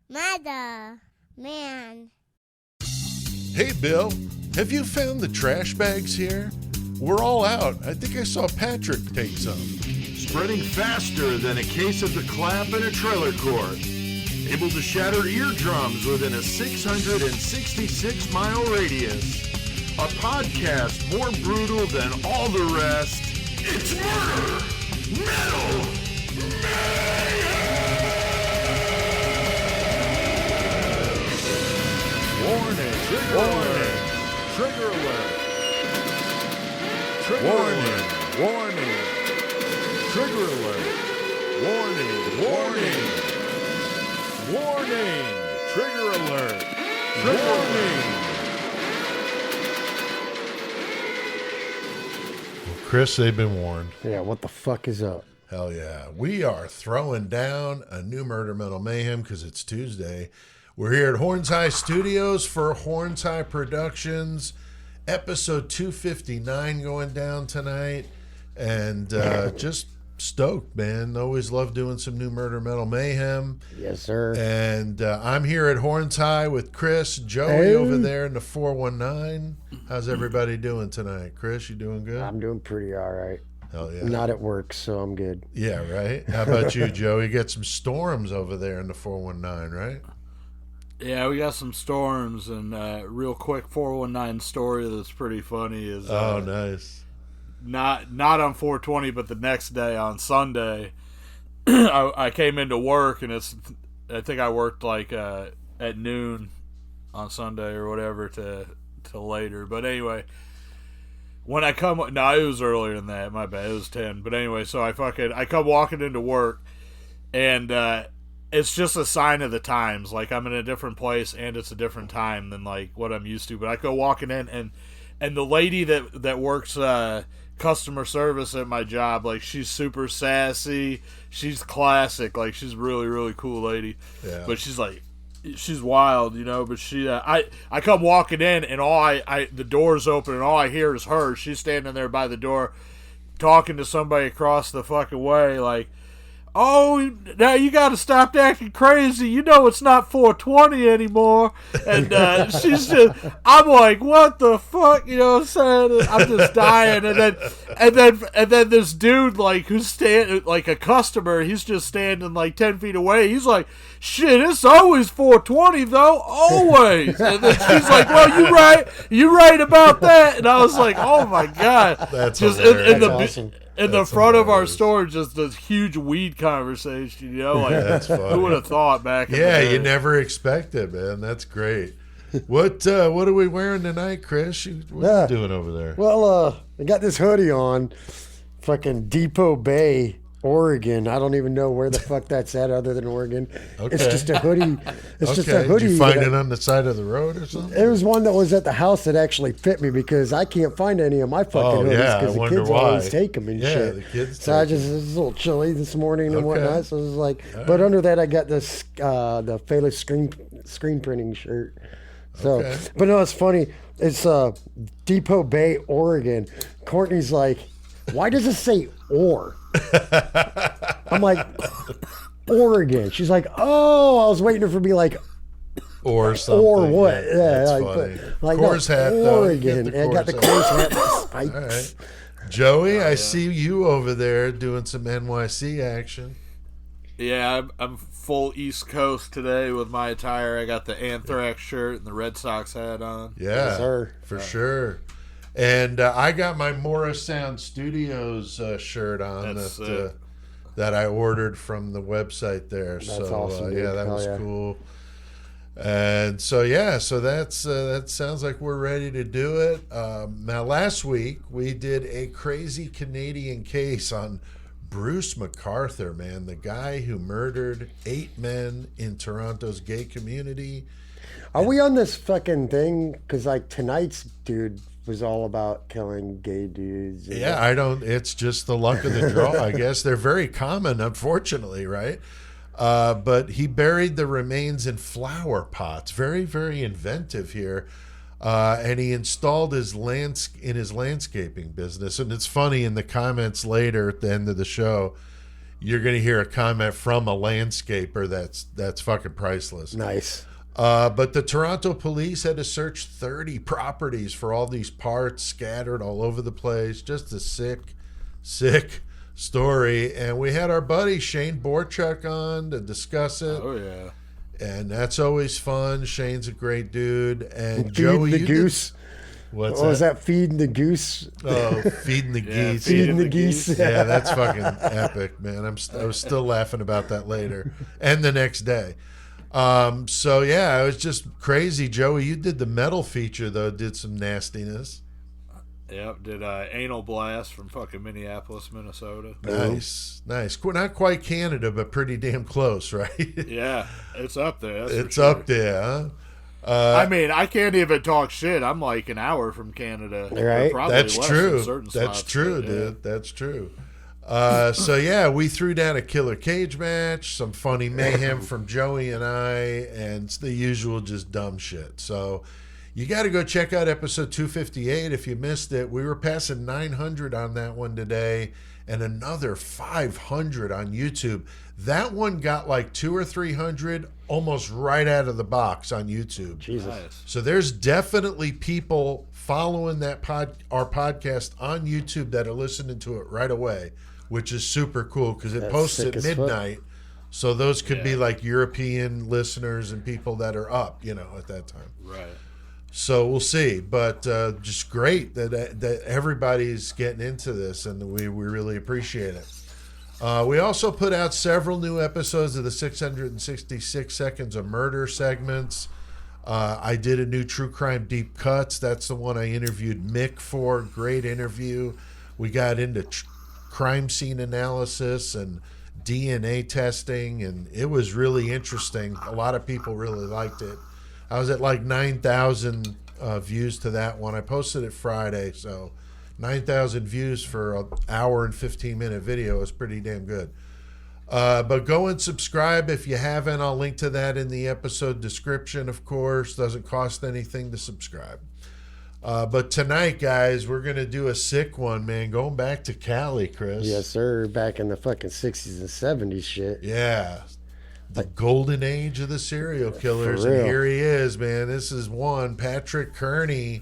Mother, man. Hey, Bill, have you found the trash bags here? We're all out. I think I saw Patrick take some. Spreading faster than a case of the clap in a trailer court. Able to shatter eardrums within a 666-mile radius. A podcast more brutal than all the rest. It's Murder Metal Mayhem! Warning! Trigger alert! Trigger alert! Trigger alert! Warning! Trigger alert! Warning! Warning! Warning! Trigger alert! Warning! Well, Chris, they've been warned. Yeah, what the fuck is up? Hell yeah. We are throwing down a new Murder Metal Mayhem because it's Tuesday. We're here at Horns High Studios for Horns High Productions, episode 259 going down tonight. And just stoked, man. Always love doing some new Murder Metal Mayhem. Yes, sir. And I'm here at Horns High with Chris, Joey over there in the 419. How's everybody doing tonight? Chris, you doing good? I'm doing pretty all right. Hell yeah. Not at work, so I'm good. Yeah, right? How about you, Joey? You got some storms over there in the 419, right? Yeah, we got some storms, and real quick 419 story that's pretty funny is nice. Not on 420, but the next day on Sunday, I came into work, and I think I worked like at noon on Sunday or whatever till later. But anyway, when I come, no, it was earlier than that. My bad, it was 10. But anyway, so I come walking into work, and it's just a sign of the times. Like, I'm in a different place, and it's a different time than like what I'm used to. But I go walking in, and the lady that works customer service at my job, like, she's super sassy. She's classic. Like, she's really, really cool lady. Yeah. But she's wild, you know. But she, I come walking in, and the door's open, and all I hear is her. She's standing there by the door, talking to somebody across the fucking way, like, "Oh, now you got to stop acting crazy. You know it's not 420 anymore." And she's just, I'm like, what the fuck? You know what I'm saying? I'm just dying. And then this dude, like, who's standing, like a customer, he's just standing like 10 feet away. He's like, "Shit, it's always 420 though, always." And then she's like, "Well, you right about that." And I was like, oh my god, That's just hilarious. That's awesome. in the front of our store, just this huge weed conversation, you know? Like, That's funny. who would have thought back in the Yeah, day? you never expect it, man. That's great. What are we wearing tonight, Chris? What you doing over there? Well, I got this hoodie on, fucking Depot Bay, Oregon. I don't even know where the fuck that's at other than Oregon. Okay. It's just a hoodie. It's just a Did hoodie. you find it on the side of the road or something? There was one that was at the house that actually fit me because I can't find any of my fucking hoodies yeah, I because the wonder kids why. always take them and Yeah, shit. the kids So I take just, it was a little chilly this morning and Okay. whatnot. So it was like, but under that I got this the Phalos screen printing shirt. So, Okay. but no, it's funny. It's Depot Bay, Oregon. Courtney's like, "Why does it say or?" I'm like, "Oregon." She's like, "Oh, I was waiting for her to be like, Or something. or what?" Yeah, Yeah, that's like, funny. like Coors no, hat, though. Oregon. Get And I got the Coors Coors hat with All spikes. right. Joey, I see you over there doing some NYC action. Yeah, I'm full East Coast today with my attire. I got the Anthrax shirt and the Red Sox hat on. Yeah, Yes, sir. for sure. And I got my Morris Sound Studios shirt on That's that I ordered from the website there. That's so awesome, dude. yeah, that Hell was yeah. cool. And so that's that sounds like we're ready to do it. Now, last week we did a crazy Canadian case on Bruce McArthur, man, the guy who murdered 8 men in Toronto's gay community. Are we on this fucking thing? Because like tonight's dude was all about killing gay dudes. Yeah, it's just the luck of the draw, I guess. They're very common, unfortunately, right? But he buried the remains in flower pots. Very, very inventive here. And he installed his landscaping business. And it's funny, in the comments later at the end of the show, you're going to hear a comment from a landscaper that's fucking priceless. Nice. But the Toronto police had to search 30 properties for all these parts scattered all over the place. Just a sick story. And we had our buddy Shane Borchuk on to discuss it. Oh, yeah. And that's always fun. Shane's a great dude. And Feeding Joey, the goose. What's What was that? that? Feeding the goose. Oh, feeding the geese. Feeding the geese. Yeah, that's fucking epic, man. I was still laughing about that later and the next day. So yeah, it was just crazy. Joey, you did the metal feature though. Did some nastiness. Yep, did Anal Blast from fucking Minneapolis, Minnesota. Nice. Not quite Canada, but pretty damn close, right? Yeah, it's up there. It's up there, huh? I mean, I can't even talk shit. I'm like an hour from Canada. Right. Probably That's less true. in certain That's spots, true, but, yeah. dude. That's true. So yeah, we threw down a killer cage match, some funny mayhem from Joey and I, and it's the usual just dumb shit. So you got to go check out episode 258 if you missed it. We were passing 900 on that one today, and another 500 on YouTube. That one got like 200 or 300 almost right out of the box on YouTube. Jesus. Nice. So there's definitely people following our podcast on YouTube that are listening to it right away, which is super cool because it That's posts sick at as fuck. midnight. So those could be Yeah. like European listeners and people that are up, at that time. Right. So we'll see, but just great that everybody's getting into this, and we really appreciate it. We also put out several new episodes of the 666 Seconds of Murder segments. I did a new True Crime Deep Cuts. That's the one I interviewed Mick for. Great interview. We got into crime scene analysis and DNA testing, and it was really interesting. A lot of people really liked it. I was at like 9,000 views to that one. I posted it Friday, so 9,000 views for an hour and 15-minute video is pretty damn good. But go and subscribe if you haven't. I'll link to that in the episode description, of course. Doesn't cost anything to subscribe. But tonight, guys, we're going to do a sick one, man. Going back to Cali, Chris. Yes, sir. Back in the fucking 60s and 70s shit. Yeah. The golden age of the serial killers. For real. And here he is, man. This is one. Patrick Kearney.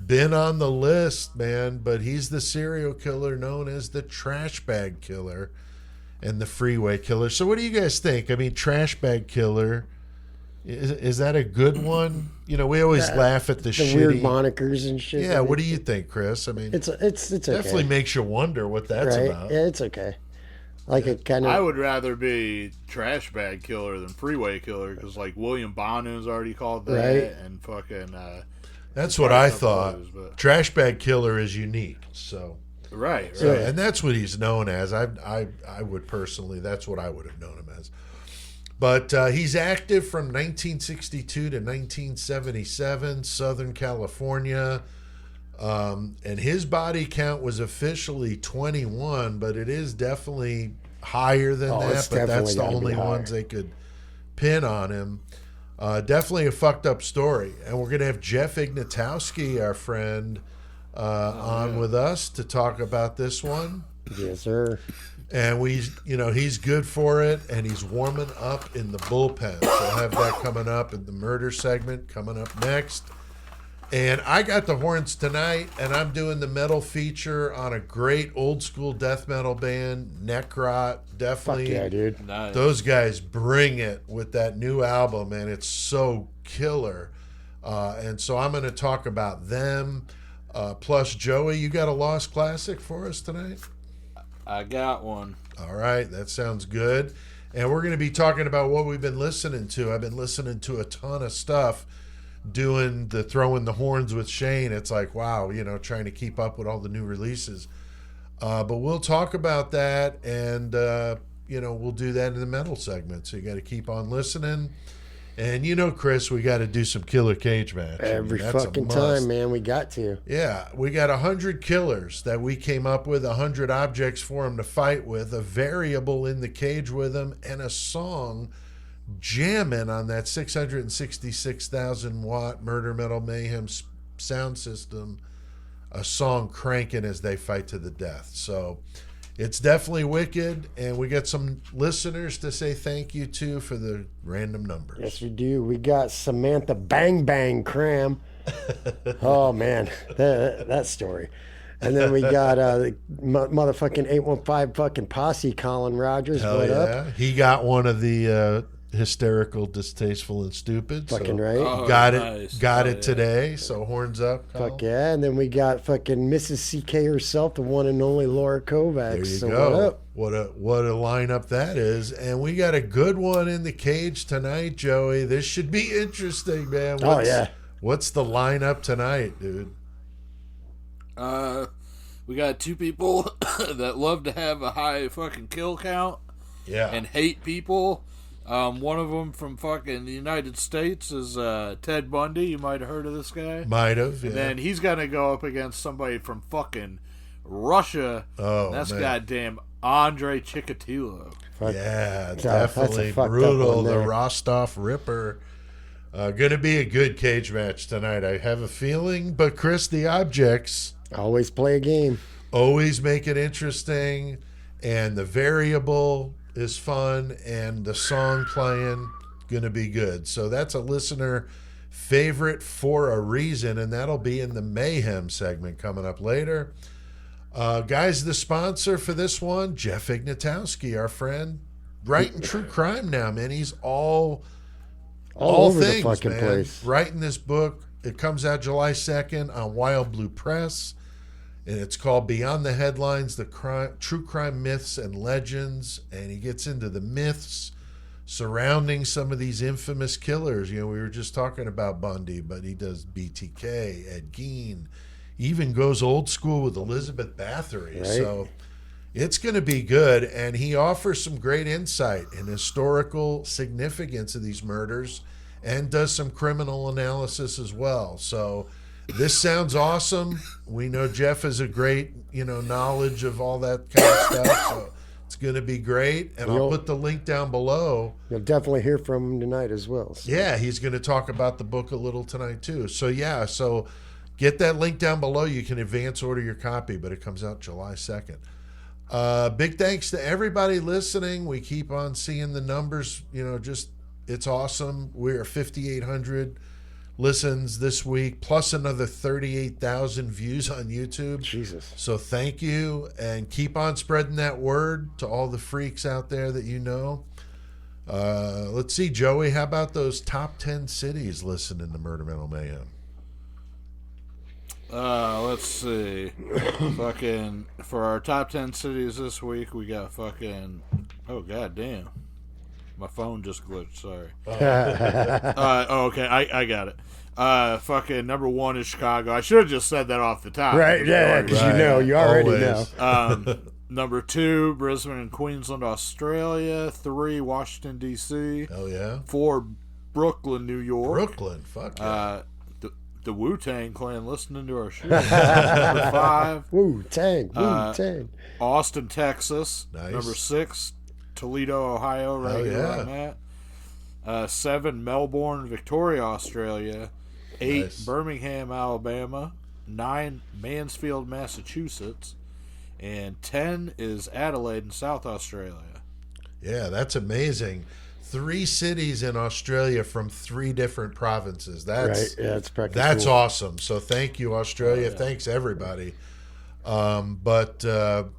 Been on the list, man. But he's the serial killer known as the Trashbag Killer and the Freeway Killer. So what do you guys think? I mean, Trashbag Killer, is that a good one? We always laugh at the The shitty... weird monikers and shit. Yeah, what do you think, Chris? I mean, It's okay. definitely makes you wonder what that's right? about. Yeah, it's okay. Like it kind I of. would rather be Trashbag Killer than Freeway Killer because, like, William Bonu's already called that, Right. and fucking. That's what I a couple thought. others, but- Trashbag Killer is unique, so... Right. So, Right. and that's what he's known as. I would personally, that's what I would have known him as. But he's active from 1962 to 1977, Southern California. And his body count was officially 21, but it is definitely higher than Oh, that. it's But that's definitely the gotta be only higher. ones they could pin on him. Definitely a fucked up story. And we're going to have Jeff Ignatowski, our friend, on with us to talk about this one. Yes, sir. And he's good for it, and he's warming up in the bullpen. So I'll have that coming up in the murder segment coming up next. And I got the horns tonight, and I'm doing the metal feature on a great old school death metal band, Necrot. Fuck Definitely, yeah, dude. Nice. those guys bring it with that new album, and it's so killer. And so I'm going to talk about them. Plus, Joey, you got a lost classic for us tonight? I got one. All right, that sounds good. And we're going to be talking about what we've been listening to. I've been listening to a ton of stuff, doing the throwing the horns with Shane. It's like, wow, trying to keep up with all the new releases. But we'll talk about that, and we'll do that in the metal segment. So you got to keep on listening. And Chris, we got to do some killer cage match. Every That's a fucking must. time, man. We got to. Yeah, we got 100 killers that we came up with, 100 objects for them to fight with, a variable in the cage with them, and a song jamming on that 666,000 watt Murder Metal Mayhem sound system, a song cranking as they fight to the death. So it's definitely wicked, and we got some listeners to say thank you to for the random numbers. Yes, we do. We got Samantha Bang Bang Cram. Oh, man, that story. And then we got the motherfucking 815 fucking posse, Colin Rogers. Hell what yeah. up? He got one of the hysterical, distasteful, and stupid. Fucking so right. Oh, got nice. it. Got Oh, it yeah. today. So horns up. Colin. Fuck yeah. And then we got fucking Mrs. CK herself, the one and only Laura Kovacs. There you so go. what up? What a lineup that is. And we got a good one in the cage tonight, Joey. This should be interesting, man. What's the lineup tonight, dude? We got two people that love to have a high fucking kill count Yeah. and hate people. One of them from fucking the United States is Ted Bundy. You might have heard of this guy. Might have, yeah. And then he's gonna go up against somebody from fucking Russia. Oh, That's man. goddamn Andre Chikatilo. Fuck. Yeah, That's definitely a fucked up brutal. one The there. Rostov Ripper. Going to be a good cage match tonight, I have a feeling. But, Chris, the objects Always play a game. always make it interesting. And the variable is fun. And the song playing, going to be good. So that's a listener favorite for a reason. And that'll be in the Mayhem segment coming up later. Guys, the sponsor for this one, Jeff Ignatowski, our friend, writing true crime now, man. He's all Over things, the fucking man. place. Writing this book. It comes out July 2nd on Wild Blue Press, and it's called Beyond the Headlines, True Crime Myths and Legends, and he gets into the myths surrounding some of these infamous killers. You know, we were just talking about Bundy, but he does BTK, Ed Gein, even goes old school with Elizabeth Bathory. Right. So it's going to be good, and he offers some great insight and historical significance of these murders and does some criminal analysis as well. So this sounds awesome. We know Jeff has a great, knowledge of all that kind of stuff, so it's going to be great. And I'll put the link down below. You'll definitely hear from him tonight as well. So. Yeah, he's going to talk about the book a little tonight too. So get that link down below. You can advance order your copy, but it comes out July 2nd. Big thanks to everybody listening. We keep on seeing the numbers, it's awesome. We're 5,800 listens this week, plus another 38,000 views on YouTube. Jesus. So thank you, and keep on spreading that word to all the freaks out there that you know. Let's see, Joey, how about those top 10 cities listening to Murder Metal Mayhem? Let's see. Fucking for our top 10 cities this week, we got fucking. Oh god damn, my phone just glitched. Sorry. Okay, I got it. Fucking number 1 is Chicago. I should have just said that off the top. Right, yeah, because you already Always. know. Number 2, Brisbane and Queensland, Australia. 3, Washington D.C. Hell yeah. 4, Brooklyn, New York. Brooklyn, fuck yeah. The Wu-Tang Clan listening to our show. Number 5, Wu-Tang, Wu-Tang. Austin, Texas. Nice. Number 6, Toledo, Ohio, right Hell here yeah. where I'm at. 7, Melbourne, Victoria, Australia. 8, Nice. Birmingham, Alabama. 9, Mansfield, Massachusetts. And 10 is Adelaide in South Australia. Yeah, that's amazing. 3 cities in Australia from 3 different provinces. That's Right, yeah, it's practically That's cool. awesome. So thank you, Australia. Thanks, everybody. But the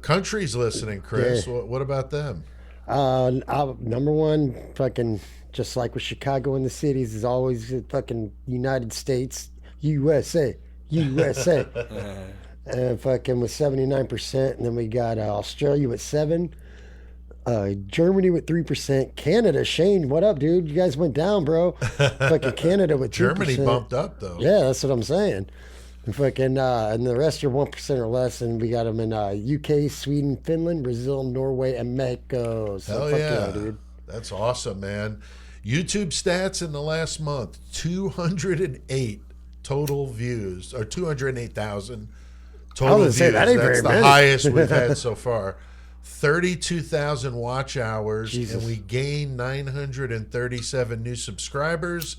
countries listening, Chris, Yeah. what about them? Number 1, fucking, just like with Chicago and the cities, is always the fucking United States, USA. And fucking with 79%. And then we got Australia with 7%. Germany with 3%. Canada, Shane, what up, dude? You guys went down, bro. Fucking Canada with 2%. Germany bumped up, though. Yeah, that's what I'm saying. And fucking, and the rest are 1% or less. And we got them in UK, Sweden, Finland, Brazil, Norway, and Mexico. So Hell fuck yeah. dude. That's awesome, man. YouTube stats in the last month, 208 total views, or 208,000 total gonna views. say, that ain't That's very the many. highest we've had so far. 32,000 watch hours, Jesus. and we gained 937 new subscribers,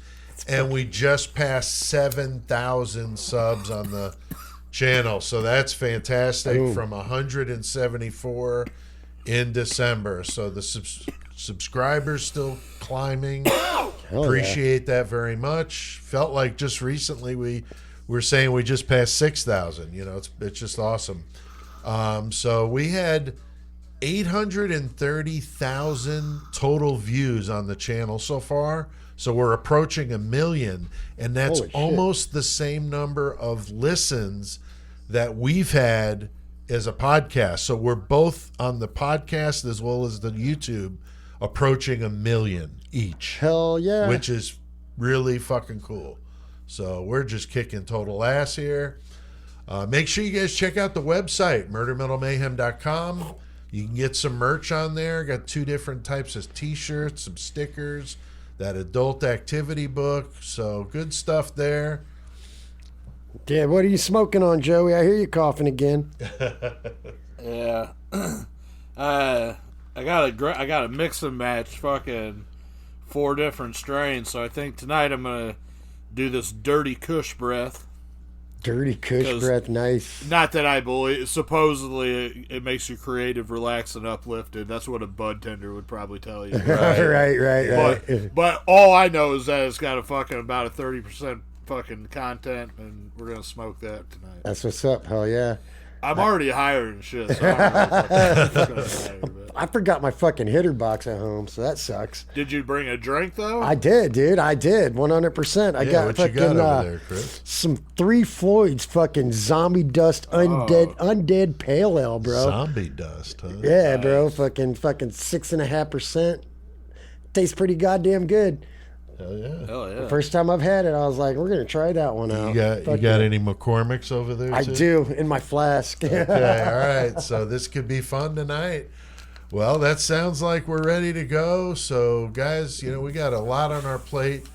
and we just passed 7,000 subs on the channel. So that's fantastic. Boom. From 174 in December. So the subscribers still climbing. Appreciate that very much. Felt like just recently we were saying we just passed 6,000. You know, it's just awesome. So we had 830,000 total views on the channel so far. So we're approaching 1 million, and that's Holy shit. almost the same number of listens that we've had as a podcast. So we're both on the podcast as well as the YouTube approaching 1 million each. Hell yeah. Which is really fucking cool. So we're just kicking total ass here. Make sure you guys check out the website, murdermetalmayhem.com. You can get some merch on there. Got 2 different types of t-shirts, some stickers, that adult activity book. So good stuff there. Yeah, what are you smoking on, Joey? I hear you coughing again. Yeah. I got a mix and match fucking 4 different strains. So I think tonight I'm going to do this dirty Kush breath. Dirty Kush breath, nice. Not that I believe. Supposedly, it makes you creative, relaxed, and uplifted. That's what a bud tender would probably tell you. Right. But all I know is that it's got a fucking about a 30% fucking content, and we're gonna smoke that tonight. That's what's up. Hell yeah. I'm already higher than shit. So I don't know if I forgot my fucking hitter box at home, so that sucks. Did you bring a drink though? I did, dude. I did, 100%. I got what fucking you got over there, Chris? some 3 Floyd's fucking zombie dust undead pale ale, bro. Zombie dust, huh? Yeah, bro. Fucking 6.5%. Tastes pretty goddamn good. Hell yeah. Hell yeah. First time I've had it, I was like, we're gonna try that one out. You got any McCormick's over there? I too? do in my flask. Okay, all right. So this could be fun tonight. Well, that sounds like we're ready to go. So, guys, we got a lot on our plate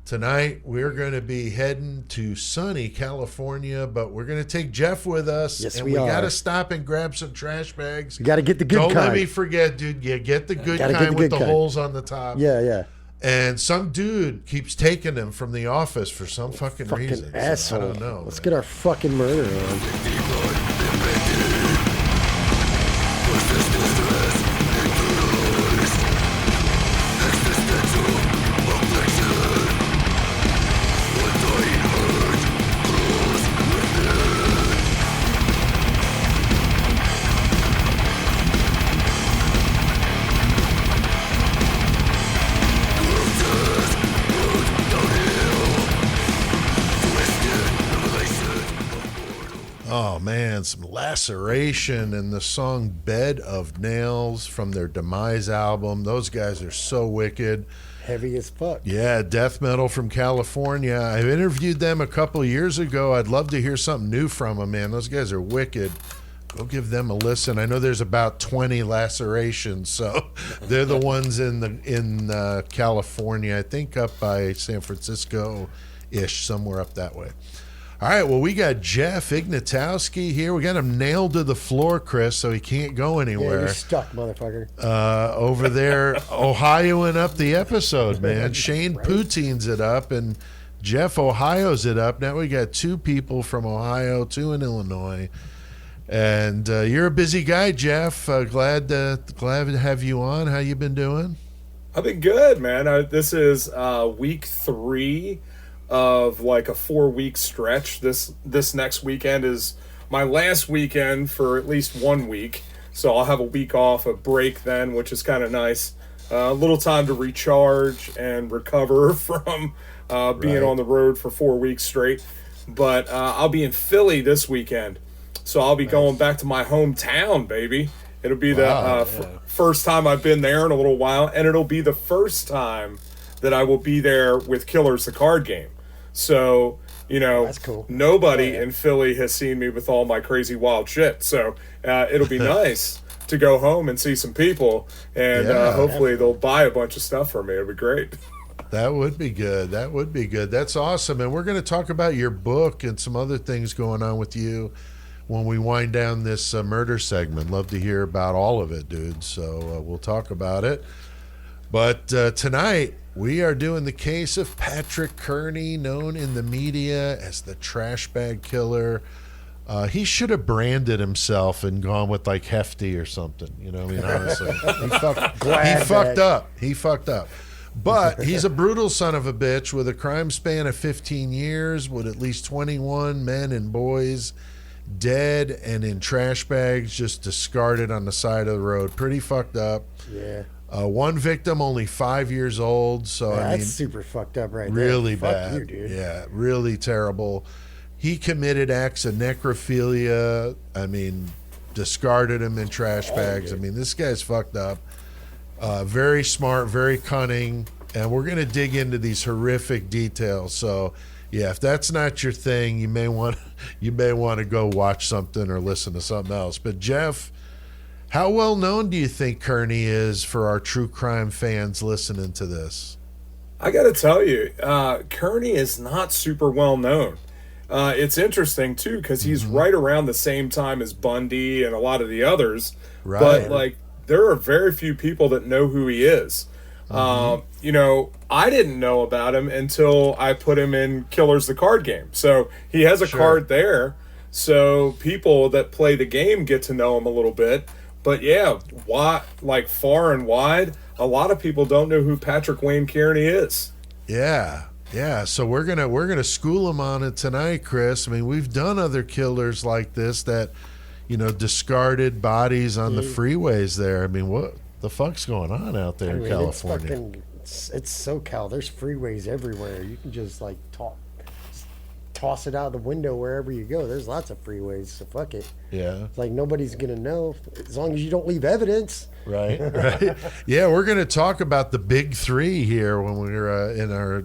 tonight. We're going to be heading to sunny California, but we're going to take Jeff with us. Yes, and we are. got to stop and grab some trash bags. You got to get the good Don't kind. let me forget, dude. You get the good Gotta get kind the with good the kind. holes on the top. Yeah. And some dude keeps taking them from the office for some fucking reason. Asshole. So I don't know. Let's get our fucking murder on. Oh man, some Laceration and the song Bed of Nails from their Demise album. Those guys are so wicked. Heavy as fuck. Yeah, death metal from California. I interviewed them a couple years ago. I'd love to hear something new from them, man. Those guys are wicked. Go give them a listen. I know there's about 20 Lacerations, so they're the ones in California. I think up by San Francisco-ish, somewhere up that way. All right, well, we got Jeff Ignatowski here. We got him nailed to the floor, Chris, so he can't go Yeah, anywhere. you're stuck, motherfucker. Over there, Ohioing up the episode, man. Shane Poutine's it up, and Jeff Ohio's it up. Now we got 2 people from Ohio, 2 in Illinois. And you're a busy guy, Jeff. Glad to have you on. How you been doing? I've been good, man. This is week 3 of like a 4-week stretch. This next weekend is my last weekend for at least 1 week, so I'll have a week off, a break then, which is kind of nice. A little time to recharge and recover from being on the road for 4 weeks straight. But I'll be in Philly this weekend, so I'll be going back to my hometown, baby. It'll be the first time I've been there in a little while, and it'll be the first time that I will be there with Killers the card game. So, That's cool. Nobody in Philly has seen me with all my crazy wild shit. So it'll be nice to go home and see some people, and hopefully they'll buy a bunch of stuff for me. It'll be great. That would be good. That's awesome. And we're going to talk about your book and some other things going on with you when we wind down this murder segment. Love to hear about all of it, dude. So we'll talk about it. But tonight, we are doing the case of Patrick Kearney, known in the media as the Trashbag Killer. He should have branded himself and gone with like Hefty or something. You know, I mean, honestly, he fucked up. He fucked up. But he's a brutal son of a bitch with a crime span of 15 years, with at least 21 men and boys dead and in trash bags, just discarded on the side of the road. Pretty fucked up. Yeah. One victim, only 5 years old. So Yeah, I mean, that's super fucked up, right really there. bad. Fuck you, dude. Yeah, really terrible. He committed acts of necrophilia. I mean, discarded him in trash bags. I mean, this guy's fucked up. Very smart, very cunning, and we're gonna dig into these horrific details. So, yeah, if that's not your thing, you may want to go watch something or listen to something else. But Jeff, how well known do you think Kearney is for our true crime fans listening to this? I got to tell you, Kearney is not super well known. It's interesting too because he's right around the same time as Bundy and a lot of the others. Right. But like, there are very few people that know who he is. You know, I didn't know about him until I put him in Killers the card game. So he has a card there. So people that play the game get to know him a little bit. But yeah, like far and wide, a lot of people don't know who Patrick Wayne Kearney is. Yeah. Yeah, so we're gonna school him on it tonight, Chris. I mean, we've done other killers like this that, you know, discarded bodies on the freeways there. I mean, what the fuck's going on out there in California? It's SoCal. There's freeways everywhere. You can just like toss it out the window wherever you go. There's lots of freeways, so fuck it. Yeah. It's like nobody's gonna know as long as you don't leave evidence. Right, right. Yeah, we're gonna talk about the big three here when we're in our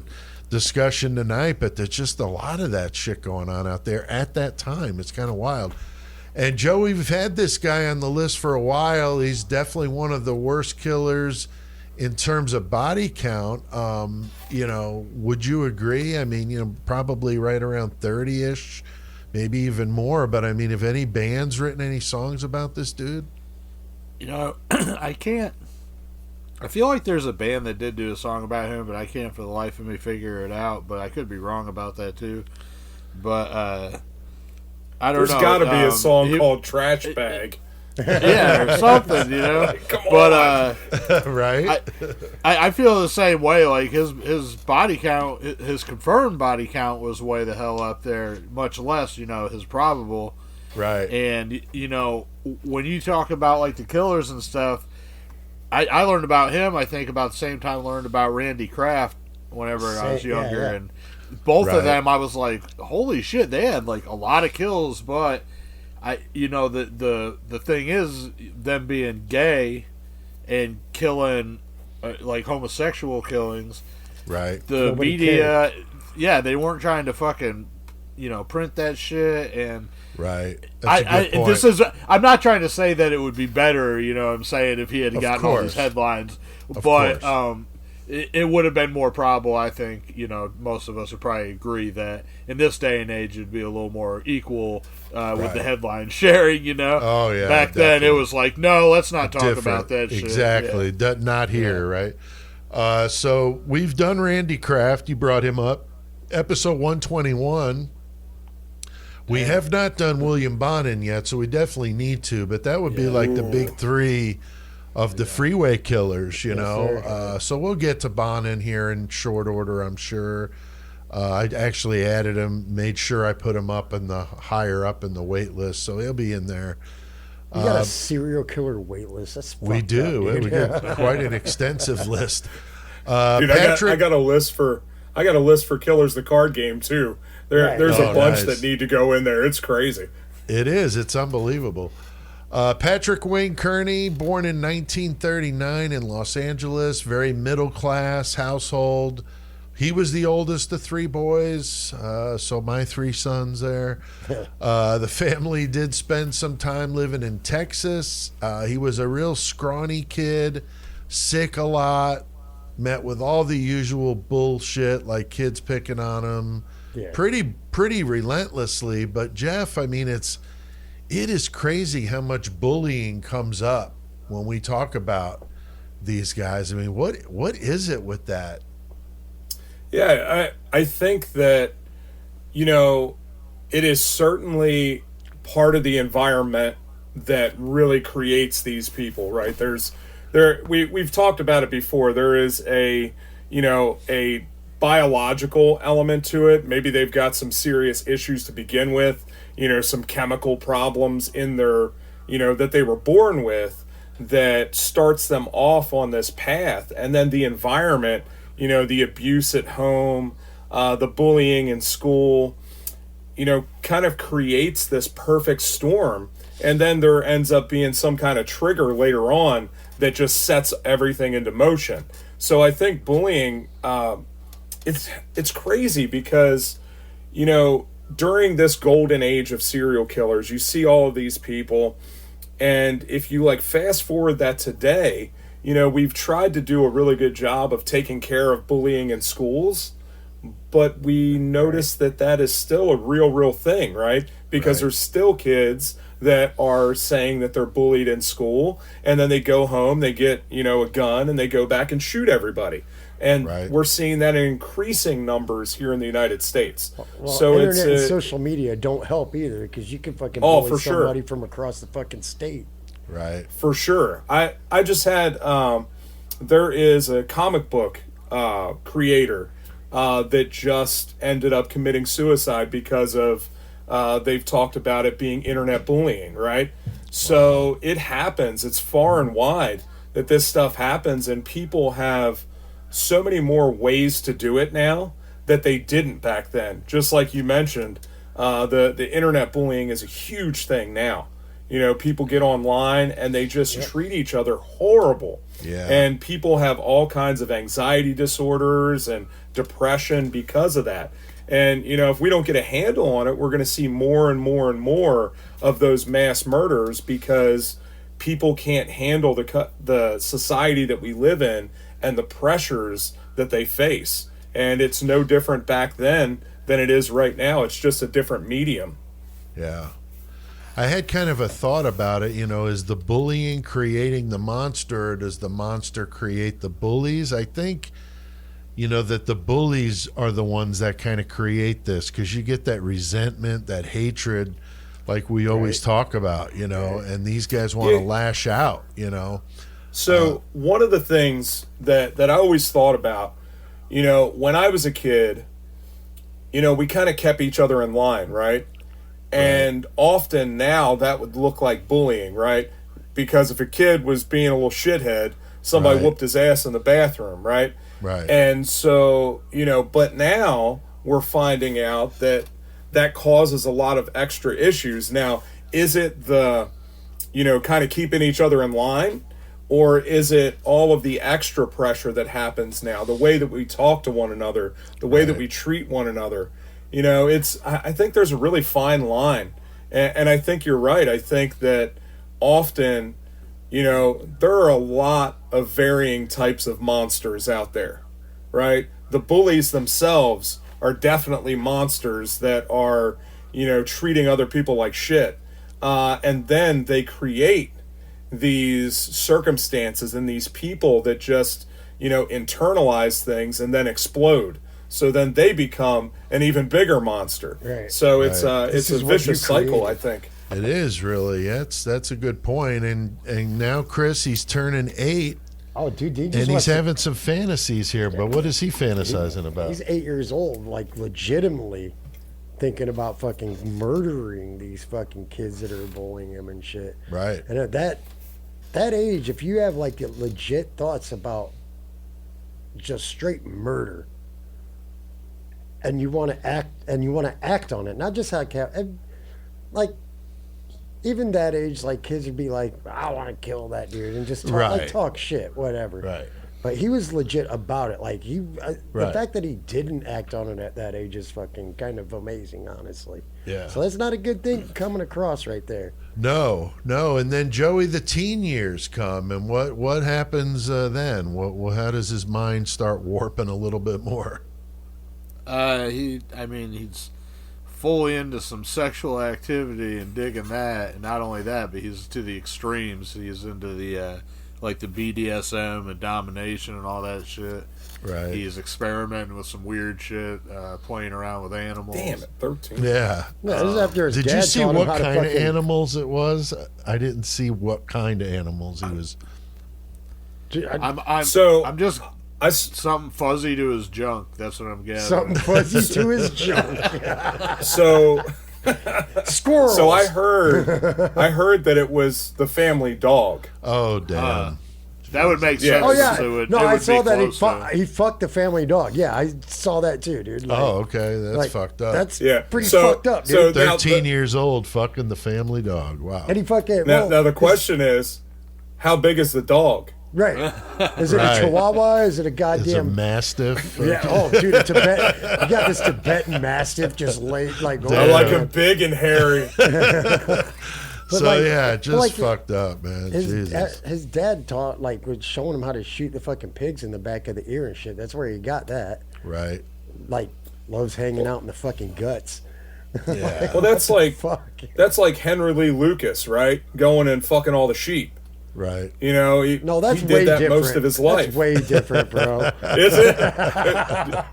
discussion tonight, but there's just a lot of that shit going on out there at that time. It's kind of wild. And Joe, we've had this guy on the list for a while. He's definitely one of the worst killers in terms of body count. You know, would you agree? I mean, you know, probably right around 30-ish, maybe even more. But I mean, have any bands written any songs about this dude? You know, I can't. I feel like there's a band that did do a song about him, but I can't for the life of me figure it out. But I could be wrong about that too. But I don't know. There's got to be a song called Trashbag. Yeah, or something, you know. Come but right. I feel the same way. Like his body count, his confirmed body count was way the hell up there. Much less, you know, his probable. Right. And you know, when you talk about like the killers and stuff. I learned about him, I think, about the same time I learned about Randy Kraft whenever I was younger. Yeah. And both of them, I was like, holy shit, they had like a lot of kills. But, you know, the thing is, them being gay and killing, like, homosexual killings. Right. The Nobody media, cared. Yeah, they weren't trying to fucking, you know, print that shit. And right. That's a good point. This is. I'm not trying to say that it would be better. You know what I'm saying, if he had gotten all these headlines, but it would have been more probable. I think, you know, most of us would probably agree that in this day and age it'd be a little more equal with the headline sharing. You know. Oh yeah. Back then it was like, no, let's not talk about that shit. Exactly. Yeah. Not here, right? So we've done Randy Kraft. You brought him up. Episode 121. We have not done William Bonin yet, so we definitely need to. But that would be like the big three of the freeway killers, you know. So we'll get to Bonin here in short order, I'm sure. I actually added him, made sure I put him up in the higher up in the wait list, so he'll be in there. You got a serial killer wait list. That's we do. Up, we got quite an extensive list. Dude, Patrick, I got a list for Killers the card game too. There's a bunch that need to go in there. It's crazy. It is. It's unbelievable. Patrick Wayne Kearney, born in 1939 in Los Angeles, very middle class household. He was the oldest of three boys, so my three sons there. The family did spend some time living in Texas. He was a real scrawny kid, sick a lot, met with all the usual bullshit, like kids picking on him, pretty relentlessly. But Jeff, I mean, it is crazy how much bullying comes up when we talk about these guys. I mean, what is it with that? Yeah, I think that, you know, it is certainly part of the environment that really creates these people, right? We've talked about it before. There is a biological element to it. Maybe they've got some serious issues to begin with, some chemical problems in their, that they were born with, that starts them off on this path. And then the environment, the abuse at home, the bullying in school, kind of creates this perfect storm. And then there ends up being some kind of trigger later on that just sets everything into motion. So I think bullying, it's crazy because, during this golden age of serial killers, you see all of these people. And if you fast forward that today, we've tried to do a really good job of taking care of bullying in schools, but we notice that is still a real thing, right? Because there's still kids that are saying that they're bullied in school, and then they go home, they get, a gun, and they go back and shoot everybody. And we're seeing that in increasing numbers here in the United States. Well, so internet and social media don't help either, because you can fucking bully somebody from across the fucking state. Right. For sure. I just had, there is a comic book creator that just ended up committing suicide because of, they've talked about it being internet bullying, right? So it happens. It's far and wide that this stuff happens, and people have so many more ways to do it now that they didn't back then. Just like you mentioned, the internet bullying is a huge thing now. People get online and they just treat each other horrible. Yeah. And people have all kinds of anxiety disorders and depression because of that. And, if we don't get a handle on it, we're going to see more and more and more of those mass murders because people can't handle the society that we live in and the pressures that they face. And it's no different back then than it is right now. It's just a different medium. Yeah. I had kind of a thought about it, is the bullying creating the monster, or does the monster create the bullies? I think, that the bullies are the ones that kind of create this, because you get that resentment, that hatred, like we always talk about, and these guys want to lash out, So one of the things that I always thought about, when I was a kid, we kind of kept each other in line, right? And often now that would look like bullying, right? Because if a kid was being a little shithead, somebody whooped his ass in the bathroom, right? Right. And so, but now we're finding out that causes a lot of extra issues. Now, is it the, kind of keeping each other in line? Or is it all of the extra pressure that happens now? The way that we talk to one another, the way that we treat one another. I think there's a really fine line. And I think you're right. I think that often, there are a lot of varying types of monsters out there, right? The bullies themselves are definitely monsters that are, treating other people like shit. And then they create these circumstances and these people that just, internalize things and then explode. So then they become an even bigger monster. Right. So it's a vicious cycle, I think. It is really. That's a good point. And now Chris, he's turning 8. Oh, dude, and he's having some fantasies here. But what is he fantasizing about? He's 8 years old, legitimately thinking about fucking murdering these fucking kids that are bullying him and shit. Right. And at that age, if you have legit thoughts about just straight murder, and you want to act on it, not just even that age, kids would be like, I want to kill that dude, and just talk shit, whatever. Right. But he was legit about it. The fact that he didn't act on it at that age is fucking kind of amazing, honestly. Yeah. So that's not a good thing coming across right there. No. And then Joey, the teen years come, and what happens then? How does his mind start warping a little bit more? He's fully into some sexual activity and digging that, and not only that, but he's to the extremes. He's into the like the BDSM and domination and all that shit. Right. He's experimenting with some weird shit, playing around with animals. Damn it, 13. Yeah. No, this is after his Did dad you see taught him what how to kind of fucking- animals it was? I didn't see what kind of animals he was. Dude, I'm just I, something fuzzy to his junk. That's what I'm getting. something fuzzy to his junk. so Squirrel. so I heard that it was the family dog. Oh, damn. that would make Yeah. sense. Oh yeah, So no, it I would saw be that close to- he fucked the family dog. Yeah, I saw that too, dude. Like, Oh, okay. That's like, fucked up. That's Yeah. pretty So- fucked up, dude. so- now 13 the- years old fucking the family dog. Wow. and he fucking Now the question is, how big is the dog? right? Is it Right. a Chihuahua? Is it a It's a goddamn? mastiff. Yeah. Oh, dude, a Tibet. You got this Tibetan Mastiff just laid like. Damn. I like him big and hairy. So, like- yeah, but just like, fucked up, man. Jesus. His dad taught was showing him how to shoot the fucking pigs in the back of the ear and shit. That's where he got that. Right. Like loves hanging out in the fucking guts. Yeah. Well, that's like Fuck. Henry Lee Lucas, right? Going and fucking all the sheep. Right. You know, No, that's he way did that different. most of his life. That's way different, bro. Is it?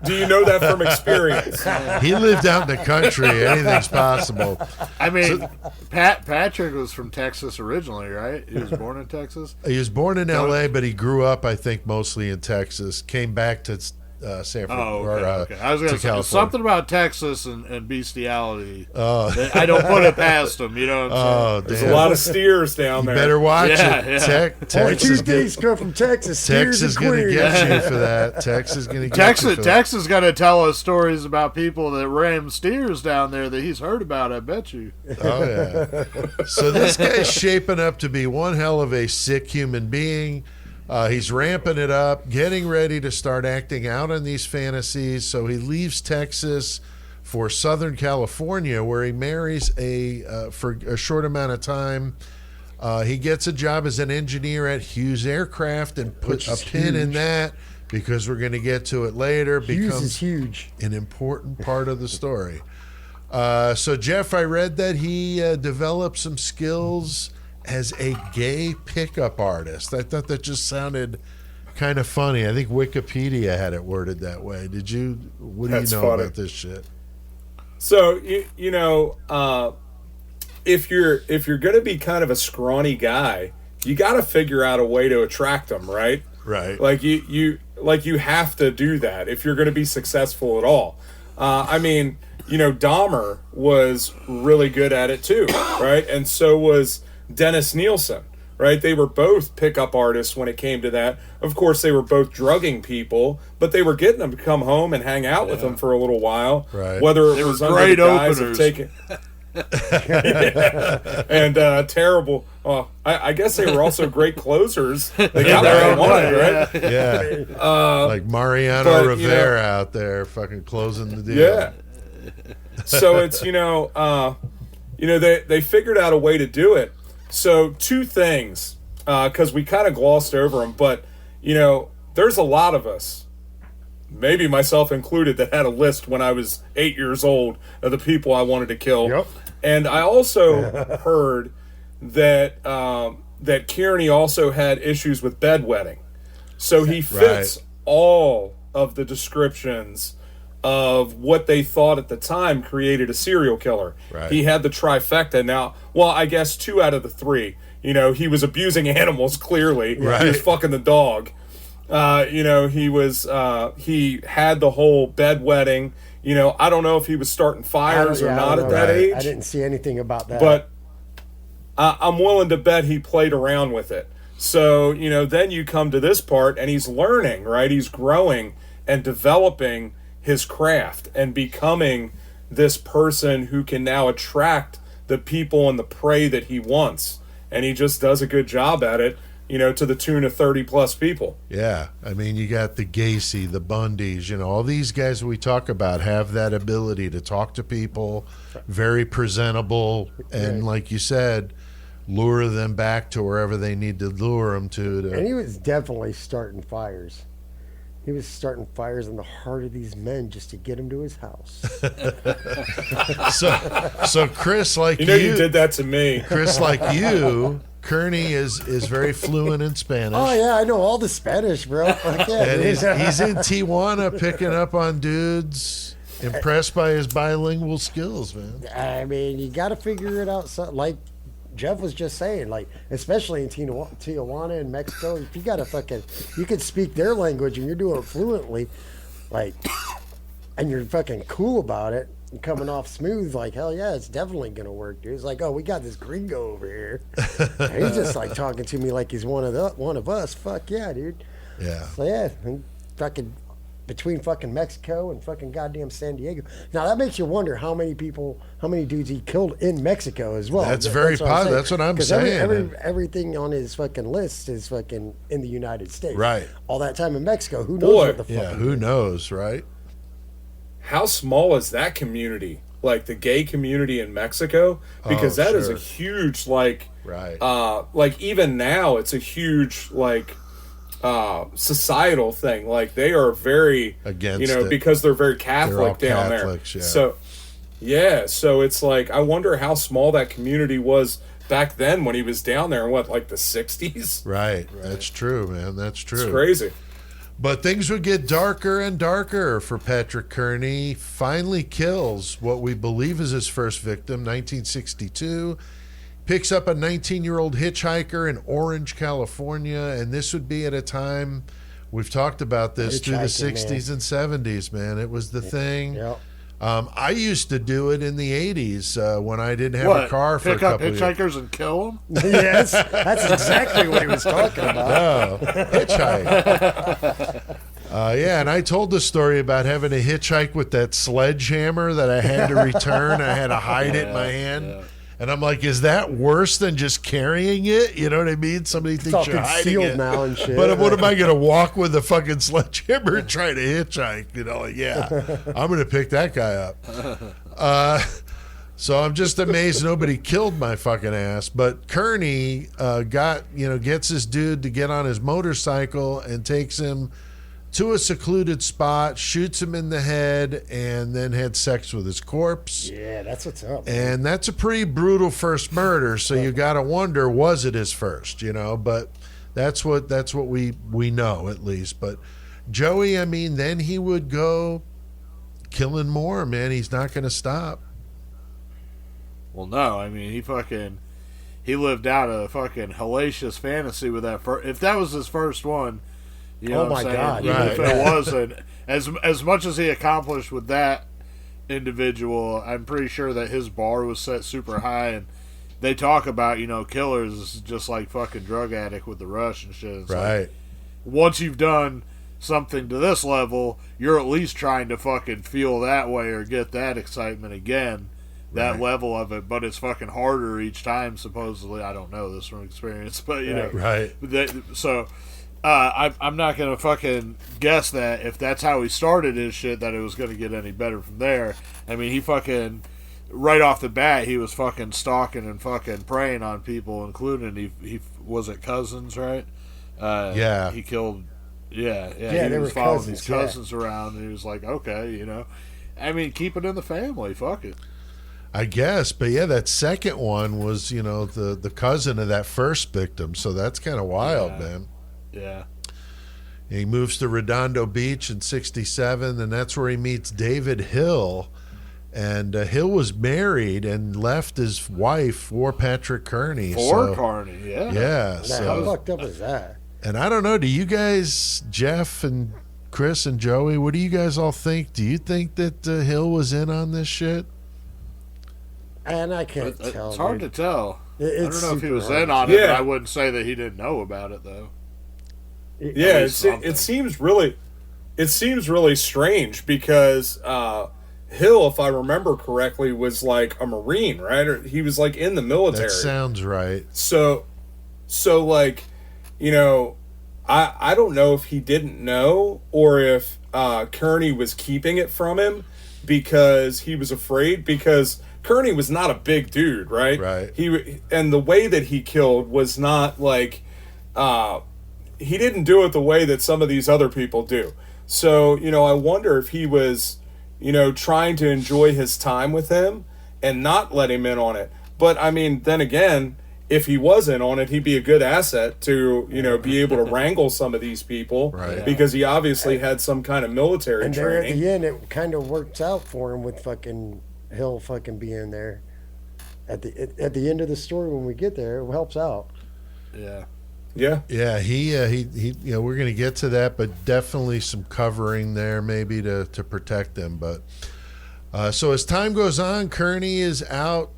Do you know that from experience? He lived out in the country. Anything's possible. I mean, Patrick was from Texas originally, right? He was born in Texas. He was born in L.A., but he grew up, I think, mostly in Texas. Came back to San Francisco. Oh, okay. I was going to say California. something about Texas and bestiality. Oh. I don't put it past them. You know what I'm saying? Oh, There's damn. a lot of steers down You there. better watch Yeah, it. yeah. Only two Texas things come from Texas. Steers Texas and going to queers. get you for that. Texas going to get you for that. Texas got to tell us stories about people that ram steers down there that he's heard about. I bet you. Oh, yeah. So this guy's shaping up to be one hell of a sick human being. He's ramping it up, getting ready to start acting out on these fantasies. So he leaves Texas for Southern California, where he marries for a short amount of time. He gets a job as an engineer at Hughes Aircraft and puts a pin in that because we're going to get to it later. Hughes Becomes is huge. an important part of the story. So, Jeff, I read that he developed some skills as a gay pickup artist. I thought that just sounded kind of funny. I think Wikipedia had it worded that way. Did you? What do That's you know funny. about this shit? So you know, if you're going to be kind of a scrawny guy, you got to figure out a way to attract them, right? Right. Like you have to do that if you're going to be successful at all. I mean, you know, Dahmer was really good at it too, right? And so was Dennis Nielsen, right? They were both pickup artists when it came to that. Of course, they were both drugging people, but they were getting them to come home and hang out with them for a little while. Right. Whether it They was were under great the guise openers. of taking. Yeah. And terrible. I guess they were also great closers. They got Their what they own wanted, way, right? Yeah. Like Mariano but, you Rivera out there fucking closing the deal. Yeah. So it's they figured out a way to do it. So two things, because we kind of glossed over them, but there's a lot of us, maybe myself included, that had a list when I was 8 years old of the people I wanted to kill. Yep. And I also heard that that Kearney also had issues with bedwetting. So he fits all of the descriptions of what they thought at the time created a serial killer. Right. He had the trifecta. Now, well, I guess 2 out of the 3. He was abusing animals, clearly. Right. He was fucking the dog. He had the whole bedwetting. I don't know if he was starting fires or I not don't at know. that age. I didn't see anything about that. But I'm willing to bet he played around with it. So, then you come to this part, and he's learning, right? He's growing and developing his craft and becoming this person who can now attract the people and the prey that he wants. And he just does a good job at it, to the tune of 30 plus people. Yeah, I mean, you got the Gacy, the Bundys, all these guys we talk about have that ability to talk to people, very presentable, and like you said, lure them back to wherever they need to lure them to. And he was definitely starting fires. He was starting fires in the heart of these men just to get him to his house. So Chris, like You know, you did that to me. Chris, like you, Kearney is very fluent in Spanish. Oh yeah, I know all the Spanish, bro. Fuck yeah, And dude. he's in Tijuana picking up on dudes, impressed by his bilingual skills, man. I mean, you got to figure it out. So, like Jeff was just saying, like especially in Tijuana in Mexico, if you got to you can speak their language and you're doing it fluently, like, and you're fucking cool about it and coming off smooth, like hell yeah, it's definitely gonna work, dude. It's like, oh, we got this gringo over here. And he's just like talking to me like he's one of us. Fuck yeah, dude. Yeah. So yeah, and fucking between fucking Mexico and fucking goddamn San Diego. Now that makes you wonder how many dudes he killed in Mexico as well. That's very positive. That's what I'm 'Cause saying. everything on his fucking list is fucking in the United States. Right. All that time in Mexico, who knows Boy. what the fuck? Yeah, who knows, right? How small is that community? Like the gay community in Mexico? Because Oh, that is sure. a huge, like, Right. like even now it's a huge, like, societal thing. Like they are very Against you know, it. because they're very Catholic all down Catholics, there. yeah. So yeah, so it's like I wonder how small that community was back then when he was down there in what, like the 60s? Right. That's true, man. That's true. It's crazy. But things would get darker and darker for Patrick Kearney. Finally kills what we believe is his first victim, 1962. Picks up a 19-year-old hitchhiker in Orange, California. And this would be at a time, we've talked about this, through the Hitchhiking, 60s and 70s, man. It was the thing. Yep. I used to do it in the 80s when I didn't have a car for a Pick up couple of years. hitchhikers and kill them? Yes, that's exactly what he was talking about. Oh, hitchhike. Yeah, and I told the story about having to hitchhike with that sledgehammer that I had to return. I had to hide it in my hand. yeah. And I'm like, is that worse than just carrying it? You know what I mean? Somebody It's thinks all you're hiding concealed it. now and shit. But what am I going to walk with a fucking sledgehammer and try to hitchhike? You know, like, yeah, I'm going to pick that guy up. So I'm just amazed nobody killed my fucking ass. But Kearney gets this dude to get on his motorcycle and takes him to a secluded spot, shoots him in the head, and then had sex with his corpse. Yeah, that's what's up. And that's a pretty brutal first murder. So you got to wonder, was it his first? You know, but that's what we know at least. But Joey, I mean, then he would go killing more. Man, he's not going to stop. Well, no. I mean, he lived out a fucking hellacious fantasy with that. If that was his first one, you know Oh what I'm my saying? God, Even right. if it wasn't, as much as he accomplished with that individual, I'm pretty sure that his bar was set super high. And they talk about, killers is just like fucking drug addict with the rush and shit. It's Right. like, once you've done something to this level, you're at least trying to fucking feel that way or get that excitement again. That Right. level of it, but it's fucking harder each time. Supposedly, I don't know this from experience, but Right. I'm not gonna fucking guess that if that's how he started his shit, that it was gonna get any better from there. I mean, he fucking right off the bat, he was fucking stalking and fucking preying on people, including he was it cousins, right? Yeah. He killed. Yeah, Yeah, he they was were following cousins, these yeah. cousins around, and he was like, okay, I mean, keep it in the family. Fuck it. I guess, but yeah, that second one was, the cousin of that first victim. So that's kind of wild, Yeah. man. Yeah. He moves to Redondo Beach in 67, and that's where he meets David Hill. And Hill was married and left his wife for Patrick Kearney. For Kearney, yeah. Yeah. Now, So, how fucked up is that? and I don't know, do you guys, Jeff and Chris and Joey, what do you guys all think? Do you think that Hill was in on this shit? And I can't tell. It's hard dude. to tell. I It's don't know if he super was hard. in on it, but Yeah. I wouldn't say that he didn't know about it, though. Yeah, least something. it seems really strange because Hill, if I remember correctly, was like a Marine, right? Or he was like in the military. That sounds right. So like, I don't know if he didn't know or if Kearney was keeping it from him because he was afraid, because Kearney was not a big dude, right? Right. And the way that he killed was not like he didn't do it the way that some of these other people do. So, I wonder if he was, trying to enjoy his time with him and not let him in on it. But, I mean, then again, if he was in on it, he'd be a good asset to, be able to wrangle some of these people. Right. Because he obviously had some kind of military And there at training. the end, it kind of works out for him with fucking Hill fucking being there. At the end of the story, when we get there, it helps out. Yeah. Yeah. Yeah, he we're going to get to that, but definitely some covering there maybe to protect them. But so as time goes on, Kearney is out,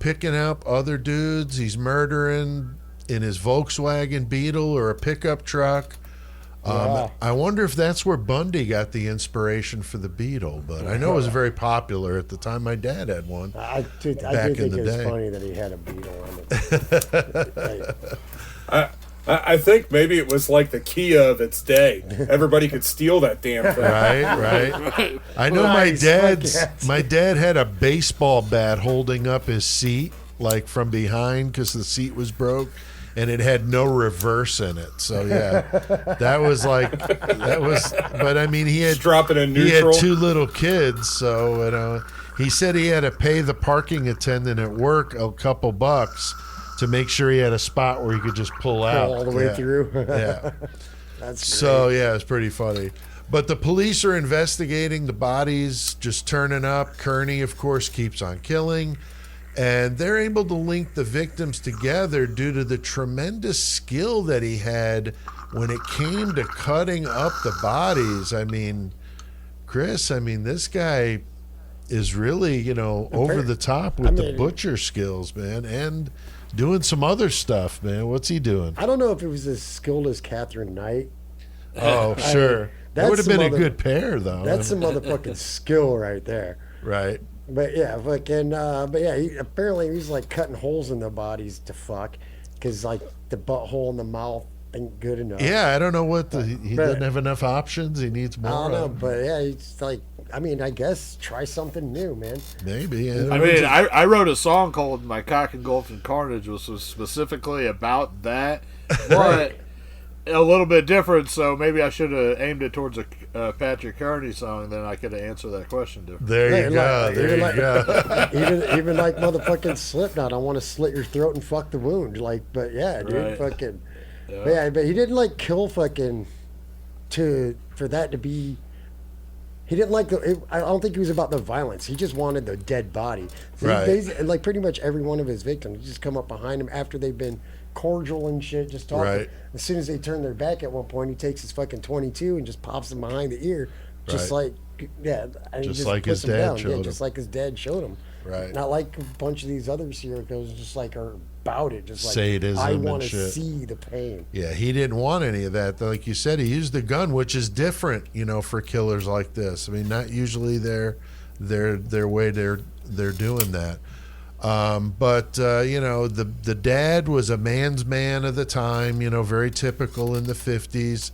picking up other dudes. He's murdering in his Volkswagen Beetle or a pickup truck. Yeah. I wonder if that's where Bundy got the inspiration for the Beetle, but I know it was very popular at the time. My dad had one. I do Back in think the it was day. funny that he had a beetle on it. I think maybe it was like the Kia of its day. Everybody could steal that damn thing. Right. I know Nice, my dad had a baseball bat holding up his seat, like from behind, because the seat was broke, and it had no reverse in it. So yeah, that was. But I mean, he Just drop it in he neutral. had two little kids, so he said he had to pay the parking attendant at work a couple bucks to make sure he had a spot where he could just pull out all the way Yeah. through. Yeah. That's So yeah, it's pretty funny. But the police are investigating the bodies, just turning up. Kearney, of course, keeps on killing, and they're able to link the victims together due to the tremendous skill that he had when it came to cutting up the bodies. I mean, Chris, this guy is really, over the top with the butcher skills, man, and doing some other stuff, man. What's he doing? I don't know if it was as skilled as Catherine Knight. Oh, sure. That that's would have been some a good pair, though. That's some motherfucking skill right there. Right. But yeah, apparently he's like cutting holes in the bodies to fuck, because like the butthole in the mouth ain't good enough. Yeah, I don't know what he But- doesn't have enough options. He needs more. I don't know, of them. but yeah, it's like, I guess try something new, man. Maybe. I mean, I wrote a song called "My Cock Engulfed in Carnage," which was specifically about that, but a little bit different. So maybe I should have aimed it towards a Patrick Kearney song. Then I could have answered that question different. There you Hey, go. like- There even you like- go. even like motherfucking Slipknot, I want to slit your throat and fuck the wound. Like, but yeah, dude, Right. fucking, Yeah. but he didn't like kill fucking for that to be. He didn't like I don't think he was about the violence. He just wanted the dead body. So Right. and like pretty much every one of his victims, he just come up behind him after they've been cordial and shit, just talking. Right. As soon as they turn their back at one point, he takes his fucking 22 and just pops them behind the ear, just Right. like and he Just like puts his them dad down. showed Yeah, him. just like his dad showed him. Right. Not like a bunch of these other serial killers, just like are about it, just like Sadism I and want to shit. see the pain. Yeah, he didn't want any of that. Like you said, he used the gun, which is different, for killers like this. I mean, not usually their way they're doing that. But the dad was a man's man of the time. Very typical in the 50s.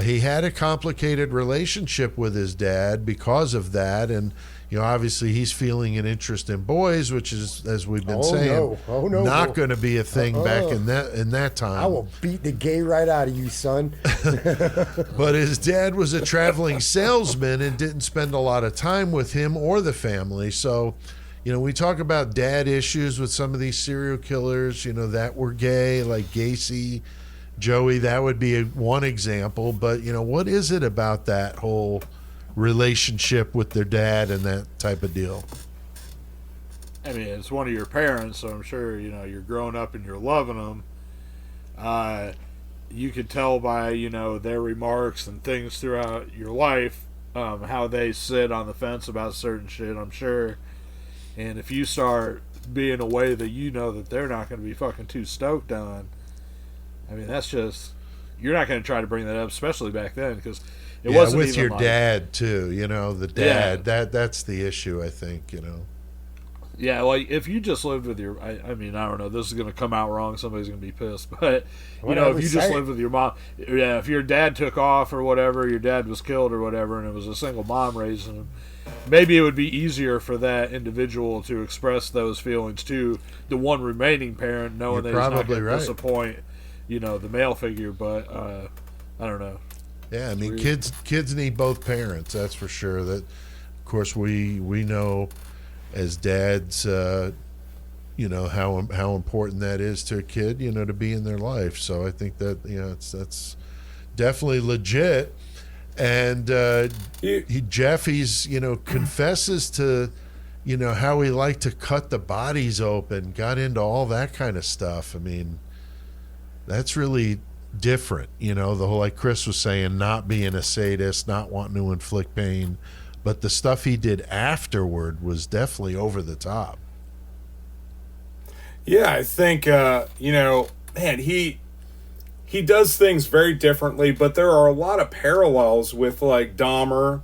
He had a complicated relationship with his dad because of that, and obviously he's feeling an interest in boys, which is, as we've been saying, no. not going to be a thing back in that time. I will beat the gay right out of you, son. But his dad was a traveling salesman and didn't spend a lot of time with him or the family. So, we talk about dad issues with some of these serial killers, that were gay, like Gacy, Joey. That would be one example. But, what is it about that whole relationship with their dad and that type of deal? I mean, it's one of your parents, so I'm sure you're growing up and you're loving them. You could tell by their remarks and things throughout your life, how they sit on the fence about certain shit. I'm sure, and if you start being a way that that they're not going to be fucking too stoked on, I mean, that's just, you're not going to try to bring that up, especially back then, because it wasn't with even your like, dad too. The dad. That's the issue, I think. Yeah, like if you just lived with your, I mean, I don't know, this is going to come out wrong, somebody's going to be pissed, but, if you just lived with your mom, yeah, if your dad took off or whatever, your dad was killed or whatever, and it was a single mom raising him, maybe it would be easier for that individual to express those feelings to the one remaining parent, knowing You're that he's not probably going right. to disappoint, the male figure, but, I don't know. Yeah, I mean, kids need both parents. That's for sure. That, of course, we know as dads, you know how important that is to a kid, you know, to be in their life. So I think that, you know, that's definitely legit. And He's you know, confesses to, you know, how he liked to cut the bodies open, got into all that kind of stuff. I mean, that's really different, you know, the whole, like Chris was saying, not being a sadist, not wanting to inflict pain, but the stuff he did afterward was definitely over the top. Yeah, I think you know, man, he does things very differently, but there are a lot of parallels with like Dahmer,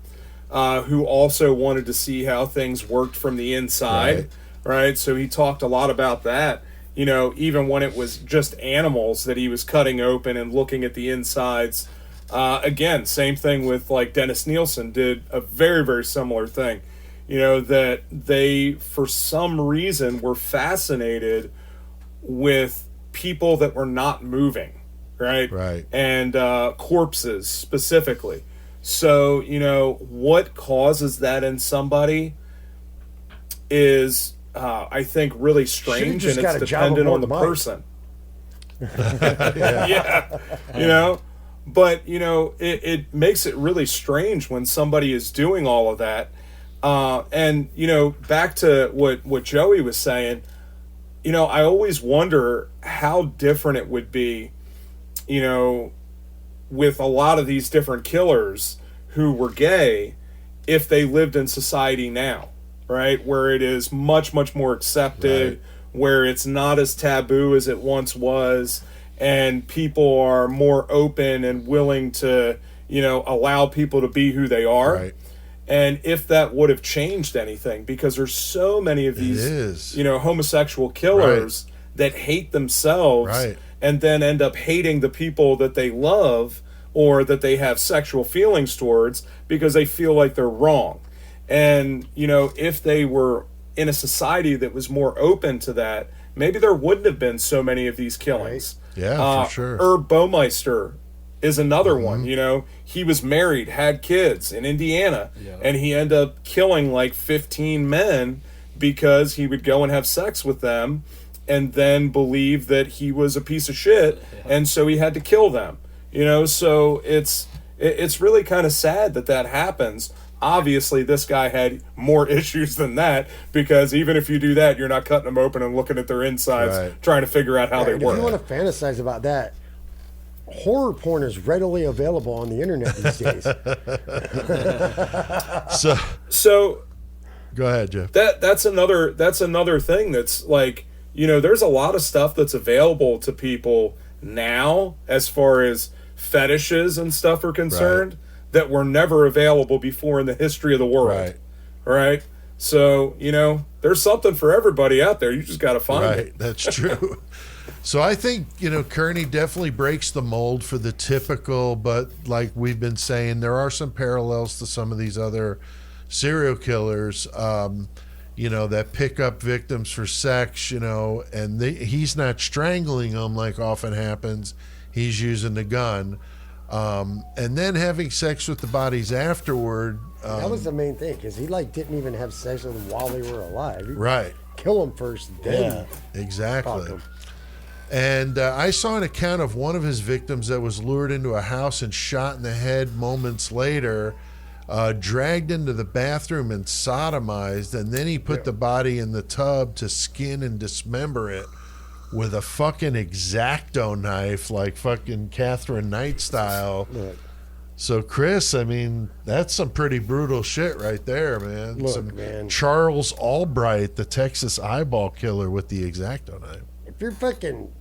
who also wanted to see how things worked from the inside, right? So he talked a lot about that. You know, even when it was just animals that he was cutting open and looking at the insides. Again, same thing with like Dennis Nielsen did a very, very similar thing. You know, that they, for some reason, were fascinated with people that were not moving, right? Right. And corpses specifically. So, you know, what causes that in somebody is... I think really strange, and it's dependent on the person. Yeah, you know, but you know, it makes it really strange when somebody is doing all of that. And you know, back to what Joey was saying, you know, I always wonder how different it would be, you know, with a lot of these different killers who were gay if they lived in society now. Right, where it is much, much more accepted, where it's not as taboo as it once was, and people are more open and willing to, you know, allow people to be who they are. Right. And if that would have changed anything, because there's so many of these, you know, homosexual killers that hate themselves and then end up hating the people that they love or that they have sexual feelings towards because they feel like they're wrong. And, you know, if they were in a society that was more open to that, maybe there wouldn't have been so many of these killings. Yeah, for sure. Herb Baumeister is another one. You know, he was married, had kids in Indiana, and he ended up killing like 15 men because he would go and have sex with them and then believe that he was a piece of shit, and so he had to kill them. You know, so it's really kind of sad that happens. Obviously, this guy had more issues than that, because even if you do that, you're not cutting them open and looking at their insides, trying to figure out how they work. If you want to fantasize about that, horror porn is readily available on the internet these days. So go ahead, Jeff. That's another thing that's like, you know, there's a lot of stuff that's available to people now as far as fetishes and stuff are concerned. That were never available before in the history of the world. Right? So, you know, there's something for everybody out there. You just got to find it. That's true. So I think, you know, Kearney definitely breaks the mold for the typical, but like we've been saying, there are some parallels to some of these other serial killers, you know, that pick up victims for sex, you know, and he's not strangling them like often happens. He's using the gun. And then having sex with the bodies afterward. That was the main thing, because he like didn't even have sex with them while they were alive. Right. Kill them first, then. Yeah, exactly. And I saw an account of one of his victims that was lured into a house and shot in the head moments later, dragged into the bathroom and sodomized, and then he put the body in the tub to skin and dismember it with a fucking X-Acto knife, like fucking Catherine Knight style. Look. So, Chris, I mean, that's some pretty brutal shit right there, man. Look, man. Charles Albright, the Texas eyeball killer with the X-Acto knife. If you're fucking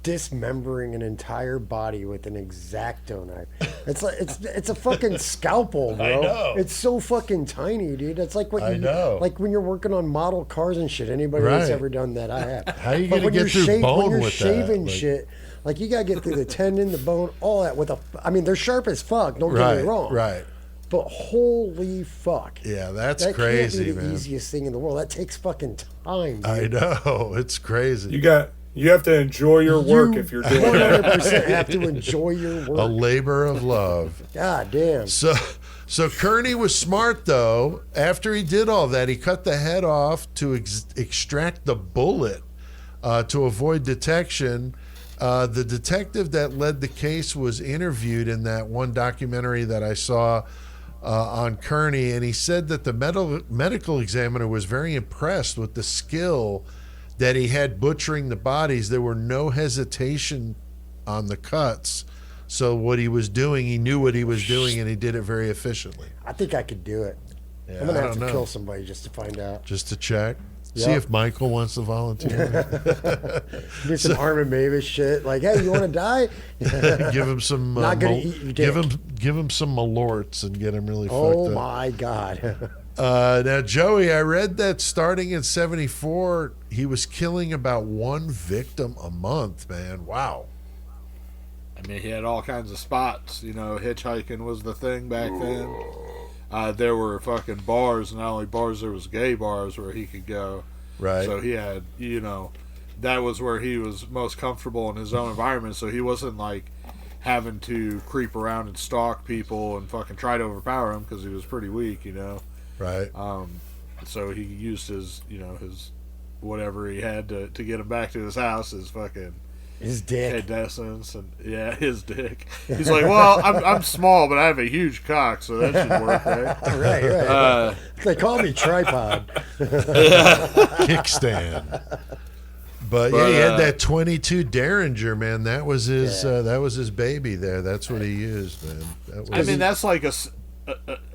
dismembering an entire body with an X-Acto knife, it's like it's a fucking scalpel, bro. I know. It's so fucking tiny, dude. It's like I know. like when you're working on model cars and shit. Anybody that's ever done that, I have. How are you gonna get through bone when you're with shaving that? shit, like you gotta get through the tendon, the bone, all that with a. I mean, they're sharp as fuck. Don't get me wrong. Right. But holy fuck. Yeah, that's that crazy, can't be the man. easiest thing in the world. That takes fucking time, dude. I know. It's crazy. You got You have to enjoy your work if you're doing that. 100% have to enjoy your A work. labor of love. God damn. So Kearney was smart, though. After he did all that, he cut the head off to extract the bullet to avoid detection. The detective that led the case was interviewed in that one documentary that I saw on Kearney, and he said that the medical examiner was very impressed with the skill that he had butchering the bodies. There were no hesitation on the cuts. So what he was doing, he knew what he was doing, and he did it very efficiently. I think I could do it. Yeah, I'm going to have I to don't know. kill somebody just to find out. Just to check. See Yep. if Michael wants to volunteer. Do some Armin Mavis shit. Like, hey, you want to die? Give him some. Not gonna eat your dick. Give him some malorts and get him really Oh, fucked up. my God. Now, Joey, I read that starting in '74, he was killing about one victim a month. Man, wow. I mean, he had all kinds of spots. You know, hitchhiking was the thing back then. There were fucking bars, not only bars, there was gay bars where he could go. Right. So he had, you know, that was where he was most comfortable in his own environment. So he wasn't like having to creep around and stalk people and fucking try to overpower them because he was pretty weak, you know. Right. So he used his, you know, his whatever he had to get him back to his house, his fucking His dick. incandescence, and yeah, his dick. He's like, well, I'm small, but I have a huge cock, so that should work, right? Right. They call me tripod. Kickstand. But yeah, he had that 22 Derringer, man. That was his baby there. That's what he used, man. That was, I mean, that's like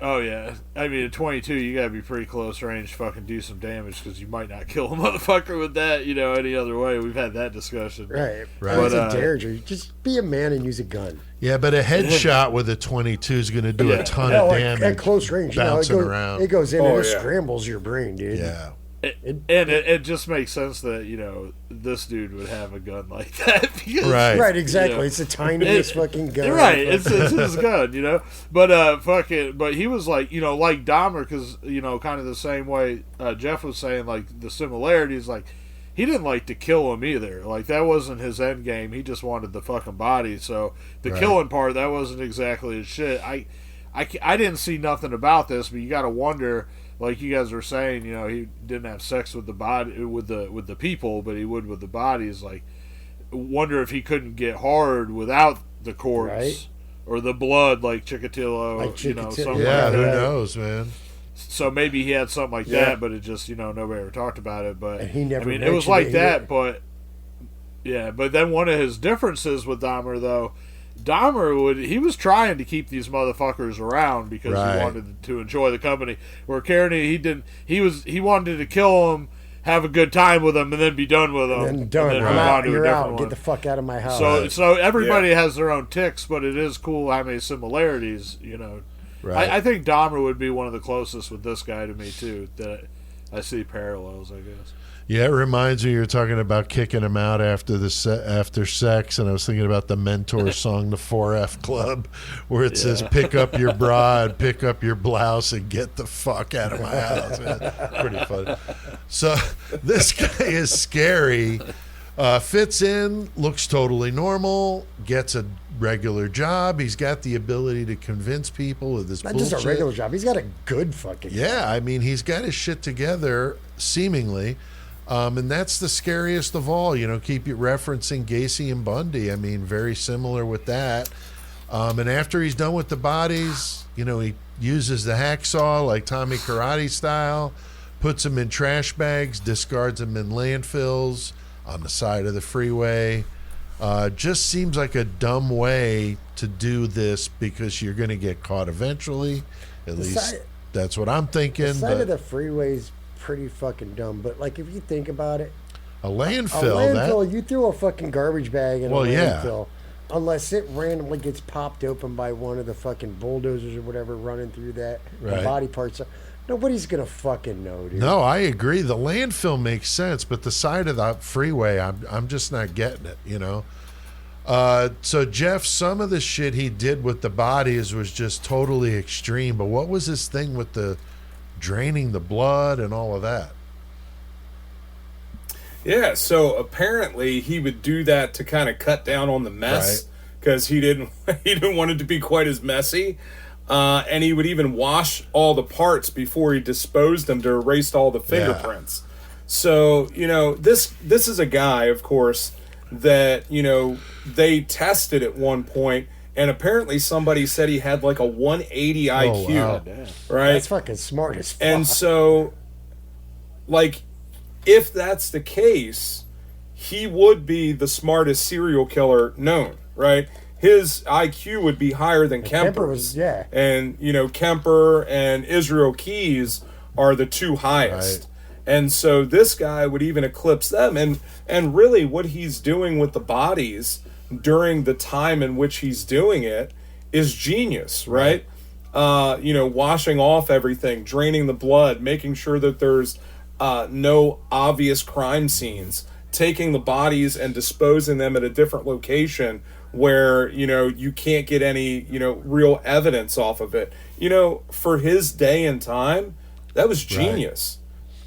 oh yeah. I mean, at 22, you gotta be pretty close range to fucking do some damage because you might not kill a motherfucker with that, you know, any other way. We've had that discussion. Right. Right. It's a But, Derringer. Just be a man and use a gun. yeah, but a headshot with a 22 is going to do a ton No, of like, damage. at close range, you know, bouncing around. it goes in Oh, and it yeah. scrambles your brain, dude. Yeah. It just makes sense that, you know, this dude would have a gun like that. Because, Right. Right, exactly. You know, it's the tiniest fucking gun. Right, it's his gun, you know. But but he was like, you know, like Dahmer, because, you know, kind of the same way Jeff was saying, like the similarities. Like he didn't like to kill him either. Like that wasn't his end game. He just wanted the fucking body. So the Right. killing part, that wasn't exactly his shit. I didn't see nothing about this, but you got to wonder. Like you guys were saying, you know, he didn't have sex with the body, with the people, but he would with the bodies. Like, wonder if he couldn't get hard without the corpse Right. or the blood, like Chikatilo, Like you know, Chikatilo. something Yeah, like who that. knows, man? So maybe he had something like Yeah. that, but it just, you know, nobody ever talked about it. But And he never I mean, it was mentioned like it that, either. but yeah. But then one of his differences with Dahmer, though. Dahmer he was trying to keep these motherfuckers around because Right. he wanted to enjoy the company. Where Kearney, he wanted to kill them, have a good time with them, and then be done with them. And done. then I'm move on out. to a You're different out. one. Get the fuck out of my house. So everybody has their own ticks, but it is cool how many similarities, you know. Right. I think Dahmer would be one of the closest with this guy to me too. That I see parallels, I guess. Yeah, it reminds me you were talking about kicking him out after after sex, and I was thinking about the Mentor song, the 4F Club, where it says, "Pick up your bra and pick up your blouse and get the fuck out of my house." Man, pretty funny. So this guy is scary. Fits in, looks totally normal, gets a regular job. He's got the ability to convince people with his Not bullshit. just a regular job. He's got a good fucking Yeah, I mean, he's got his shit together, seemingly. And that's the scariest of all. You know, keep you referencing Gacy and Bundy. I mean, very similar with that. And after he's done with the bodies, you know, he uses the hacksaw like Tommy Karate style, puts them in trash bags, discards them in landfills on the side of the freeway. Just seems like a dumb way to do this because you're going to get caught eventually. At least side- that's what I'm thinking. The side But of the freeway's pretty fucking dumb. But like, if you think about it, a a landfill, landfill, you throw a fucking garbage bag in Well, a yeah. landfill, unless it randomly gets popped open by one of the fucking bulldozers or whatever running through that, the Right. body parts. Nobody's gonna fucking know, dude. No, I agree. The landfill makes sense, but the side of the freeway, I'm just not getting it, you know? So, Jeff, some of the shit he did with the bodies was just totally extreme, but what was his thing with the draining the blood and all of that? Yeah, so apparently he would do that to kind of cut down on the mess because he didn't want it to be quite as messy. And he would even wash all the parts before he disposed them to erase all the fingerprints. So, this is a guy, of course, that, they tested at one point, and apparently somebody said he had like a 180 IQ. Wow. Right? That's fucking smart as fuck. And so, like, if that's the case, he would be the smartest serial killer known, right? His IQ would be higher than Kemper's. And, Kemper and Israel Keyes are the two highest. Right. And so this guy would even eclipse them. And really what he's doing with the bodies during the time in which he's doing it is genius, right? Washing off everything, draining the blood, making sure that there's no obvious crime scenes, taking the bodies and disposing them at a different location where, you can't get any, real evidence off of it. For his day and time, that was genius.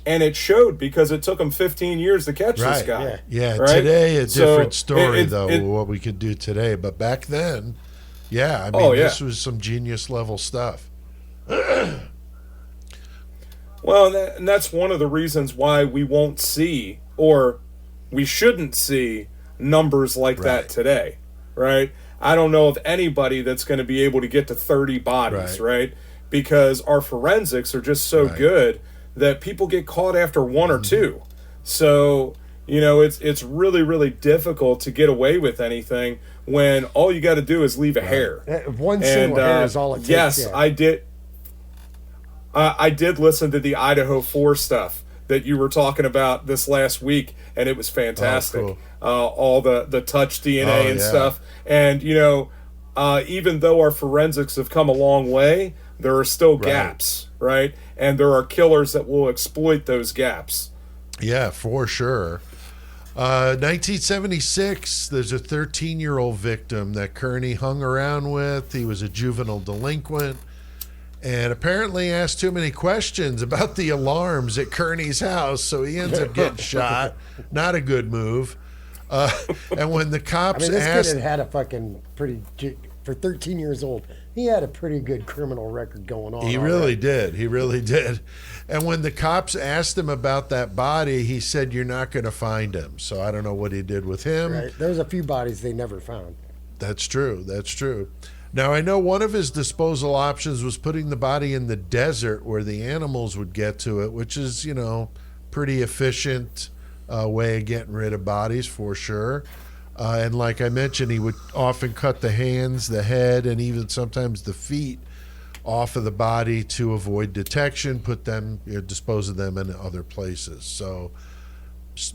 And it showed because it took him 15 years to catch this guy. Yeah, right? Today a different story, what we could do today. But back then, this was some genius level stuff. Well, and that's one of the reasons why we won't see, or we shouldn't see, numbers like that today, right? I don't know of anybody that's going to be able to get to 30 bodies, right? Because our forensics are just so good that people get caught after one or two. So, it's really, really difficult to get away with anything when all you got to do is leave a hair. One single hair is all it takes. Yes, I did. I did listen to the Idaho 4 stuff that you were talking about this last week, and it was fantastic. Oh, cool. All the touch DNA and stuff. And, even though our forensics have come a long way, there are still gaps, right? And there are killers that will exploit those gaps. Yeah, for sure. 1976, there's a 13-year-old victim that Kearney hung around with. He was a juvenile delinquent and apparently asked too many questions about the alarms at Kearney's house, so he ends up getting shot. Not a good move. And when the cops this kid had a fucking for 13 years old, he had a pretty good criminal record going on. He really did. He really did. And when the cops asked him about that body, he said, "You're not going to find him." So I don't know what he did with him. Right. There's a few bodies they never found. That's true. That's true. Now, I know one of his disposal options was putting the body in the desert where the animals would get to it, which is, pretty efficient way of getting rid of bodies for sure. And like I mentioned, he would often cut the hands, the head, and even sometimes the feet off of the body to avoid detection, dispose of them in other places. So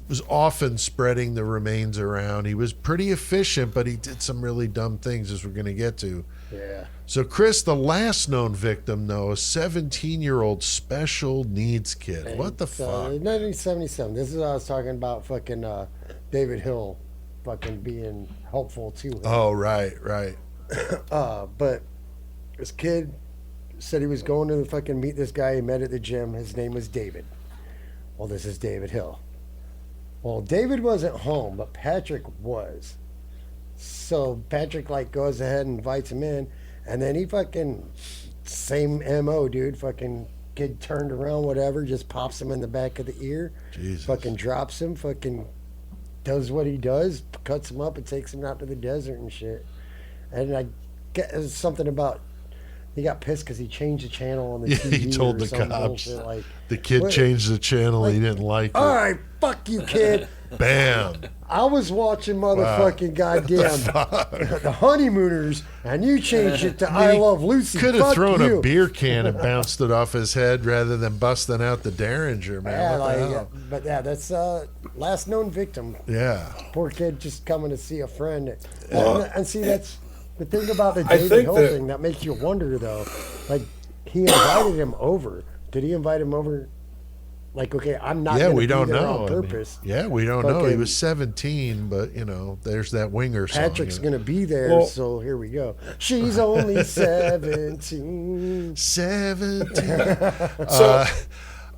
was often spreading the remains around. He was pretty efficient, but he did some really dumb things, as we're going to get to. Yeah. So Chris, the last known victim, though, a 17-year-old special needs kid. And what the fuck? 1977. This is what I was talking about. Fucking David Hill, fucking being helpful to him. Oh, right. But this kid said he was going to fucking meet this guy he met at the gym. His name was David. Well, this is David Hill. Well, David wasn't home, but Patrick was. So Patrick goes ahead and invites him in, and then he fucking same MO, dude. Fucking kid turned around, whatever, just pops him in the back of the ear. Jesus. Fucking drops him, fucking does what he does, cuts him up and takes him out to the desert and shit. And I get something about he got pissed because he changed the channel on the TV. He told or the some cops. bullshit, The kid changed the channel. He didn't like it. All right, fuck you, kid. Bam. I was watching motherfucking goddamn the Honeymooners, and you changed it to I Love Lucy. Could have Fuck thrown you. a beer can and bounced it off his head rather than busting out the Derringer, man. Yeah, What the hell? but yeah, that's last known victim. Yeah. Poor kid just coming to see a friend. And see, that's the thing about the David think Hill that- thing that makes you wonder, though. He invited him over. Did he invite him over? Okay, I'm not. Yeah, gonna we be don't there know. on purpose. We don't know. He Fucking- was 17, but there's that winger song. Patrick's gonna be there, so here we go. She's only 17. 17.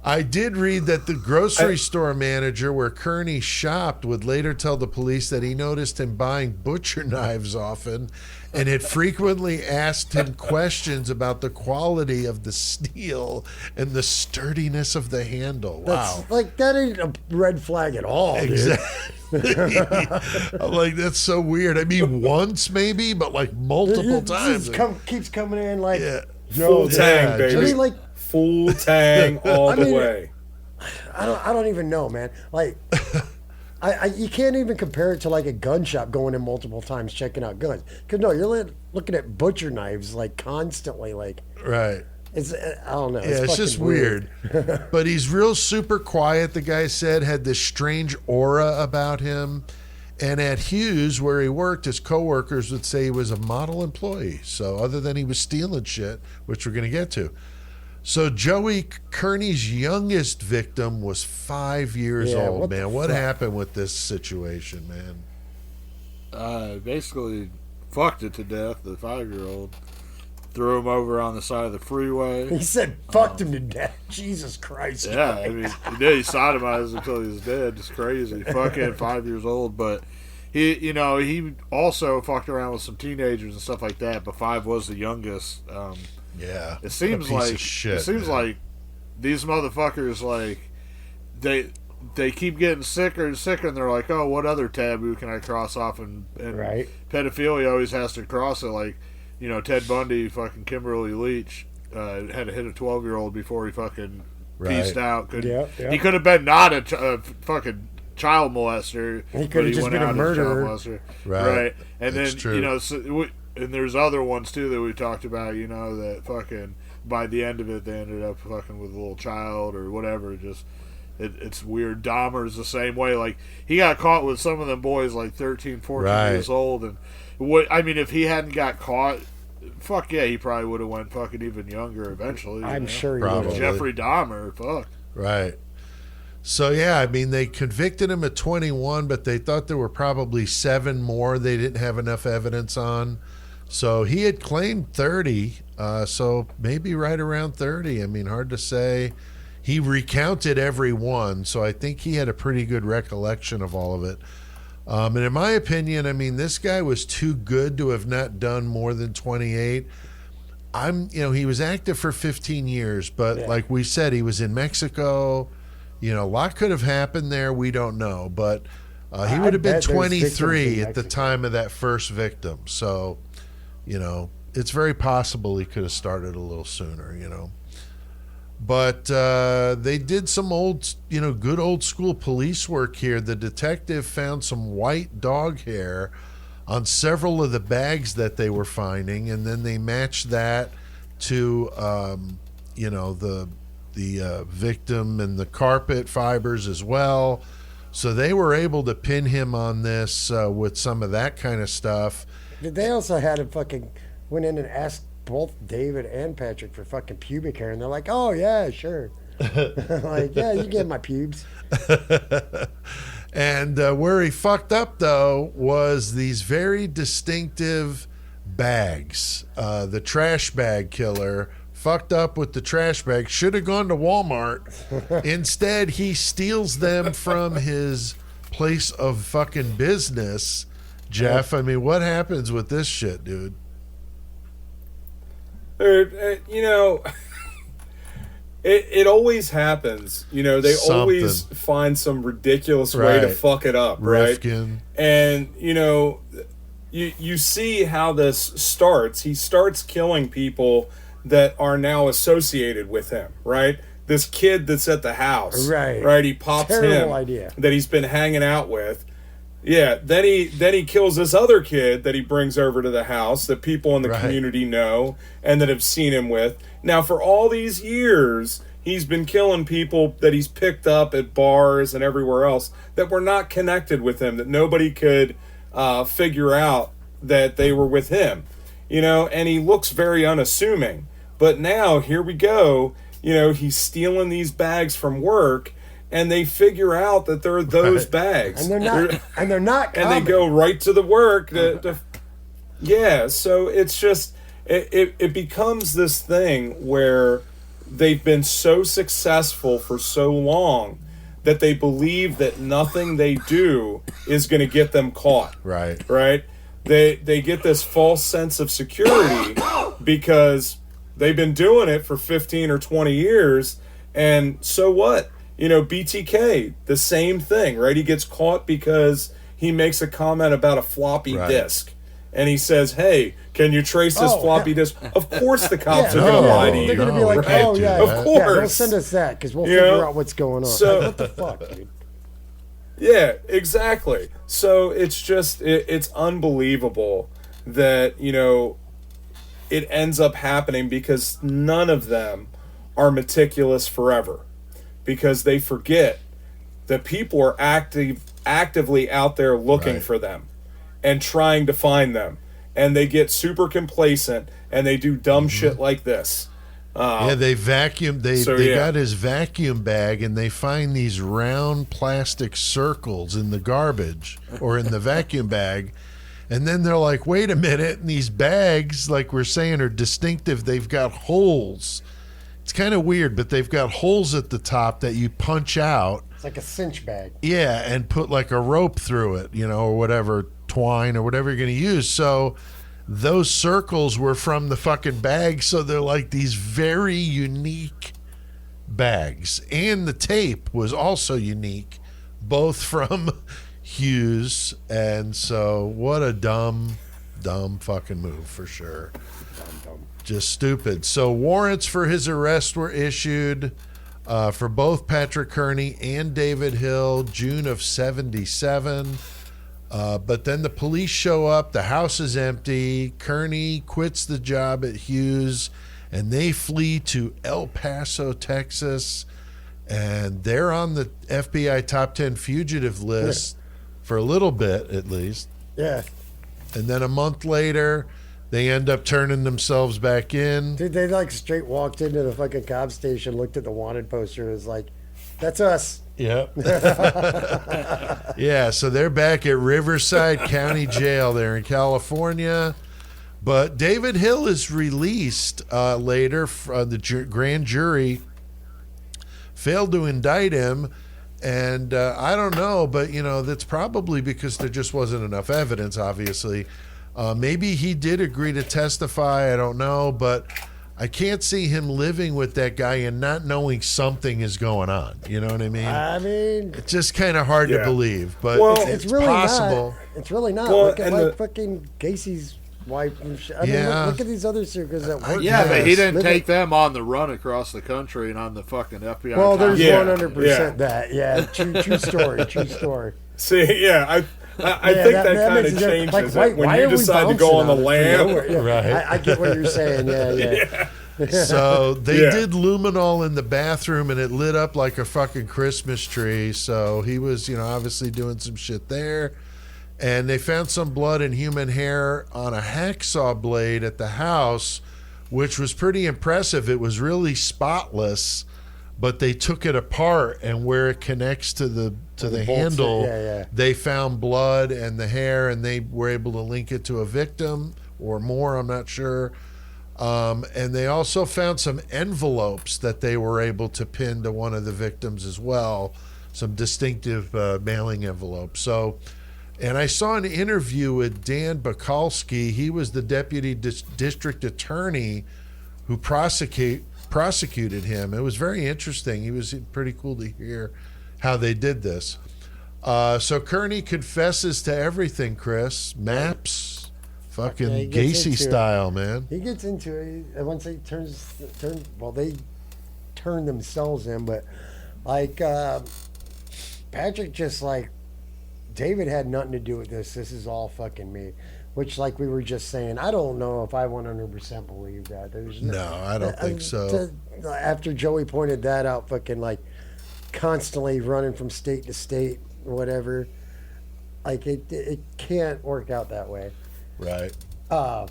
I did read that the grocery store manager where Kearney shopped would later tell the police that he noticed him buying butcher knives often and had frequently asked him questions about the quality of the steel and the sturdiness of the handle. Wow. That's, like, that ain't a red flag at all, dude. Exactly. I'm like, that's so weird. I mean, once maybe, but like multiple times. Keeps coming in like, Yeah. Full tang, baby. I mean, like, Full tang all the way. I don't even know, man. Like, you can't even compare it to like a gun shop going in multiple times checking out guns. Because no, you're looking at butcher knives like constantly. Like, Right. it's I don't know. It's just weird. But he's real super quiet, the guy said, had this strange aura about him. And at Hughes, where he worked, his coworkers would say he was a model employee. So other than he was stealing shit, which we're going to get to. So Joey Kearney's youngest victim was 5 years old, man. What happened with this situation, man? Basically fucked it to death, the 5-year-old. Threw him over on the side of the freeway. He said, fucked him to death. Jesus Christ. Yeah, I mean, he did. He sodomized until he was dead. It's crazy. Fucking 5 years old, but he also fucked around with some teenagers and stuff like that, but 5 was the youngest. Yeah. It seems like these motherfuckers, like, they keep getting sicker and sicker, and they're like, oh, what other taboo can I cross off? And right. Pedophilia always has to cross it. Like, you know, Ted Bundy, fucking Kimberly Leach, had to hit a 12-year-old before he fucking pieced out. He could have been not a fucking child molester. He could have just been a murderer. Right. And That's then, true. you know, and there's other ones too that we talked about, you know, that fucking by the end of it they ended up fucking with a little child or whatever. Just it's weird. Dahmer's the same way. Like, he got caught with some of them boys like 13, 14 years old, and if he hadn't got caught, fuck yeah, he probably would have went fucking even younger eventually. I'm sure he Probably. would. Jeffrey Dahmer, fuck. Right. So, yeah, I mean, they convicted him at 21, but they thought there were probably 7 more they didn't have enough evidence on. So he had claimed 30, so maybe right around 30. I mean, hard to say. He recounted every one, so I think he had a pretty good recollection of all of it. And in my opinion, I mean, this guy was too good to have not done more than 28. He was active for 15 years, but like we said, he was in Mexico. You know, a lot could have happened there. We don't know, but he would have been 23 at the time of that first victim. So, you know, it's very possible he could have started a little sooner, you know. But they did some good old school police work here. The detective found some white dog hair on several of the bags that they were finding, and then they matched that to, the victim and the carpet fibers as well. So they were able to pin him on this with some of that kind of stuff. They also had him fucking went in and asked both David and Patrick for fucking pubic hair, and they're like, oh yeah, sure. Like, yeah, you get my pubes. And where he fucked up though was these very distinctive bags. The Trashbag Killer fucked up with the trash bag. Should have gone to Walmart. Instead, he steals them from his place of fucking business. Jeff, I mean, what happens with this shit, dude? It always happens. You know, they always find some ridiculous way to fuck it up, right? Rifkin. And, you know, you see how this starts. He starts killing people that are now associated with him, right? This kid that's at the house, right? He pops Terrible him idea. that he's been hanging out with. Yeah, then he kills this other kid that he brings over to the house that people in the community know and that have seen him with. Now, for all these years, he's been killing people that he's picked up at bars and everywhere else that were not connected with him, that nobody could figure out that they were with him. You know, and he looks very unassuming. But now, here we go, you know, he's stealing these bags from work, and they figure out that they're those bags. And they're not and they go right to the work. Yeah, so it's just, it becomes this thing where they've been so successful for so long that they believe that nothing they do is going to get them caught. Right. Right? They get this false sense of security because they've been doing it for 15 or 20 years, and so what? You know, BTK, the same thing, right? He gets caught because he makes a comment about a floppy disk. And he says, hey, can you trace this floppy disk? Of course the cops are going to lie to you. They're going to be like, right? oh, yeah. Of course. Yeah, don't send us that because we'll figure out what's going on. So, like, what the fuck, dude? Yeah, exactly. So it's just, it's unbelievable that, you know, it ends up happening because none of them are meticulous forever. Because they forget that people are actively out there looking for them and trying to find them, and they get super complacent and they do dumb shit like this. They vacuum. They got his vacuum bag, and they find these round plastic circles in the garbage or in the vacuum bag, and then they're like, "Wait a minute!" And these bags, like we're saying, are distinctive. They've got holes. It's kind of weird, but they've got holes at the top that you punch out. It's like a cinch bag. Yeah, and put like a rope through it, you know, or whatever, twine or whatever you're going to use. So those circles were from the fucking bag, so they're like these very unique bags. And the tape was also unique, both from Hughes. And so what a dumb fucking move for sure. Just stupid. So warrants for his arrest were issued for both Patrick Kearney and David Hill, June of 1977. But then the police show up. The house is empty. Kearney quits the job at Hughes, and they flee to El Paso, Texas. And they're on the FBI top 10 fugitive list for a little bit, at least. Yeah. And then a month later, they end up turning themselves back in. Dude, they like straight walked into the fucking cop station, looked at the wanted poster, and was like, that's us. Yep. Yeah, so they're back at Riverside County Jail there in California. But David Hill is released later. The grand jury failed to indict him. And I don't know, but, you know, that's probably because there just wasn't enough evidence, obviously. Maybe he did agree to testify. I don't know, but I can't see him living with that guy and not knowing something is going on. You know what I mean? I mean, It's just kind of hard to believe, but it's really possible. not. It's really not. Well, look at and like fucking Casey's wife and shit. I mean, look at these other circles that work. Yeah, but he didn't Look take them on the run across the country and on the fucking FBI. Well, there's Yeah, 100% that. Yeah, true story. True story. See, yeah, I Yeah, think that kind of makes it changes like, it why when are you we decide to go on the bouncing lam. it? Yeah, Right. I get what you're saying. Yeah. So they did luminol in the bathroom, and it lit up like a fucking Christmas tree. So he was, you know, obviously doing some shit there. And they found some blood and human hair on a hacksaw blade at the house, which was pretty impressive. It was really spotless, but they took it apart, and where it connects to the bolts, handle, yeah. they found blood and the hair, and they were able to link it to a victim or more, I'm not sure. And they also found some envelopes that they were able to pin to one of the victims as well, some distinctive mailing envelopes. So, and I saw an interview with Dan Bakalski. He was the deputy district attorney who prosecuted him. It was very interesting. It was pretty cool to hear how they did this. So Kearney confesses to everything, Chris. Maps. Fucking Gacy style, man. He gets into it once they they turn themselves in, but like Patrick just like David had nothing to do with this. This is all fucking me. Which, like we were just saying, I don't know if I 100% believe that. No, I don't think so. After Joey pointed that out, fucking like constantly running from state to state or whatever, like it can't work out that way. Right. But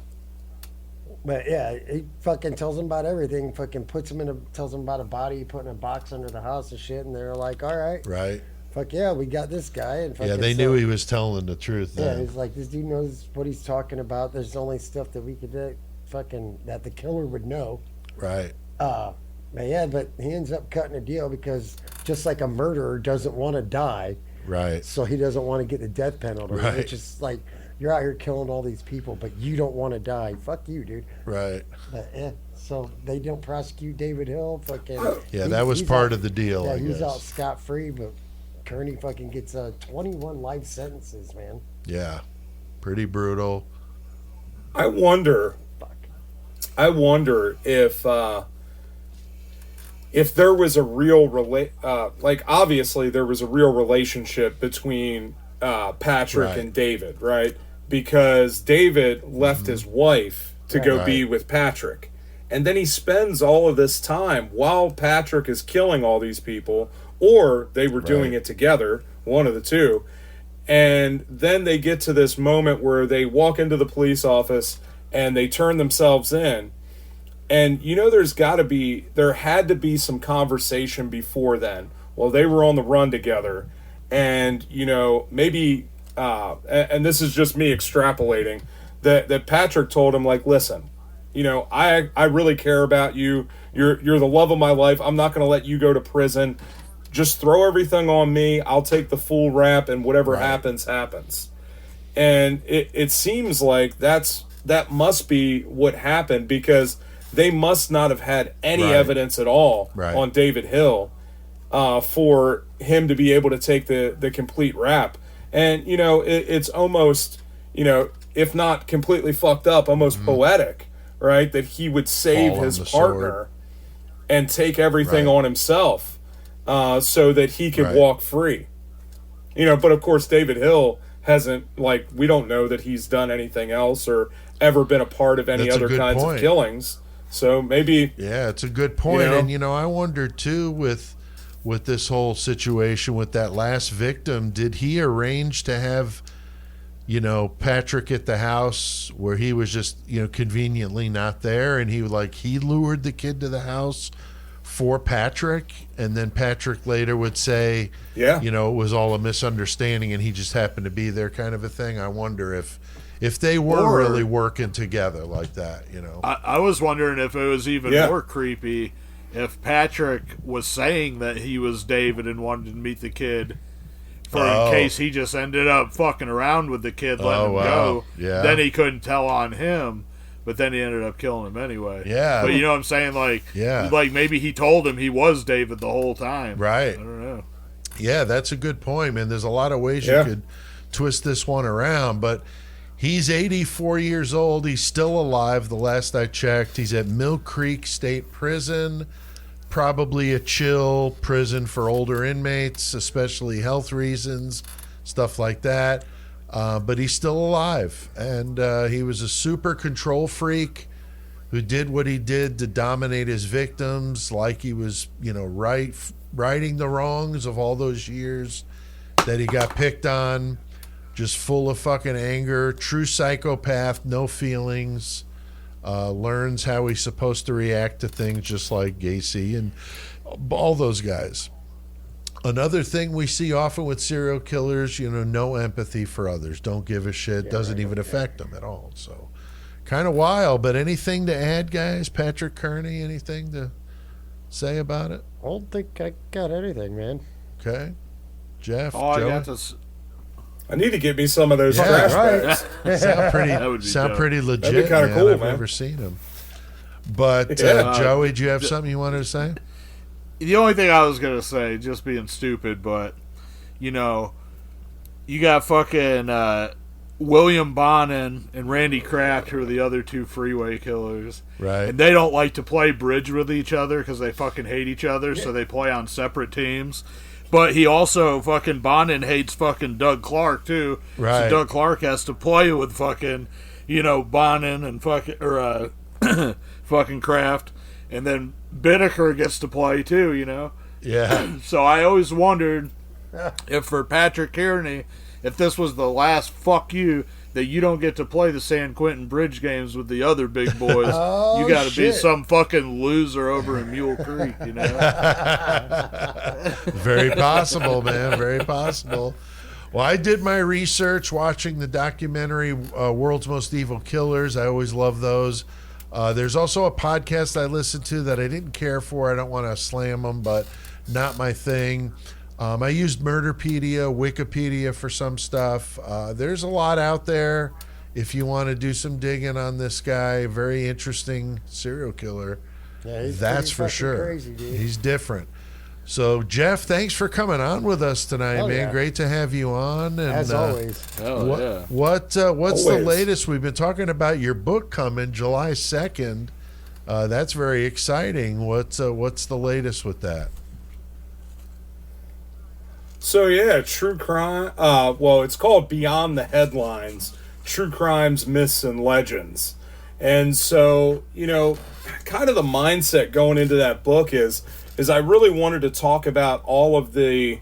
yeah, he fucking tells them about everything. Fucking tells them about a body put in a box under the house and shit. And they're like, all right. Right. Fuck yeah, we got this guy. And yeah, they knew he was telling the truth. Yeah, then. he's like, this dude knows what he's talking about. There's only stuff that we could that the killer would know. Right. But he ends up cutting a deal because just like a murderer doesn't want to die, Right. so he doesn't want to get the death penalty. Right. Which is like, you're out here killing all these people, but you don't want to die. Fuck you, dude. Right. But, so they don't prosecute David Hill. Fucking Yeah, that was part of the deal, Yeah, I he's guess. out scot free, but Kearney fucking gets 21 life sentences, man. Yeah. Pretty brutal. I wonder if there was a real obviously there was a real relationship between Patrick Right. and David, right? Because David left his wife to go Right. be with Patrick. And then he spends all of this time while Patrick is killing all these people, or they were doing Right. it together, one of the two. And then they get to this moment where they walk into the police office and they turn themselves in. And there had to be some conversation before then. Well, they were on the run together. And, maybe, and this is just me extrapolating, that Patrick told him, like, listen, I really care about you. You're the love of my life. I'm not going to let you go to prison. Just throw everything on me. I'll take the full rap, and whatever happens, happens. And it seems like that must be what happened, because they must not have had any evidence at all on David Hill for him to be able to take the complete rap. And, it's almost, if not completely fucked up, almost poetic, right? That he would save Fall on his the partner sword. and take everything on himself so that he could walk free. But of course, David Hill hasn't, we don't know that he's done anything else or ever been a part of any That's a other good kinds point. of killings. So maybe... Yeah, it's a good point. And, I wonder, too, with this whole situation with that last victim, did he arrange to have, Patrick at the house where he was just, conveniently not there, and he lured the kid to the house for Patrick, and then Patrick later would say, it was all a misunderstanding and he just happened to be there, kind of a thing. I wonder if they were really working together like that, I was wondering if it was even more creepy if Patrick was saying that he was David and wanted to meet the kid in case he just ended up fucking around with the kid, letting him go. Yeah. Then he couldn't tell on him, but then he ended up killing him anyway. Yeah. But you know what I'm saying? Like maybe he told him he was David the whole time. Right. I don't know. Yeah, that's a good point, man. There's a lot of ways you could twist this one around, but he's 84 years old. He's still alive. The last I checked, he's at Mill Creek State Prison, probably a chill prison for older inmates, especially health reasons, stuff like that. But he's still alive, and he was a super control freak who did what he did to dominate his victims, like he was, righting the wrongs of all those years that he got picked on. Just full of fucking anger, true psychopath, no feelings, learns how he's supposed to react to things, just like Gacy and all those guys. Another thing we see often with serial killers, no empathy for others, don't give a shit, doesn't even affect them at all. So kind of wild, but anything to add, guys? Patrick Kearney, anything to say about it? I don't think I got anything, man. Okay. Jeff, All I Joey? got to I need to get me some of those Yeah, trash right. bags. That would be sound dope. pretty legit. That'd be kinda man. cool, I've man. never seen them. But Yeah. Joey, do you have something you wanted to say? The only thing I was gonna say, just being stupid, but you got fucking William Bonin and Randy Kraft, who are the other two freeway killers, Right. and they don't like to play bridge with each other because they fucking hate each other, so they play on separate teams. But he also fucking Bonin hates fucking Doug Clark too, Right. so Doug Clark has to play with fucking Bonin and fucking fucking Kraft, and then Bittaker gets to play too, Yeah. So I always wondered if for Patrick Kearney, if this was the last fuck you, that you don't get to play the San Quentin bridge games with the other big boys. You got to be shit. some fucking loser over in Mule Creek, Very possible, man. Very possible. Well, I did my research watching the documentary World's Most Evil Killers. I always love those. There's also a podcast I listen to that I didn't care for. I don't want to slam them, but not my thing. I used Murderpedia, Wikipedia for some stuff. There's a lot out there if you want to do some digging on this guy. Very interesting serial killer. Yeah, he's That's pretty for fucking sure. crazy, dude. He's different. So, Jeff, thanks for coming on with us tonight, Hell man. yeah. Great to have you on. And, As always. What's the Always. latest? We've been talking about your book coming July 2nd. That's very exciting. What's the latest with that? So yeah, true crime. Well, it's called Beyond the Headlines: True Crimes, Myths, and Legends. And so, kind of the mindset going into that book is I really wanted to talk about all of the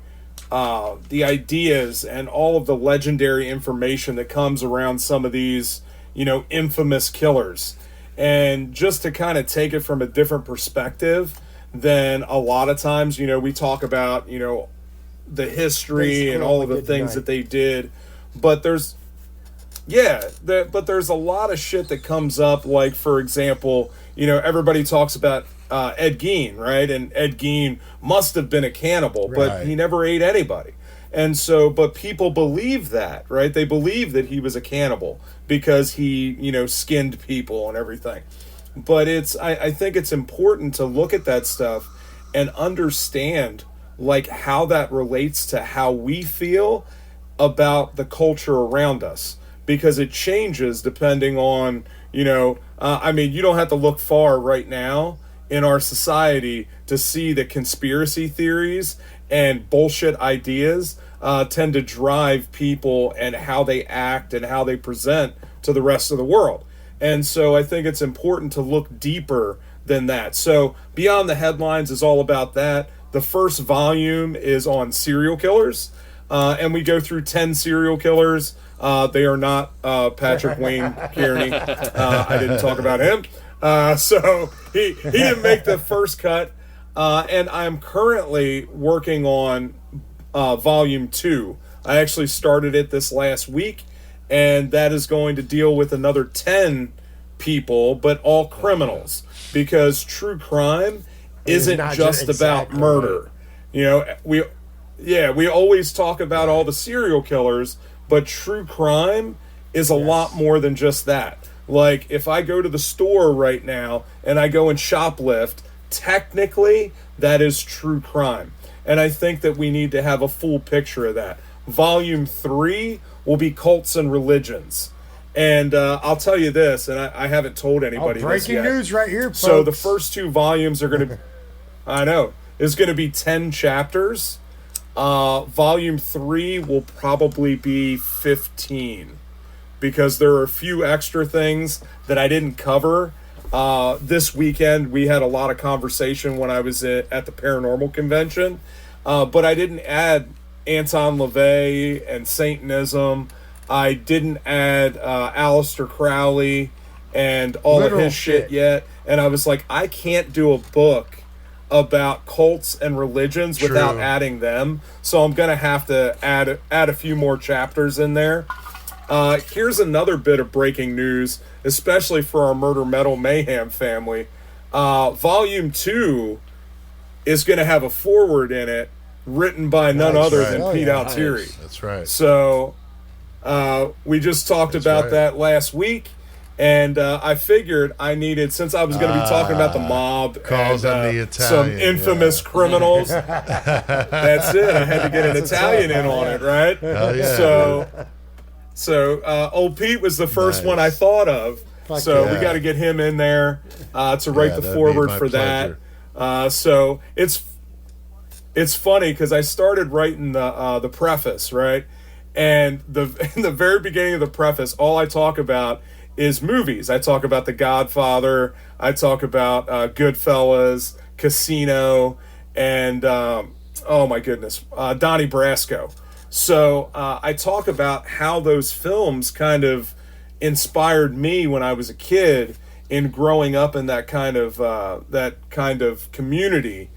ideas and all of the legendary information that comes around some of these, infamous killers, and just to kind of take it from a different perspective than a lot of times, we talk about, the history Basically and all what of we the did things tonight. that they did, but there's a lot of shit that comes up. Like, for example, everybody talks about Ed Gein, right? And Ed Gein must have been a cannibal, but Right. he never ate anybody. And so, but people believe that, right? They believe that he was a cannibal because he, skinned people and everything. But I think it's important to look at that stuff and understand like how that relates to how we feel about the culture around us, because it changes depending on, you don't have to look far right now in our society to see that conspiracy theories and bullshit ideas tend to drive people and how they act and how they present to the rest of the world. And so I think it's important to look deeper than that. So Beyond the Headlines is all about that. The first volume is on serial killers, and we go through 10 serial killers. They are not Patrick Wayne Kearney. I didn't talk about him. So he didn't make the first cut. And I'm currently working on volume 2. I actually started it this last week, and that is going to deal with another 10 people, but all criminals, because true crime isn't not just about exactly murder. We always talk about all the serial killers, but true crime is a lot more than just that. Like, if I go to the store right now and I go and shoplift, technically that is true crime. And I think that we need to have a full picture of that. Volume 3 will be cults and religions. And I'll tell you this, and I haven't told anybody this breaking yet. news right here, folks. So the first 2 volumes are going to I know. It's going to be 10 chapters. Volume 3 will probably be 15, because there are a few extra things that I didn't cover. This weekend, we had a lot of conversation when I was at the paranormal convention, but I didn't add Anton LaVey and Satanism. I didn't add Aleister Crowley and all of his shit yet. And I was like, I can't do a book about cults and religions without adding them. So I'm going to have to add a few more chapters in there. Here's another bit of breaking news, especially for our Murder Metal Mayhem family. Volume 2 is going to have a foreword in it written by none other than Pete Altieri. That's right. So we just talked about that last week. And I figured I needed, since I was going to be talking about the mob calls and on the Italian, some infamous criminals. That's it. I had to get an Italian in on it, right? Hell yeah. So old Pete was the first one I thought of. So we got to get him in there to write the foreword for that. So it's funny because I started writing the preface, right? And in the very beginning of the preface, all I talk about is movies. I talk about The Godfather. I talk about Goodfellas, Casino, and oh my goodness, Donnie Brasco. So I talk about how those films kind of inspired me when I was a kid in growing up in that kind of community,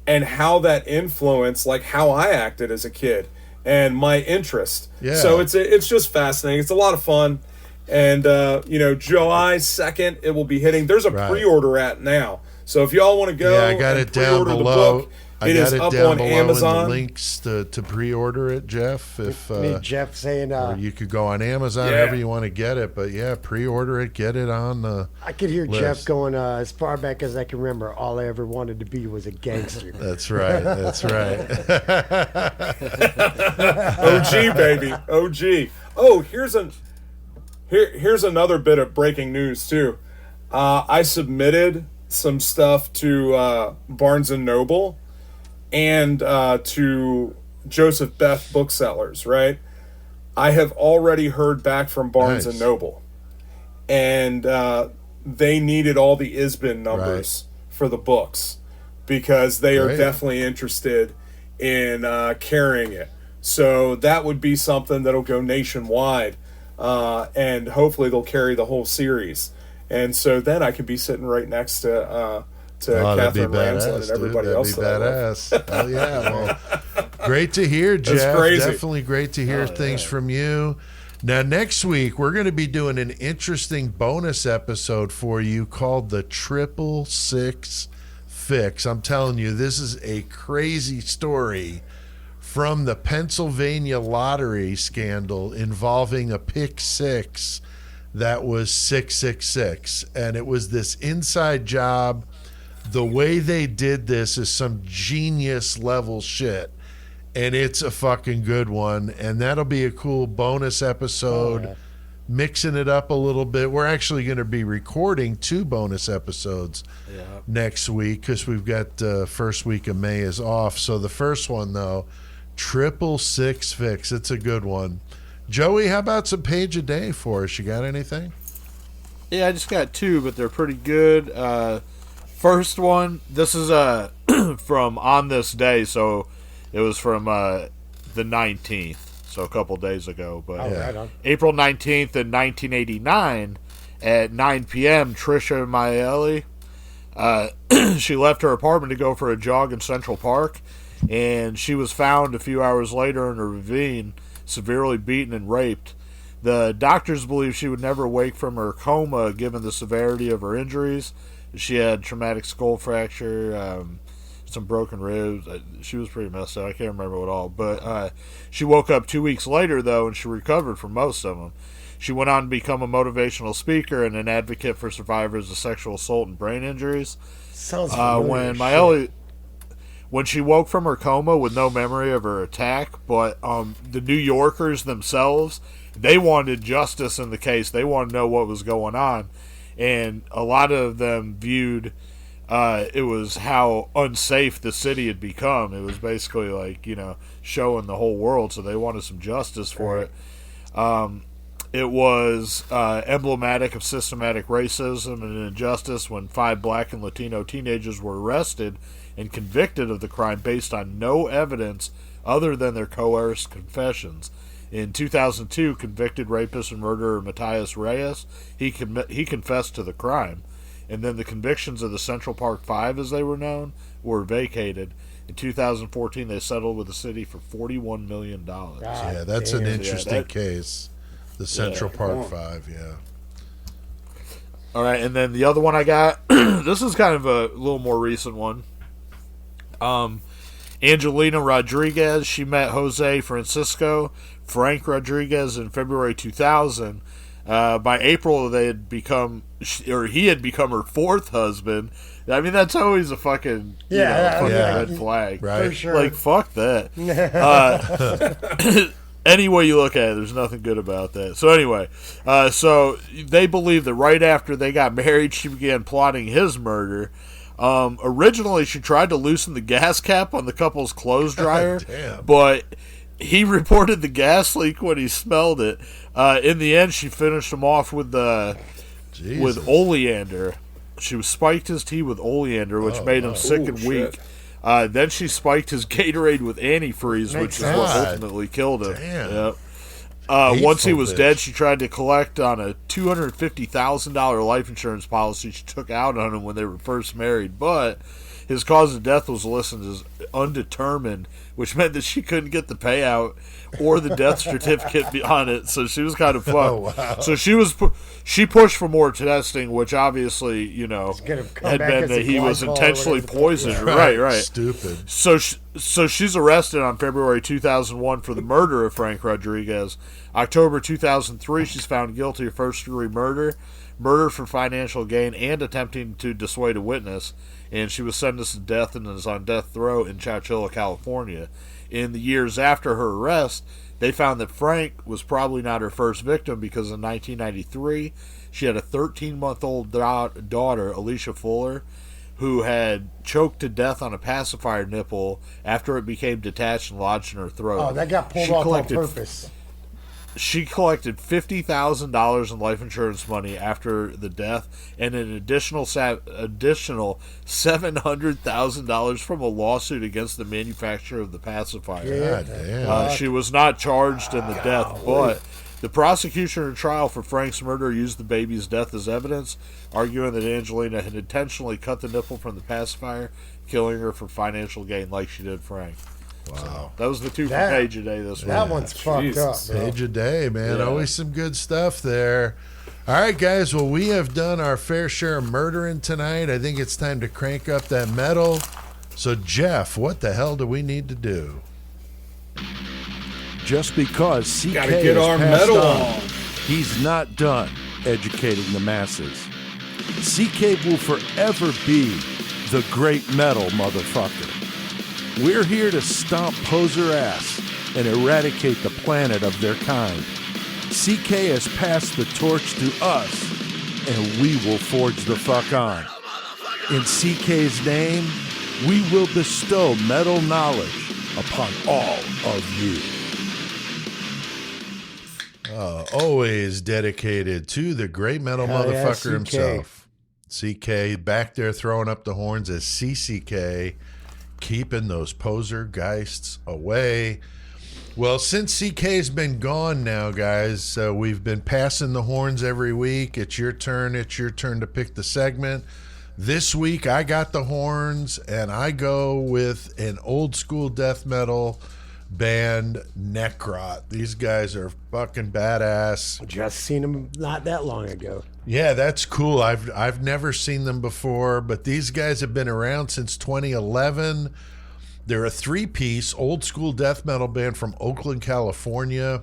and how that influenced like how I acted as a kid and my interest. Yeah. So it's just fascinating. It's a lot of fun. And, July 2nd, it will be hitting. There's a Right. pre-order at now. So if y'all want to go Yeah, I got and it down pre-order the below. book, I it got is it up down on below Amazon. in the links to pre-order it, Jeff. If Me, Jeff saying, or you could go on Amazon, Yeah. however you want to get it. But yeah, pre-order it, get it on the. I could hear list. Jeff going, as far back as I can remember, all I ever wanted to be was a gangster. That's right. That's right. OG, baby. OG. Oh, here's another bit of breaking news, too. I submitted some stuff to Barnes & Noble and to Joseph Beth Booksellers, right? I have already heard back from Barnes Nice. & Noble. And they needed all the ISBN numbers for the books because they are Great. definitely interested in carrying it. So that would be something that'll go nationwide, and hopefully they'll carry the whole series. And so then I could be sitting right next to Oh, that'd be Catherine Ramsland badass, and everybody dude. else. That'd be that I love. badass. Oh yeah. Well, great to hear, Jeff. crazy. Definitely great to hear things from you. Now, next week, we're going to be doing an interesting bonus episode for you called the 666 Fix. I'm telling you, this is a crazy story from the Pennsylvania lottery scandal involving a pick six that was 666. And it was this inside job. The way they did this is some genius level shit. And it's a fucking good one. And that'll be a cool bonus episode, mixing it up a little bit. We're actually going to be recording 2 bonus episodes next week because we've got first week of May is off. So the first one, though, 666 Fix. It's a good one. Joey, how about some page a day for us? You got anything? Yeah, I just got 2, but they're pretty good. First one, this is from On This Day, so it was from the 19th, so a couple days ago. But Right on. April 19th in 1989 at 9 p.m., Trisha Maeli, she left her apartment to go for a jog in Central Park, and she was found a few hours later in a ravine, severely beaten and raped. The doctors believe she would never wake from her coma given the severity of her injuries. She had traumatic skull fracture, some broken ribs. She was pretty messed up. I can't remember what all. But she woke up 2 weeks later, though, and she recovered from most of them. She went on to become a motivational speaker and an advocate for survivors of sexual assault and brain injuries. Sounds familiar When as Maeli, when she woke from her coma with no memory of her attack, but the New Yorkers themselves, they wanted justice in the case. They wanted to know what was going on. And a lot of them viewed it was how unsafe the city had become. It was basically like, showing the whole world, so they wanted some justice for it. It was emblematic of systematic racism and injustice when 5 black and Latino teenagers were arrested and convicted of the crime based on no evidence other than their coerced confessions. In 2002, convicted rapist and murderer Matthias Reyes, he confessed to the crime. And then the convictions of the Central Park 5, as they were known, were vacated. In 2014, they settled with the city for $41 million. Yeah, that's an interesting case. The Central Park 5, yeah. All right, and then the other one I got, this is kind of a little more recent one. Angelina Rodriguez, she met Jose Frank Rodriguez in February 2000. By April, he had become her 4th husband. I mean, that's always a fucking, red flag. Right. For sure. Like, fuck that. Any way you look at it, there's nothing good about that. So anyway, so they believe that right after they got married, she began plotting his murder. Originally, she tried to loosen the gas cap on the couple's clothes dryer, but he reported the gas leak when he smelled it. In the end, she finished him off with oleander. She spiked his tea with oleander, which made him sick and weak. Then she spiked his Gatorade with antifreeze, which is what ultimately killed him. Damn. Yep. Once he was bitch. dead, she tried to collect on a $250,000 life insurance policy she took out on him when they were first married, but His cause of death was listed as undetermined, which meant that she couldn't get the payout or the death certificate on it. So she was kind of fucked. Oh, wow. So she pushed for more testing, which obviously, you know, had been that he was intentionally poisoned. Right. Stupid. So she's arrested on February 2001 for the murder of Frank Rodriguez. October 2003, she's found guilty of first-degree murder for financial gain, and attempting to dissuade a witness. And she was sentenced to death and is on death row in Chowchilla, California. In the years after her arrest, they found that Frank was probably not her first victim, because in 1993, she had a 13-month-old daughter, Alicia Fuller, who had choked to death on a pacifier nipple after it became detached and lodged in her throat. Oh, that got pulled off on purpose. She collected $50,000 in life insurance money after the death, and an additional $700,000 from a lawsuit against the manufacturer of the pacifier. God damn. She was not charged in the death, but the prosecution in trial for Frank's murder used the baby's death as evidence, arguing that Angelina had intentionally cut the nipple from the pacifier, killing her for financial gain like she did Frank. Wow. So that was the two from Page a Day this week. That one's fucked up, bro. Page a day, man. Yeah. Always some good stuff there. All right, guys. Well, we have done our fair share of murdering tonight. I think it's time to crank up that metal. So, Jeff, what the hell do we need to do? Just because CK Gotta get has our passed metal on, on. he's not done educating the masses. CK will forever be the great metal motherfucker. We're here to stomp poser ass and eradicate the planet of their kind. CK has passed the torch to us, and we will forge the fuck on. In CK's name, we will bestow metal knowledge upon all of you. Always dedicated to the great metal Hell yeah, motherfucker CK. himself. CK back there throwing up the horns as CCK, keeping those poser geists away. Well, since CK's been gone now, guys, we've been passing the horns every week. It's your turn. It's your turn to pick the segment. This week, I got the horns, and I go with an old school death metal band, Necrot. These guys are fucking badass. Just seen them not that long ago. Yeah, that's cool. I've never seen them before, but these guys have been around since 2011. They're a three-piece old school death metal band from Oakland, California.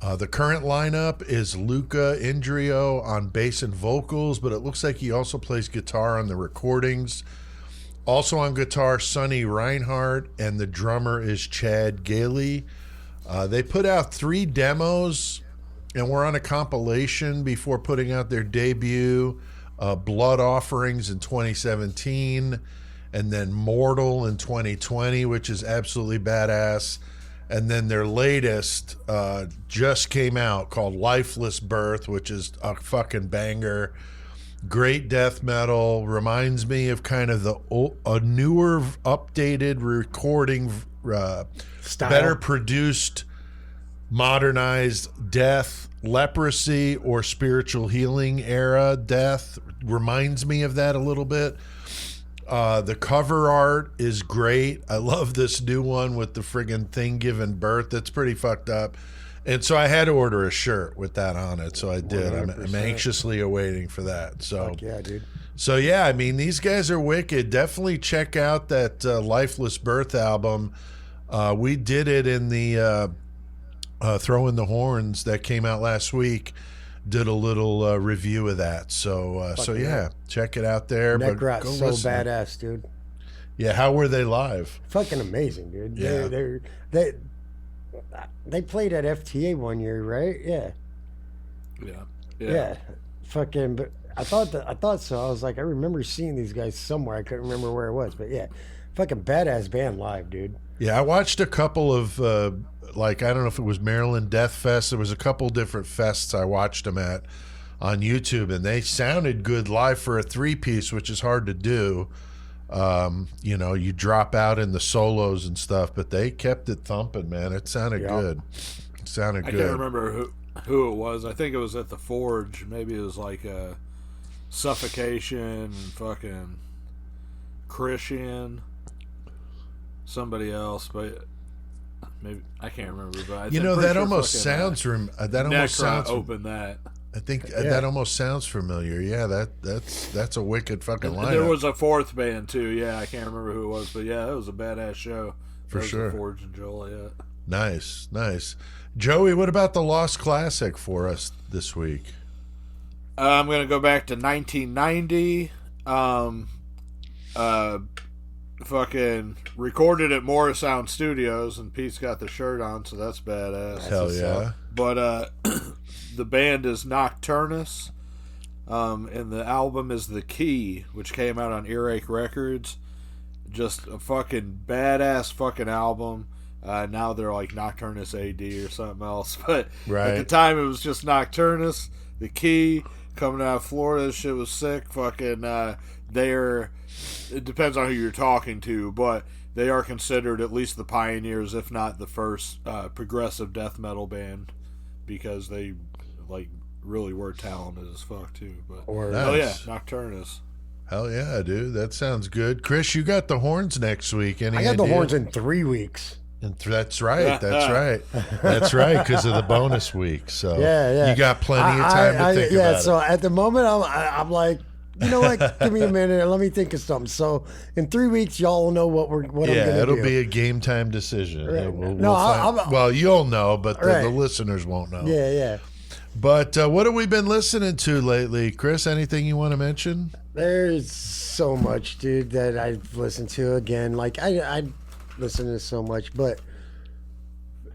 The current lineup is Luca Indrio on bass and vocals, but it looks like he also plays guitar on the recordings. Also on guitar, Sonny Reinhardt, and the drummer is Chad Gailey. They put out 3 demos, and we're on a compilation before putting out their debut, Blood Offerings in 2017, and then Mortal in 2020, which is absolutely badass. And then their latest just came out, called Lifeless Birth, which is a fucking banger. Great death metal. Reminds me of kind of a newer, updated recording, Style. better produced, modernized death, leprosy, or spiritual healing era death. Reminds me of that a little bit. The cover art is great. I love this new one with the friggin' thing giving birth. That's pretty fucked up. And so I had to order a shirt with that on it. So I did. I'm 100%. anxiously awaiting for that. So Fuck yeah, dude. So yeah, I mean, these guys are wicked. Definitely check out that Lifeless Birth album. We did it in the Throwing the Horns that came out last week. Did a little review of that. So yeah, check it out there. But Necrot's go so listen. badass, dude. Yeah, how were they live? Fucking amazing, dude. Yeah. They played at FTA one year, right? Yeah. Yeah. Fucking, but I thought so. I was like, I remember seeing these guys somewhere. I couldn't remember where it was, but yeah, fucking badass band live, dude. Yeah, I watched a couple of I don't know if it was Maryland Death Fest. There was a couple different fests I watched them at on YouTube, and they sounded good live for a 3-piece, which is hard to do. You drop out in the solos and stuff, but they kept it thumping, man. It sounded good. It sounded good. I can't remember who it was. I think it was at the Forge. Maybe it was like Suffocation, fucking Christian, somebody else, but maybe I can't remember. But that almost sounds that almost sounds open that. I think that almost sounds familiar. Yeah, that's a wicked fucking lineup. There was a fourth band too. Yeah, I can't remember who it was, but yeah, it was a badass show. For sure. Forge and Joliet. Nice. Joey, what about the Lost Classic for us this week? I'm gonna go back to 1990. Fucking recorded at Morrisound Studios, and Pete's got the shirt on, so that's badass. Hell yeah! But the band is Nocturnus, and the album is The Key, which came out on Earache Records. Just a fucking badass fucking album. Now they're like Nocturnus AD or something else, but at the time it was just Nocturnus. The Key, coming out of Florida, this shit was sick. Fucking, it depends on who you're talking to, but they are considered at least the pioneers, if not the first progressive death metal band, because they like really were talented as fuck too. But Nocturnus. Hell yeah, dude, that sounds good. Chris, you got the horns next week. Any I got idea? the horns in 3 weeks. And that's right. That's right, because of the bonus week. So you got plenty of time to think about it. So at the moment, I'm like, you know what? Give me a minute and let me think of something. So in 3 weeks, y'all will know what I'm going to do. Yeah, it'll be a game time decision. Right. Well, you'll know, but the listeners won't know. Yeah. But what have we been listening to lately, Chris? Anything you want to mention? There's so much, dude, that I've listened to. Again, like I listen to so much, but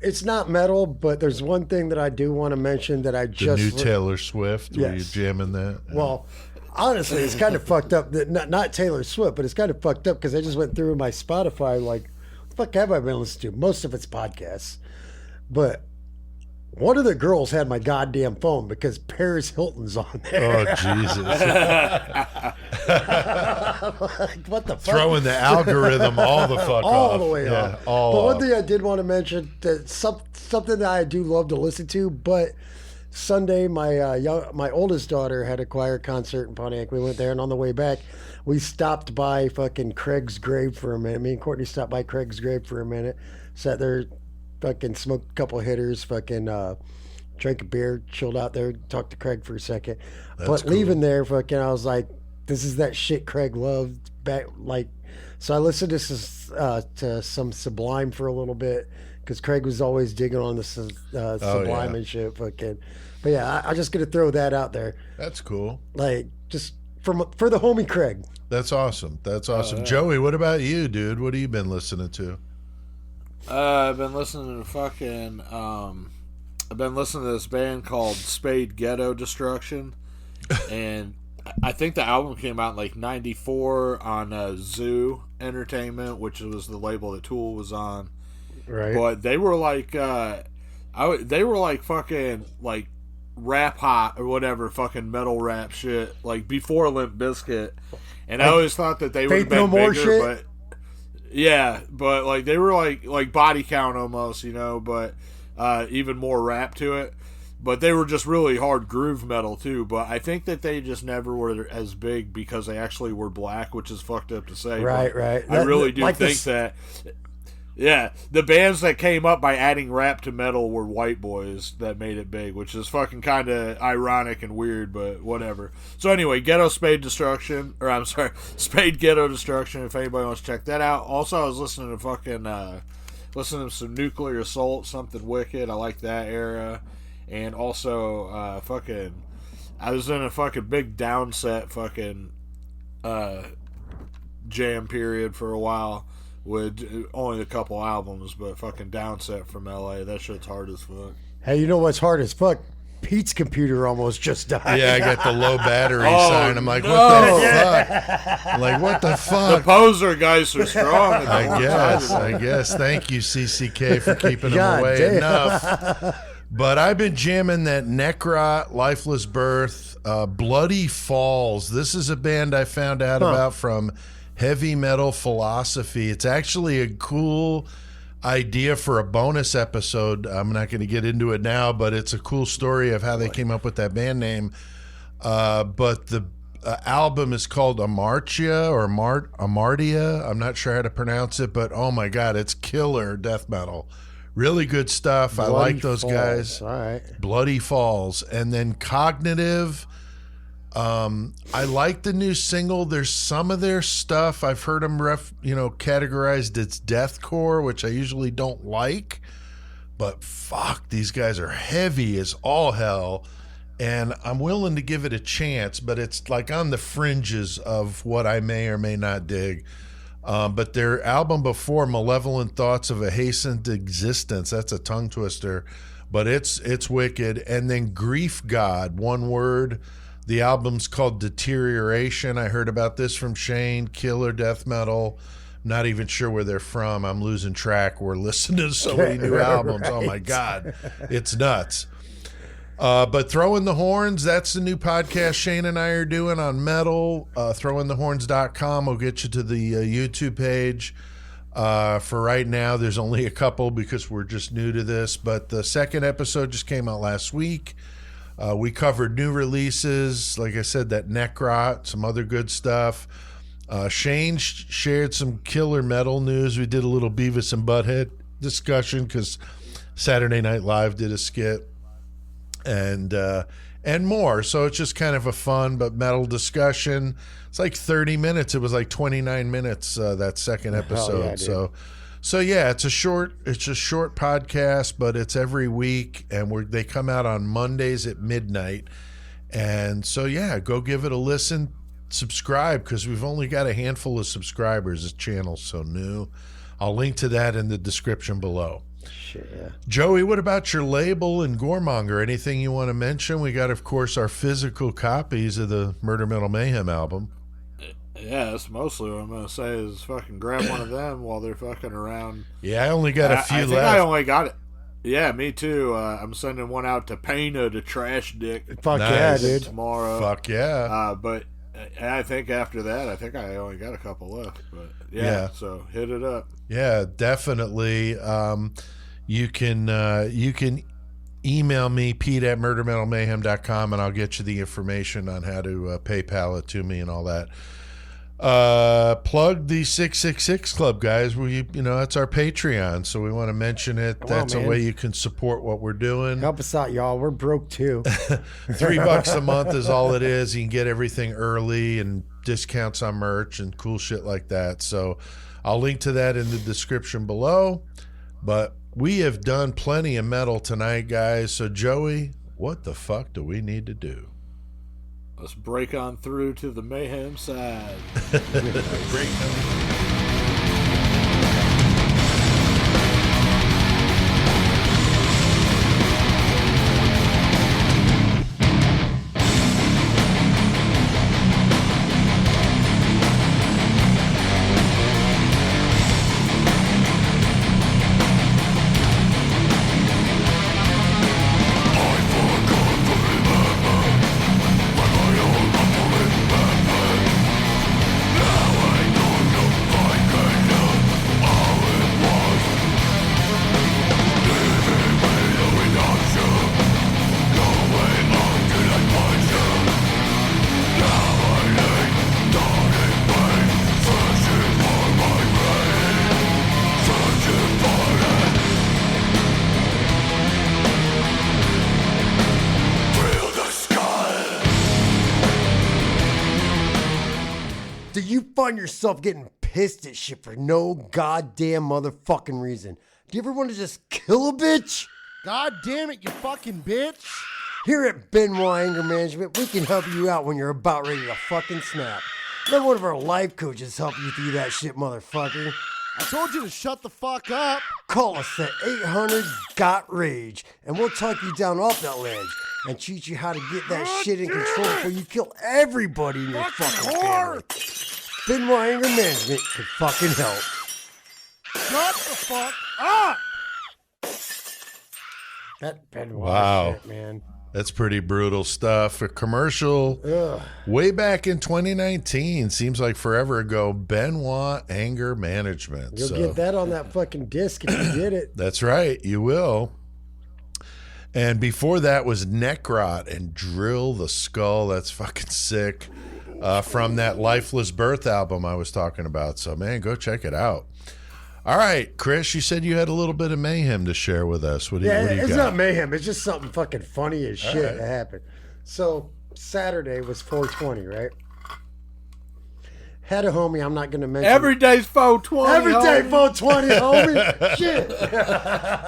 it's not metal. But there's one thing that I do want to mention that the new Taylor Swift. Yes. Were you jamming that? Well, honestly, it's kind of fucked up. That not Taylor Swift, but it's kind of fucked up because I just went through my Spotify. Like, what the fuck have I been listening to? Most of it's podcasts, but one of the girls had my goddamn phone because Paris Hilton's on there. Oh, Jesus. Like, what the fuck? Throwing the algorithm all the fuck all off. the way off. But one thing I did want to mention, that something that I do love to listen to, but Sunday, my oldest daughter had a choir concert in Pontiac. We went there, and on the way back, we stopped by fucking Craig's grave for a minute. Me and Courtney stopped by Craig's grave for a minute, sat there, fucking smoked a couple hitters, fucking drank a beer, chilled out there, talked to Craig for a second. But cool. Leaving there, fucking, I was like, this is that shit Craig loved. So I listened to some Sublime for a little bit because Craig was always digging on the Sublime and shit, fucking. But yeah, I just gonna throw that out there. That's cool. Like, just for the homie Craig. That's awesome. Joey, what about you, dude? What have you been listening to? I've been listening to this band called Spade Ghetto Destruction, and I think the album came out in like '94 on Zoo Entertainment, which was the label that Tool was on. Right. But they were like, they were like fucking like rap hot or whatever, fucking metal rap shit, like before Limp Bizkit, and I always thought that they would have been bigger, shit? But. Yeah, but like they were like Body Count almost, but even more rap to it. But they were just really hard groove metal too. But I think that they just never were as big because they actually were black, which is fucked up to say. Right. I really do think that. Yeah, the bands that came up by adding rap to metal were white boys that made it big, which is fucking kind of ironic and weird, but whatever. So anyway, Spade Ghetto Destruction, if anybody wants to check that out. Also, I was listening to some Nuclear Assault, something wicked. I like that era. And also, I was in a fucking big Downset fucking jam period for a while. With only a couple albums, but fucking Downset from LA, that shit's hard as fuck. Hey, you know what's hard as fuck? Pete's computer almost just died. Yeah, I got the low battery sign. I'm like, what the fuck? Like, what the fuck? The poser guys are strong. I guess. Thank you, CCK, for keeping them away enough. But I've been jamming that Necrot, Lifeless Birth, Bloody Falls. This is a band I found out about from Heavy Metal Philosophy. It's actually a cool idea for a bonus episode. I'm not going to get into it now, but it's a cool story of how they came up with that band name. But the album is called Amartia or Amartia. I'm not sure how to pronounce it, but oh my God, it's killer death metal. Really good stuff. I like those guys. All right. Bloody Falls. And then Cognitive. I like the new single. There's some of their stuff I've heard them categorized as deathcore, which I usually don't like. But fuck, these guys are heavy as all hell. And I'm willing to give it a chance, but it's like on the fringes of what I may or may not dig. But their album before, Malevolent Thoughts of a Hastened Existence, that's a tongue twister, but it's wicked. And then Grief God, one word. The album's called Deterioration. I heard about this from Shane, killer death metal. Not even sure where they're from. I'm losing track. We're listening to so many new albums. Oh my God, it's nuts. But Throw in the Horns, that's the new podcast Shane and I are doing on metal. Throwinthehorns.com will get you to the YouTube page. For right now, there's only a couple because we're just new to this. But the second episode just came out last week. We covered new releases. Like I said, that Necrot, some other good stuff. Shane shared some killer metal news. We did a little Beavis and Butthead discussion because Saturday Night Live did a skit. And more. So it's just kind of a fun but metal discussion. It's like 30 minutes. It was like 29 minutes that second episode. So yeah, it's a short podcast, but it's every week, and they come out on Mondays at midnight. And so yeah, go give it a listen. Subscribe, because we've only got a handful of subscribers. This channel's so new. I'll link to that in the description below. Sure. Joey, what about your label and Goremonger? Anything you want to mention? We got, of course, our physical copies of the Murder Metal Mayhem album. Yeah, that's mostly what I'm going to say is fucking grab one of them while they're fucking around. Yeah, I only got a few left. I only got it. Yeah, me too. I'm sending one out to Pena, to Trash Dick. Fuck nice. Yeah, dude. Tomorrow. Fuck yeah. But I think after that, I only got a couple left. But yeah, so hit it up. Yeah, definitely. You can email me, Pete at murdermetalmayhem.com, and I'll get you the information on how to PayPal it to me and all that. Plug the 666 Club, guys. That's our Patreon, so we want to mention it. That's a way you can support what we're doing. Help us out, y'all. We're broke too. $3 a month is all it is. You can get everything early and discounts on merch and cool shit like that. So I'll link to that in the description below. But we have done plenty of metal tonight, guys. So Joey, what the fuck do we need to do? Let's break on through to the Mayhem side. Break on. Find yourself getting pissed at shit for no goddamn motherfucking reason. Do you ever want to just kill a bitch? God damn it, you fucking bitch. Here at Benoit Anger Management, we can help you out when you're about ready to fucking snap. Let one of our life coaches help you through that shit, motherfucker. I told you to shut the fuck up. Call us at 800-GOT-RAGE, and we'll talk you down off that ledge and teach you how to get that shit in control before you kill everybody in your fucking family. Benoit Anger Management can fucking help. Shut the fuck up! That Benoit wow. shit, man. That's pretty brutal stuff. A commercial way back in 2019. Seems like forever ago. Benoit Anger Management. You'll get that on that fucking disc if you get it. That's right. You will. And before that was Necrot and Drill the Skull. That's fucking sick. from that Lifeless Birth album I was talking about. So, man, go check it out. All right, Chris, you said you had a little bit of mayhem to share with us. What do you it's got? not mayhem. It's just something fucking funny as shit right. that happened. So Saturday was 420, right? Had a homie. I'm not going to mention. Every day's 420. Every day homie. 420, homie. Shit.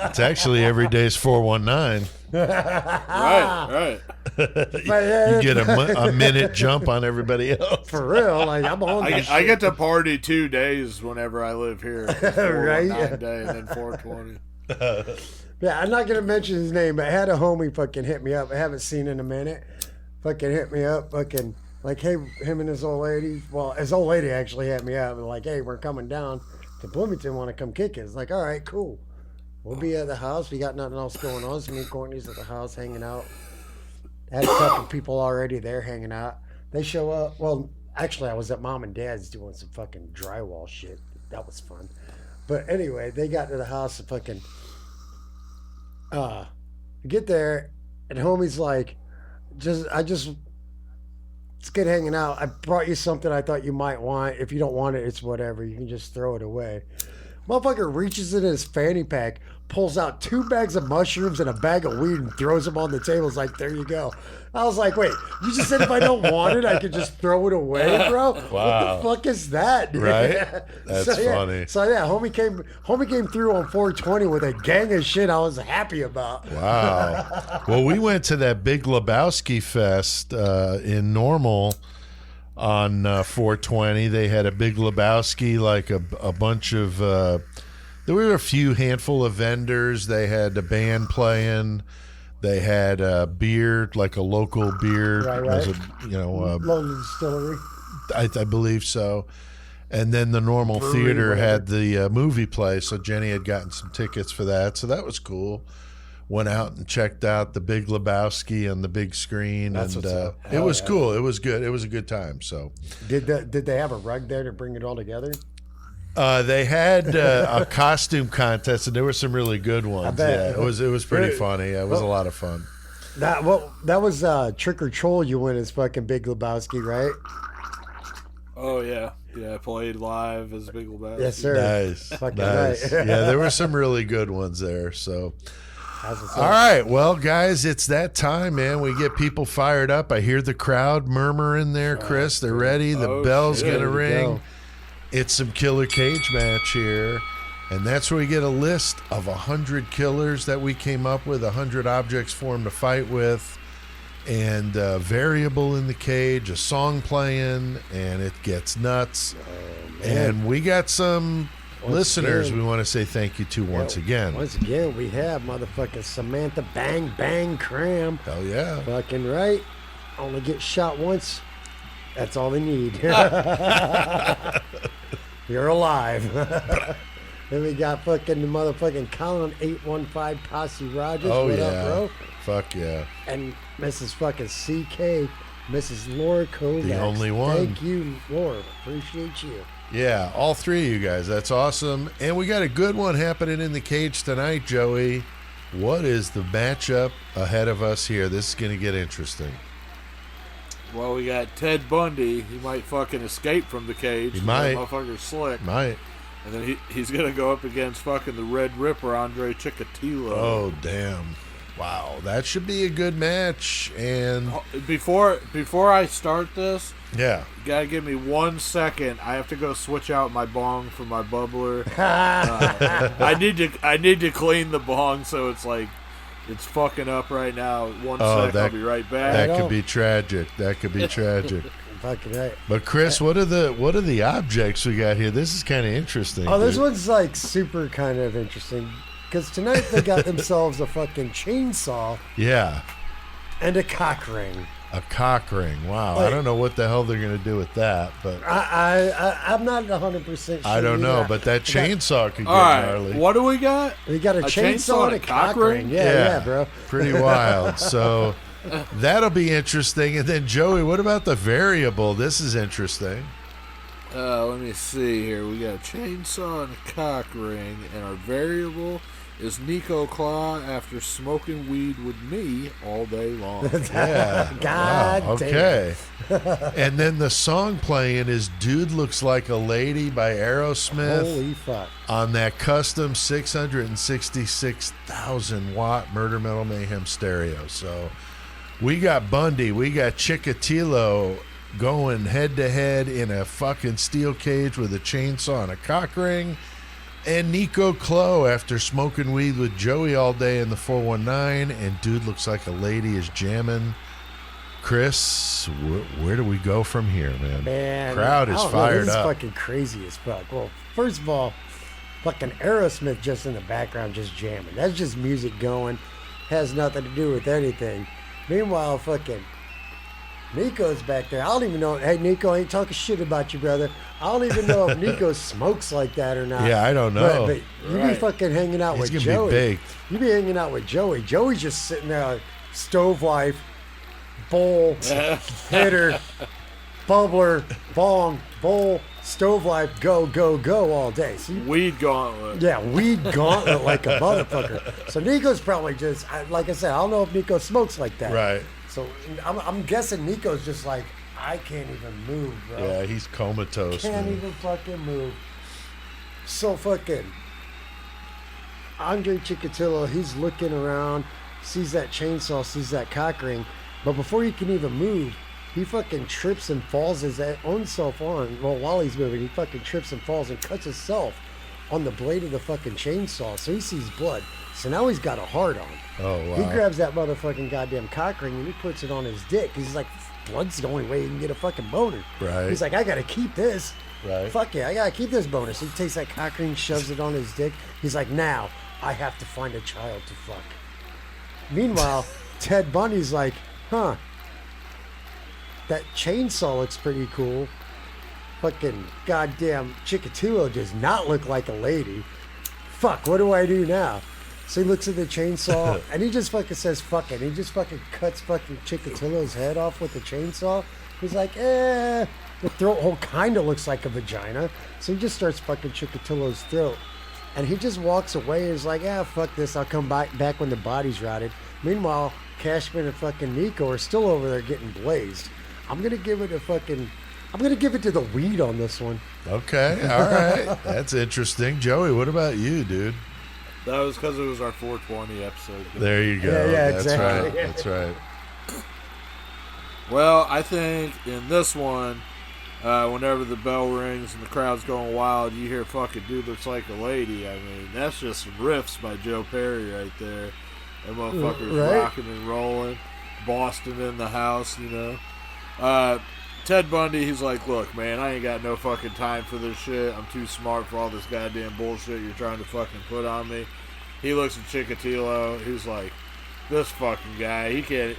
It's actually every day's 419. Right. You get a minute jump on everybody else. For real, like I'm on. I get to party 2 days whenever I live here. Right? 9 day and then 420. Yeah, I'm not gonna mention his name, but I had a homie fucking hit me up. I haven't seen in a minute. Fucking hit me up, fucking like, hey, him and his old lady. Well, his old lady actually hit me up and like, hey, we're coming down to Bloomington. Want to come kick it? It's like, all right, cool. We'll be at the house. We got nothing else going on. So me and Courtney's at the house hanging out. Had a couple people already there hanging out. They show up. Well, actually, I was at mom and dad's doing some fucking drywall shit. That was fun. But anyway, they got to the house and fucking get there, and homie's like, it's good hanging out. I brought you something I thought you might want. If you don't want it, it's whatever. You can just throw it away. Motherfucker reaches in his fanny pack, pulls out 2 bags of mushrooms and a bag of weed and throws them on the table. It's like, there you go. I was like, wait, you just said if I don't want it, I could just throw it away, bro? Wow. What the fuck is that, dude? Right? That's funny. So yeah, homie came through on 420 with a gang of shit I was happy about. Wow. Well, we went to that Big Lebowski Fest in Normal on 420. They had a Big Lebowski, like a bunch of there were a few handful of vendors. They had a band playing. They had a beer, like a local beer, Right. as a, London Distillery. I believe so. And then the Normal Brewery, Theater whatever. had the movie play, so Jenny had gotten some tickets for that, so that was cool. Went out and checked out the Big Lebowski on the big screen, That's and what's up. it was yeah. cool. It was good. It was a good time. So Did they have a rug there to bring it all together? they had a costume contest, and there were some really good ones. bet. Yeah, it was pretty funny. It was a lot of fun. That was Trick or Troll. You win as fucking Big Lebowski, right? Oh, yeah. Yeah, I played live as Big Lebowski. Yes, sir. Nice, Fucking nice. right. Yeah, there were some really good ones there. So. That's what's All up. right, well, guys, it's that time, man. We get people fired up. I hear the crowd murmuring there, Chris. They're ready. The bell's shit. going to Ready to ring. go. It's some killer cage match here. And that's where we get a list of 100 killers that we came up with, 100 objects for them to fight with, and variable in the cage, a song playing, and it gets nuts. And we got some listeners again. we want to say thank you to once again. Once again, we have motherfucking Samantha Bang Bang Cram. Hell yeah. Fucking right. Only get shot once. That's all they need. You're alive. Then we got fucking the motherfucking Colin 815 Posse Rogers. Oh, what yeah. up, bro? Fuck yeah. And Mrs. fucking CK, Mrs. Laura Kovacs. The only one. Thank you, Laura. Appreciate you. Yeah, all 3 of you guys. That's awesome. And we got a good one happening in the cage tonight, Joey. What is the matchup ahead of us here? This is going to get interesting. Well, we got Ted Bundy. He might fucking escape from the cage. He might. That motherfucker's slick. Might. And then he's going to go up against fucking the Red Ripper, Andre Chikatilo. Oh, damn. Wow, that should be a good match. And Before I start this, yeah, you gotta give me 1 second. I have to go switch out my bong for my bubbler. I need to clean the bong, so it's like it's fucking up right now. One sec, I'll be right back. That could be tragic. That could be tragic. Fucking right. But Chris, what are the objects we got here? This is kind of interesting. Oh, this dude. one's like super kind of interesting. Because tonight they got themselves a fucking chainsaw Yeah, and a cock ring. a cock ring. Wow, I Like- don't know what the hell they're gonna do with that, but I'm not 100% sure. I don't know. either. But that chainsaw could get All right, gnarly. what do we got? We got a chainsaw and a cock ring. Yeah. Yeah, bro. Pretty wild. So that'll be interesting. And then Joey, what about the variable? This is interesting. Let me see here. We got a chainsaw and a cock ring, and our variable is Nico Claw after smoking weed with me all day long. Yeah. God Wow, okay. And then the song playing is Dude Looks Like a Lady by Aerosmith Holy fuck. on that custom 666,000 watt Murder Metal Mayhem stereo. So we got Bundy, we got Chikatilo going head to head in a fucking steel cage with a chainsaw and a cock ring. And Nico Clo after smoking weed with Joey all day in the 419, and Dude Looks Like a Lady is jamming. Chris, where do we go from here, man? Man, Crowd I is don't know, fired this up. is fucking crazy as fuck. Well, first of all, fucking Aerosmith just in the background just jamming. That's just music going. Has nothing to do with anything. Meanwhile, fucking Nico's back there. I don't even know. Hey, Nico, I ain't talking shit about you, brother. I don't even know if Nico smokes like that or not. Yeah, I don't know. But you be fucking hanging out He's with gonna Joey. be baked. You be hanging out with Joey. Joey's just sitting there like stove wife, bowl, hitter, bubbler, bong, bowl, stove life, go, go, go all day. So Weed gauntlet. yeah, weed gauntlet like a motherfucker. So Nico's probably just, like I said, I don't know if Nico smokes like that. Right. So I'm guessing Nico's just like, I can't even move, bro. Yeah, he's comatose. Can't man. even fucking move. So fucking Andre Chikatilo, he's looking around, sees that chainsaw, sees that cock ring, but before he can even move, he fucking trips and falls his own self on. Well, while he's moving, he fucking trips and falls and cuts himself on the blade of the fucking chainsaw. So he sees blood. So now he's got a hard on. Oh, wow. He grabs that motherfucking goddamn cock ring and he puts it on his dick. He's like, blood's the only way you can get a fucking boner. Right. He's like, I gotta keep this. Right. Fuck yeah, I gotta keep this boner. So he takes that cock ring, shoves it on his dick. He's like, now I have to find a child to fuck. Meanwhile, Ted Bundy's like, huh, that chainsaw looks pretty cool. Fucking goddamn Chikatilo does not look like a lady. Fuck, what do I do now? So he looks at the chainsaw and he just fucking says fuck it. He just fucking cuts fucking Chikatilo's head off with the chainsaw. He's like, the throat hole kind of looks like a vagina. So he just starts fucking Chikatilo's throat. And he just walks away and is like, fuck this. I'll come back when the body's rotted. Meanwhile, Cashman and fucking Nico are still over there getting blazed. I'm going to give it to the weed on this one. Okay, all right. That's interesting. Joey, what about you, dude? That was because it was our 420 episode. There you go. Yeah, That's exactly. right. That's right. Well, I think in this one, whenever the bell rings and the crowd's going wild, you hear fucking Dude Looks Like a Lady. I mean, that's just some riffs by Joe Perry right there. That motherfucker's Right. rocking and rolling. Boston in the house, you know. Ted Bundy, he's like, look, man, I ain't got no fucking time for this shit. I'm too smart for all this goddamn bullshit you're trying to fucking put on me. He looks at Chikatilo. He's like, this fucking guy, he can't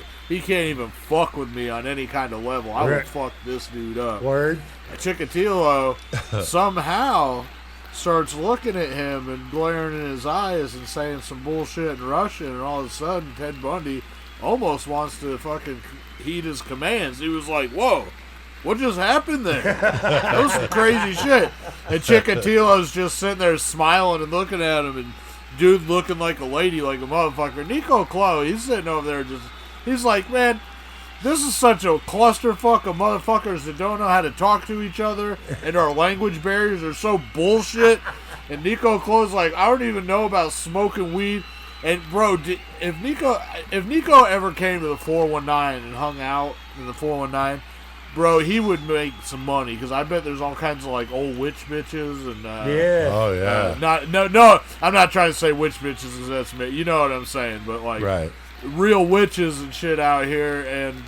even fuck with me on any kind of level. I will Right. fuck this dude up. Word. Chikatilo somehow starts looking at him and glaring in his eyes and saying some bullshit in Russian, and all of a sudden Ted Bundy almost wants to fucking heed his commands. He was like, whoa, what just happened there? That was some crazy shit. And Chikatilo's just sitting there smiling and looking at him, and dude looking like a lady, like a motherfucker. Nico Clo, he's sitting over there just, he's like, man, this is such a clusterfuck of motherfuckers that don't know how to talk to each other, and our language barriers are so bullshit. And Nico Clo's like, I don't even know about smoking weed. And bro, if Nico ever came to the 419 and hung out in the 419, bro, he would make some money, because I bet there's all kinds of like old witch bitches and Yeah. Oh, yeah. no, I'm not trying to say witch bitches, because that's me. You know what I'm saying, but like Right. real witches and shit out here, and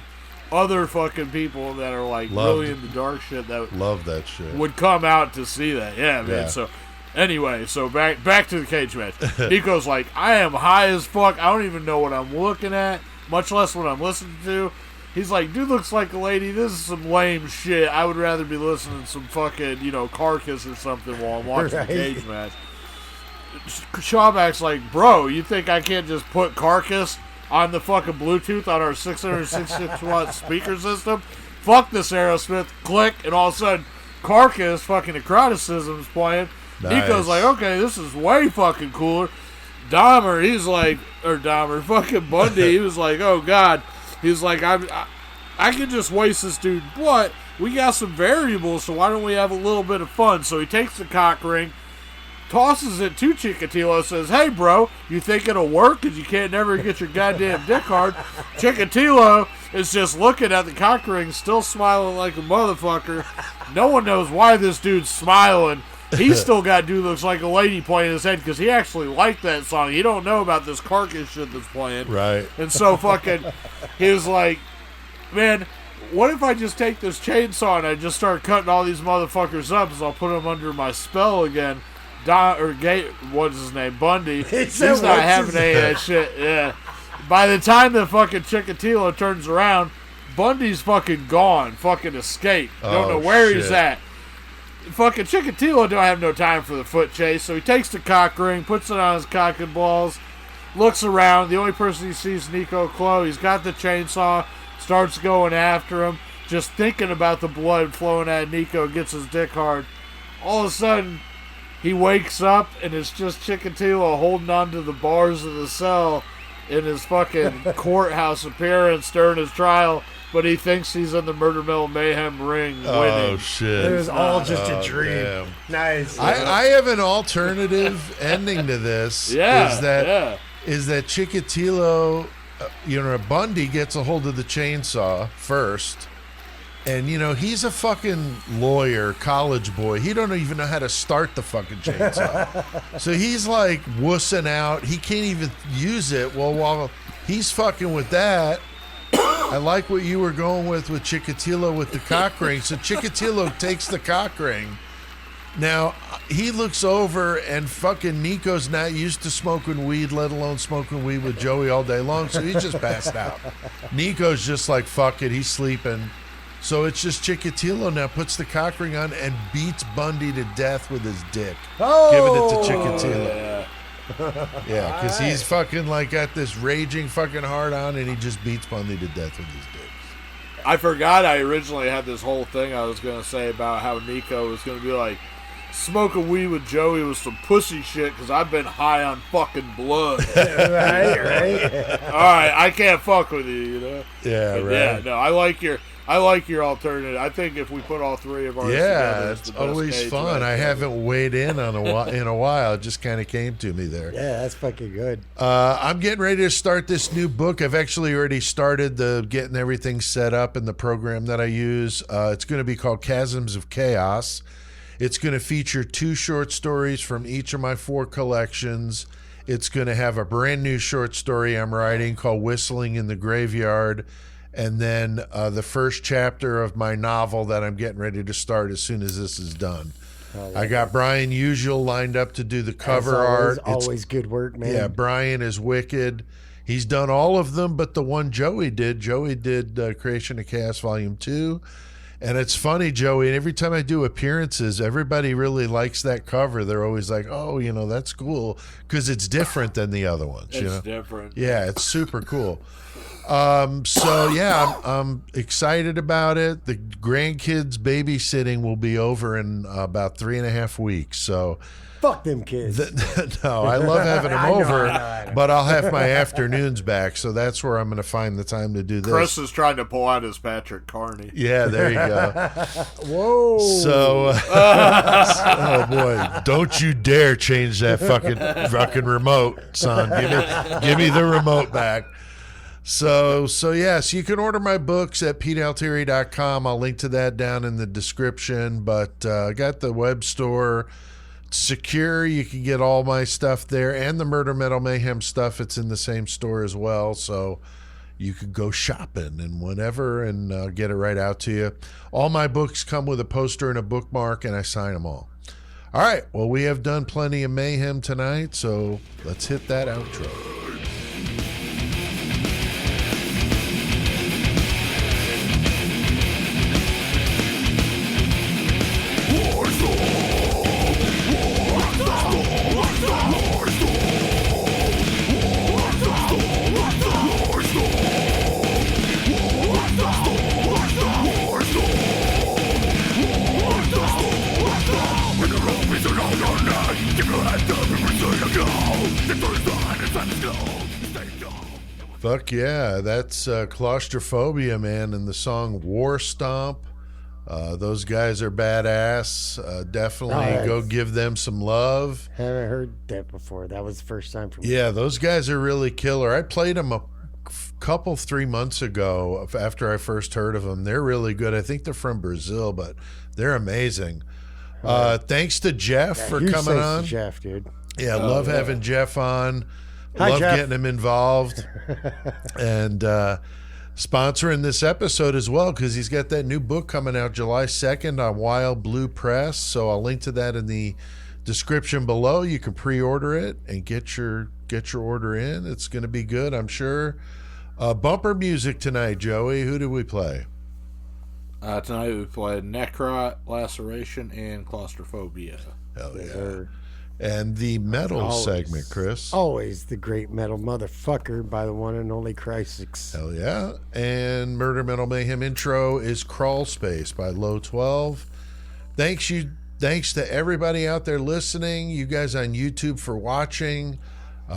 other fucking people that are like Loved. really into dark shit that Love that shit. would come out to see that. Yeah, man. Yeah. So anyway, so back to the cage match. Nico's like, I am high as fuck. I don't even know what I'm looking at, much less what I'm listening to. He's like, dude looks like a lady. This is some lame shit. I would rather be listening to some fucking, Carcass or something while I'm watching Right. the cage match. Shawback's like, bro, you think I can't just put Carcass on the fucking Bluetooth on our 666 watt speaker system? Fuck this Aerosmith. Click, and all of a sudden, Carcass, fucking Necroticism's playing. Nice. Nico's like, okay, this is way fucking cooler. Dahmer, he's like, or Dahmer, fucking Bundy, he was like, oh God. He's like, I can just waste this dude's blood. We got some variables, so why don't we have a little bit of fun? So he takes the cock ring, tosses it to Chikatilo, says, hey, bro, you think it'll work because you can't never get your goddamn dick hard? Chikatilo is just looking at the cock ring, still smiling like a motherfucker. No one knows why this dude's smiling. He's still got Dude Looks Like a Lady playing in his head because he actually liked that song. He don't know about this Carcass shit that's playing. Right. And so fucking, he was like, man, what if I just take this chainsaw and I just start cutting all these motherfuckers up as I'll put them under my spell again? What's his name? Bundy. He's not having any of that shit. Yeah. By the time the fucking Chikatilo turns around, Bundy's fucking gone. Fucking escaped. Don't know where he's at. Fucking Chikatilo don't have no time for the foot chase, so he takes the cock ring, puts it on his cock and balls, looks around. The only person he sees is Nico Clo. He's got the chainsaw. Starts going after him, just thinking about the blood flowing at Nico, gets his dick hard. All of a sudden, he wakes up, and it's just Chikatilo holding on to the bars of the cell in his fucking courthouse appearance during his trial, but he thinks he's in the Murder Mill Mayhem ring winning. Oh, shit. It was all just a dream. Damn. Nice. I have an alternative ending to this. Yeah, is that Chikatilo, Bundy gets a hold of the chainsaw first, and he's a fucking lawyer, college boy. He don't even know how to start the fucking chainsaw. So he's like wussing out. He can't even use it. Well, while he's fucking with that, I like what you were going with Chikatilo with the cock ring. So Chikatilo takes the cock ring. Now, he looks over, and fucking Nico's not used to smoking weed, let alone smoking weed with Joey all day long, so he's just passed out. Nico's just like, fuck it, he's sleeping. So it's just Chikatilo now puts the cock ring on and beats Bundy to death with his dick. Giving it to Chikatilo. Yeah, because he's fucking like got this raging fucking hard on, and he just beats Bundy to death with his dick. I forgot I originally had this whole thing I was going to say about how Nico was going to be like, smoking weed with Joey was some pussy shit because I've been high on fucking blood. right. All right, I can't fuck with you, Yeah, But right. yeah, no, I like your alternative. I think if we put all three of ours together, It's always fun. I haven't weighed in on in a while. It just kind of came to me there. Yeah, that's fucking good. I'm getting ready to start this new book. I've actually already started getting everything set up in the program that I use. It's going to be called Chasms of Chaos. It's going to feature 2 short stories from each of my 4 collections. It's going to have a brand new short story I'm writing called Whistling in the Graveyard. And then the first chapter of my novel that I'm getting ready to start as soon as this is done. I got Brian Usual lined up to do the cover art. Always good work, man. Yeah, Brian is wicked. He's done all of them, but the one Joey did. Joey did Creation of Chaos Volume 2. And it's funny, Joey, and every time I do appearances, everybody really likes that cover. They're always like, oh, that's cool, because it's different than the other ones. It's different. Yeah, it's super cool. So, yeah, I'm excited about it. The grandkids babysitting will be over in about 3.5 weeks. So, fuck them kids. No, I love having them over, I know. but I'll have my afternoons back. So that's where I'm going to find the time to do this. Chris is trying to pull out his Patrick Kearney. Yeah, there you go. Whoa. So, oh boy, don't you dare change that fucking remote, son. Give me the remote back. So yes, you can order my books at PeteAltieri.com. I'll link to that down in the description. But I got the web store secure. You can get all my stuff there, and the Murder Metal Mayhem stuff. It's in the same store as well. So you could go shopping and whatever and get it right out to you. All my books come with a poster and a bookmark, and I sign them all. All right, well, we have done plenty of mayhem tonight, so let's hit that outro. Fuck yeah, that's Claustrophobia, man, and the song War Stomp. Those guys are badass. Definitely go give them some love. Haven't heard that before. That was the first time for me. Yeah, those guys are really killer. I played them a couple 3 months ago after I first heard of them. They're really good. I think they're from Brazil, but they're amazing. Thanks to Jeff for Huge coming thanks on. to Jeff, dude. Yeah, love having Jeff on. Hi, Love Jeff. getting him involved. And sponsoring this episode as well, because he's got that new book coming out July 2nd on Wild Blue Press. So I'll link to that in the description below. You can pre-order it and get your order in. It's going to be good, I'm sure. Bumper music tonight, Joey. Who did we play? Tonight we played Necrot, Laceration, and Claustrophobia. Hell yeah. Sir. And the metal Always. segment, Chris. Always the great metal motherfucker by the one and only Crysis. Hell yeah. And Murder Metal Mayhem intro is Crawl Space by Low 12. Thanks to everybody out there listening, you guys on YouTube for watching.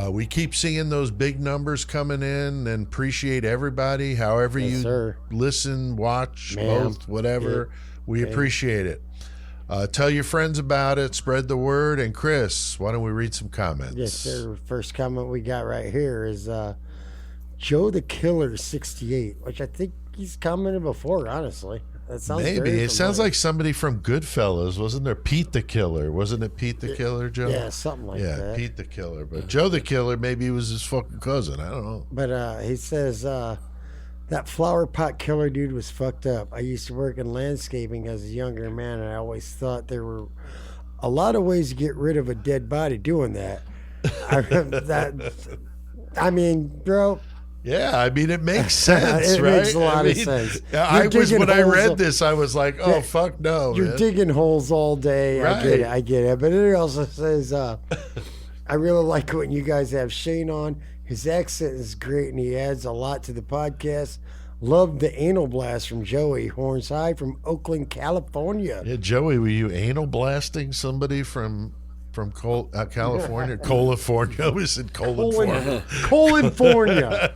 We keep seeing those big numbers coming in and appreciate everybody. However Yes, you sir. listen, watch, Ma'am. both, whatever. Yeah. We appreciate it. Tell your friends about it. Spread the word. And Chris, why don't we read some comments? Yes, sir. First comment we got right here is Joe the Killer 68, which I think he's commented before, honestly. That sounds Maybe. very It sounds familiar. like somebody from Goodfellas. Wasn't there Pete the Killer? Wasn't it Pete the Killer, Joe? Yeah, something like Yeah, that. Pete the Killer. But Joe the Killer, maybe he was his fucking cousin. I don't know. But he says that flower pot killer dude was fucked up. I used to work in landscaping as a younger man, and I always thought there were a lot of ways to get rid of a dead body doing that. I mean, bro. Yeah, I mean, it makes sense, It right? makes a lot I of mean, sense. I You're was when digging I holes read up- this, I was like, "Oh Yeah, fuck no!" You're man. digging holes all day. Right. I get it. But it also says, I really like when you guys have Shane on. His accent is great, and he adds a lot to the podcast. Love the anal blast from Joey Horns High from Oakland, California. Yeah, Joey, were you anal blasting somebody from California? California. We said California. California.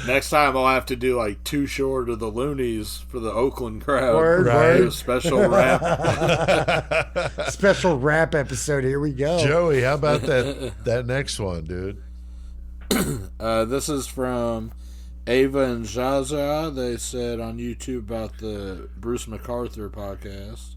Next time I'll have to do like Too Short of the Loonies for the Oakland crowd. Word, Right. Do a special rap. Special rap episode. Here we go. Joey, how about that next one, dude? This is from Ava and Zaza. They said on YouTube about the Bruce MacArthur podcast.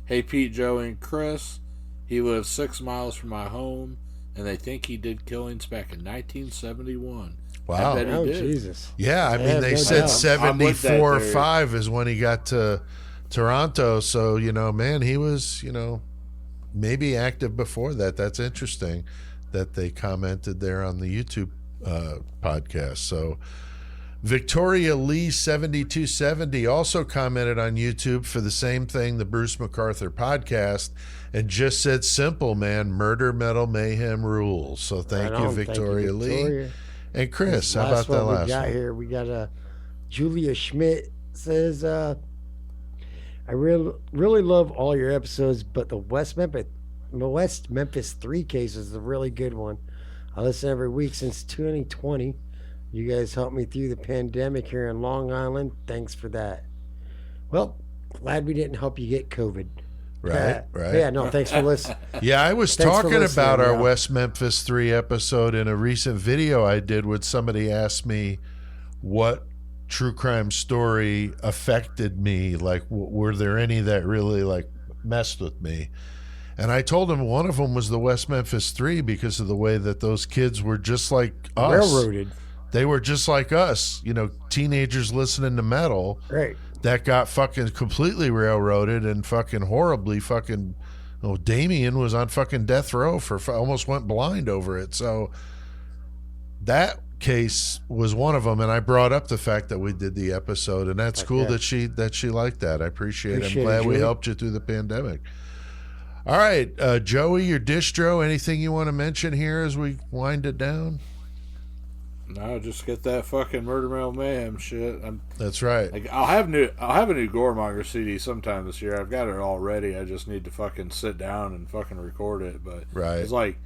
Hey Pete, Joe, and Chris. He lives 6 miles from my home, and they think he did killings back in 1971. Wow. I bet he Oh, did. Jesus. Yeah, I mean, Yeah, they no said doubt. 74 or there. 5 is when he got to Toronto. So, man, he was, maybe active before that. That's interesting that they commented there on the YouTube podcast. So, Victoria Lee 7270 also commented on YouTube for the same thing, the Bruce MacArthur podcast, and just said simple, man, murder, metal, mayhem rules. So thank Right you, on. Thank you, Victoria Lee. Victoria. And Chris, how Last about that one last we got one? here? We got Julia Schmidt says, I really love all your episodes, but the West Memphis 3 case is a really good one. I listen every week since 2020. You guys helped me through the pandemic here in Long Island. Thanks for that. Well, glad we didn't help you get COVID. Right. Yeah, no, thanks for listening. Yeah, I was Thanks for talking listening, about our yeah. West Memphis 3 episode in a recent video I did when somebody asked me what true crime story affected me. Like, were there any that really, messed with me? And I told him one of them was the West Memphis 3 because of the way that those kids were just like us. Railroaded. They were just like us, teenagers listening to metal Right. that got fucking completely railroaded and fucking horribly fucking. Oh, Damien was on fucking death row for almost went blind over it. So that case was one of them, and I brought up the fact that we did the episode, and that's cool that she liked that. I appreciate it. I'm glad we Julie. helped you through the pandemic. All right, Joey, your distro. Anything you want to mention here as we wind it down? No, just get that fucking Murder Metal Mayhem shit. That's right. I'll have a new Goremonger CD sometime this year. I've got it all ready. I just need to fucking sit down and fucking record it. But Right. it's like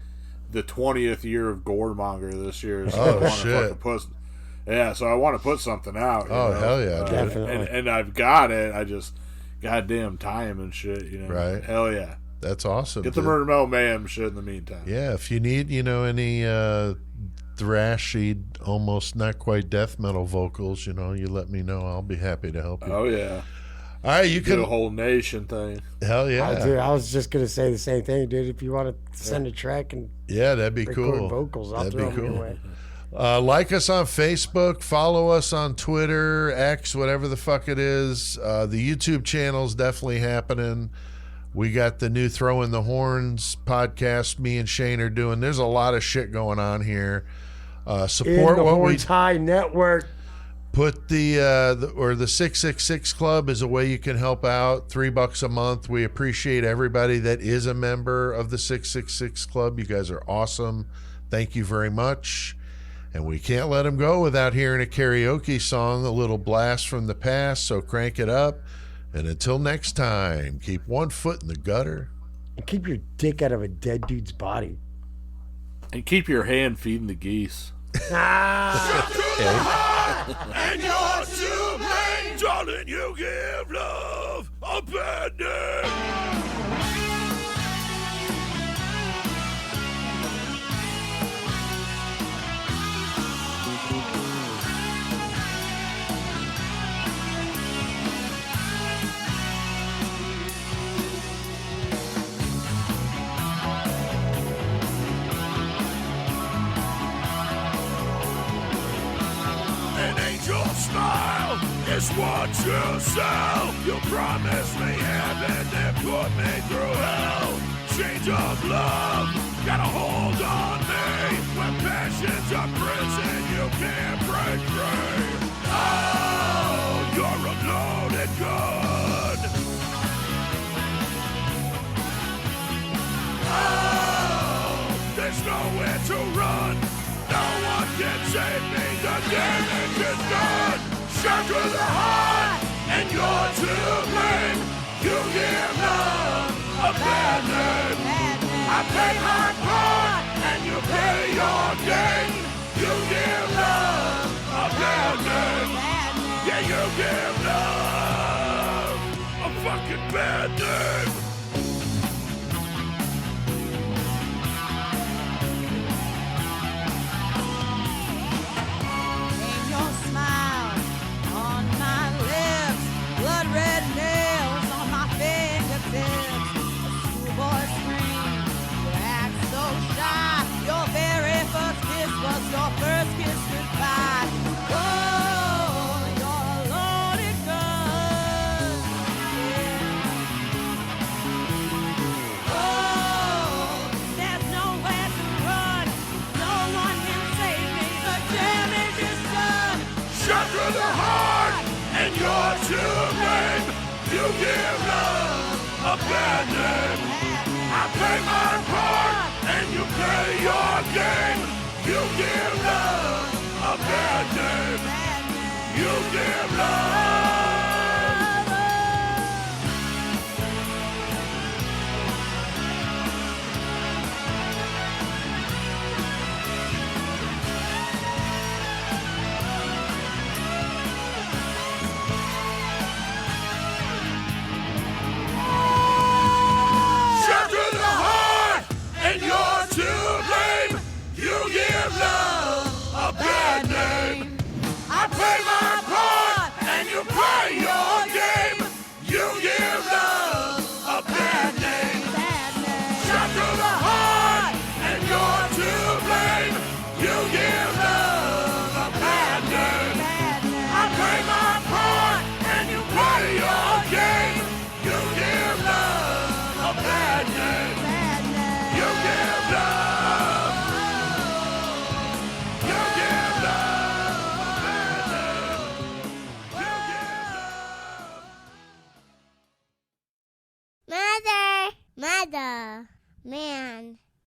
the 20th year of Goremonger this year. So Oh, I wanna shit. So I want to put something out. you Oh, know? hell yeah, dude. Definitely. And I've got it. I just goddamn time and shit. You know, Right. Hell yeah. That's awesome. Get the dude. Murder Metal Mayhem shit in the meantime. Yeah, if you need, any thrashy, almost not quite death metal vocals, you let me know. I'll be happy to help you. Oh yeah. All right, you Do can. a whole nation thing. Hell yeah. Dude, I was just gonna say the same thing, dude. If you want to send a track and Yeah, that'd be record cool. vocals, I'll That'd throw be them your cool. way. Like us on Facebook, follow us on Twitter, X, whatever the fuck it is. The YouTube channel's definitely happening. We got the new Throw in the Horns podcast me and Shane are doing. There's a lot of shit going on here. In Support the what we Horns High Network. put the 666 Club is a way you can help out. $3 a month. We appreciate everybody that is a member of the 666 Club. You guys are awesome. Thank you very much. And we can't let them go without hearing a karaoke song, a little blast from the past, so crank it up. And until next time, keep one foot in the gutter. And keep your dick out of a dead dude's body. And keep your hand feeding the geese. And you're to blame, darling. You give love a bad name. Your smile is what you sell. You promised me heaven, then put me through hell. Change of love, got a hold on me. When passion's a prison, you can't break free. Oh, you're a loaded gun. Oh, there's nowhere to run. No one can save me, the damage is done. Shot to the heart, and you're to blame. You give love a bad name. I pay my part, and you pay your game. You give love a bad name. Yeah, you give love a fucking bad name. Your first kiss goodbye. Oh, you're a loaded gun. Yeah. Oh, there's nowhere to run. No one can save me. The damage is done. Shot through the heart, and you're to blame. You give love a bad name. I pay my part, and you play your game. You give love a bad name. You give love. Shot through the heart, and you're to blame. You give love a bad name. I pay my part, and you play your game. You give love a bad name. Shot through the heart, and you're to blame. You give love a bad name. I pay my part, and you play your game. You give love a bad name. You give love. You give love a bad name. You give love. Mother, man.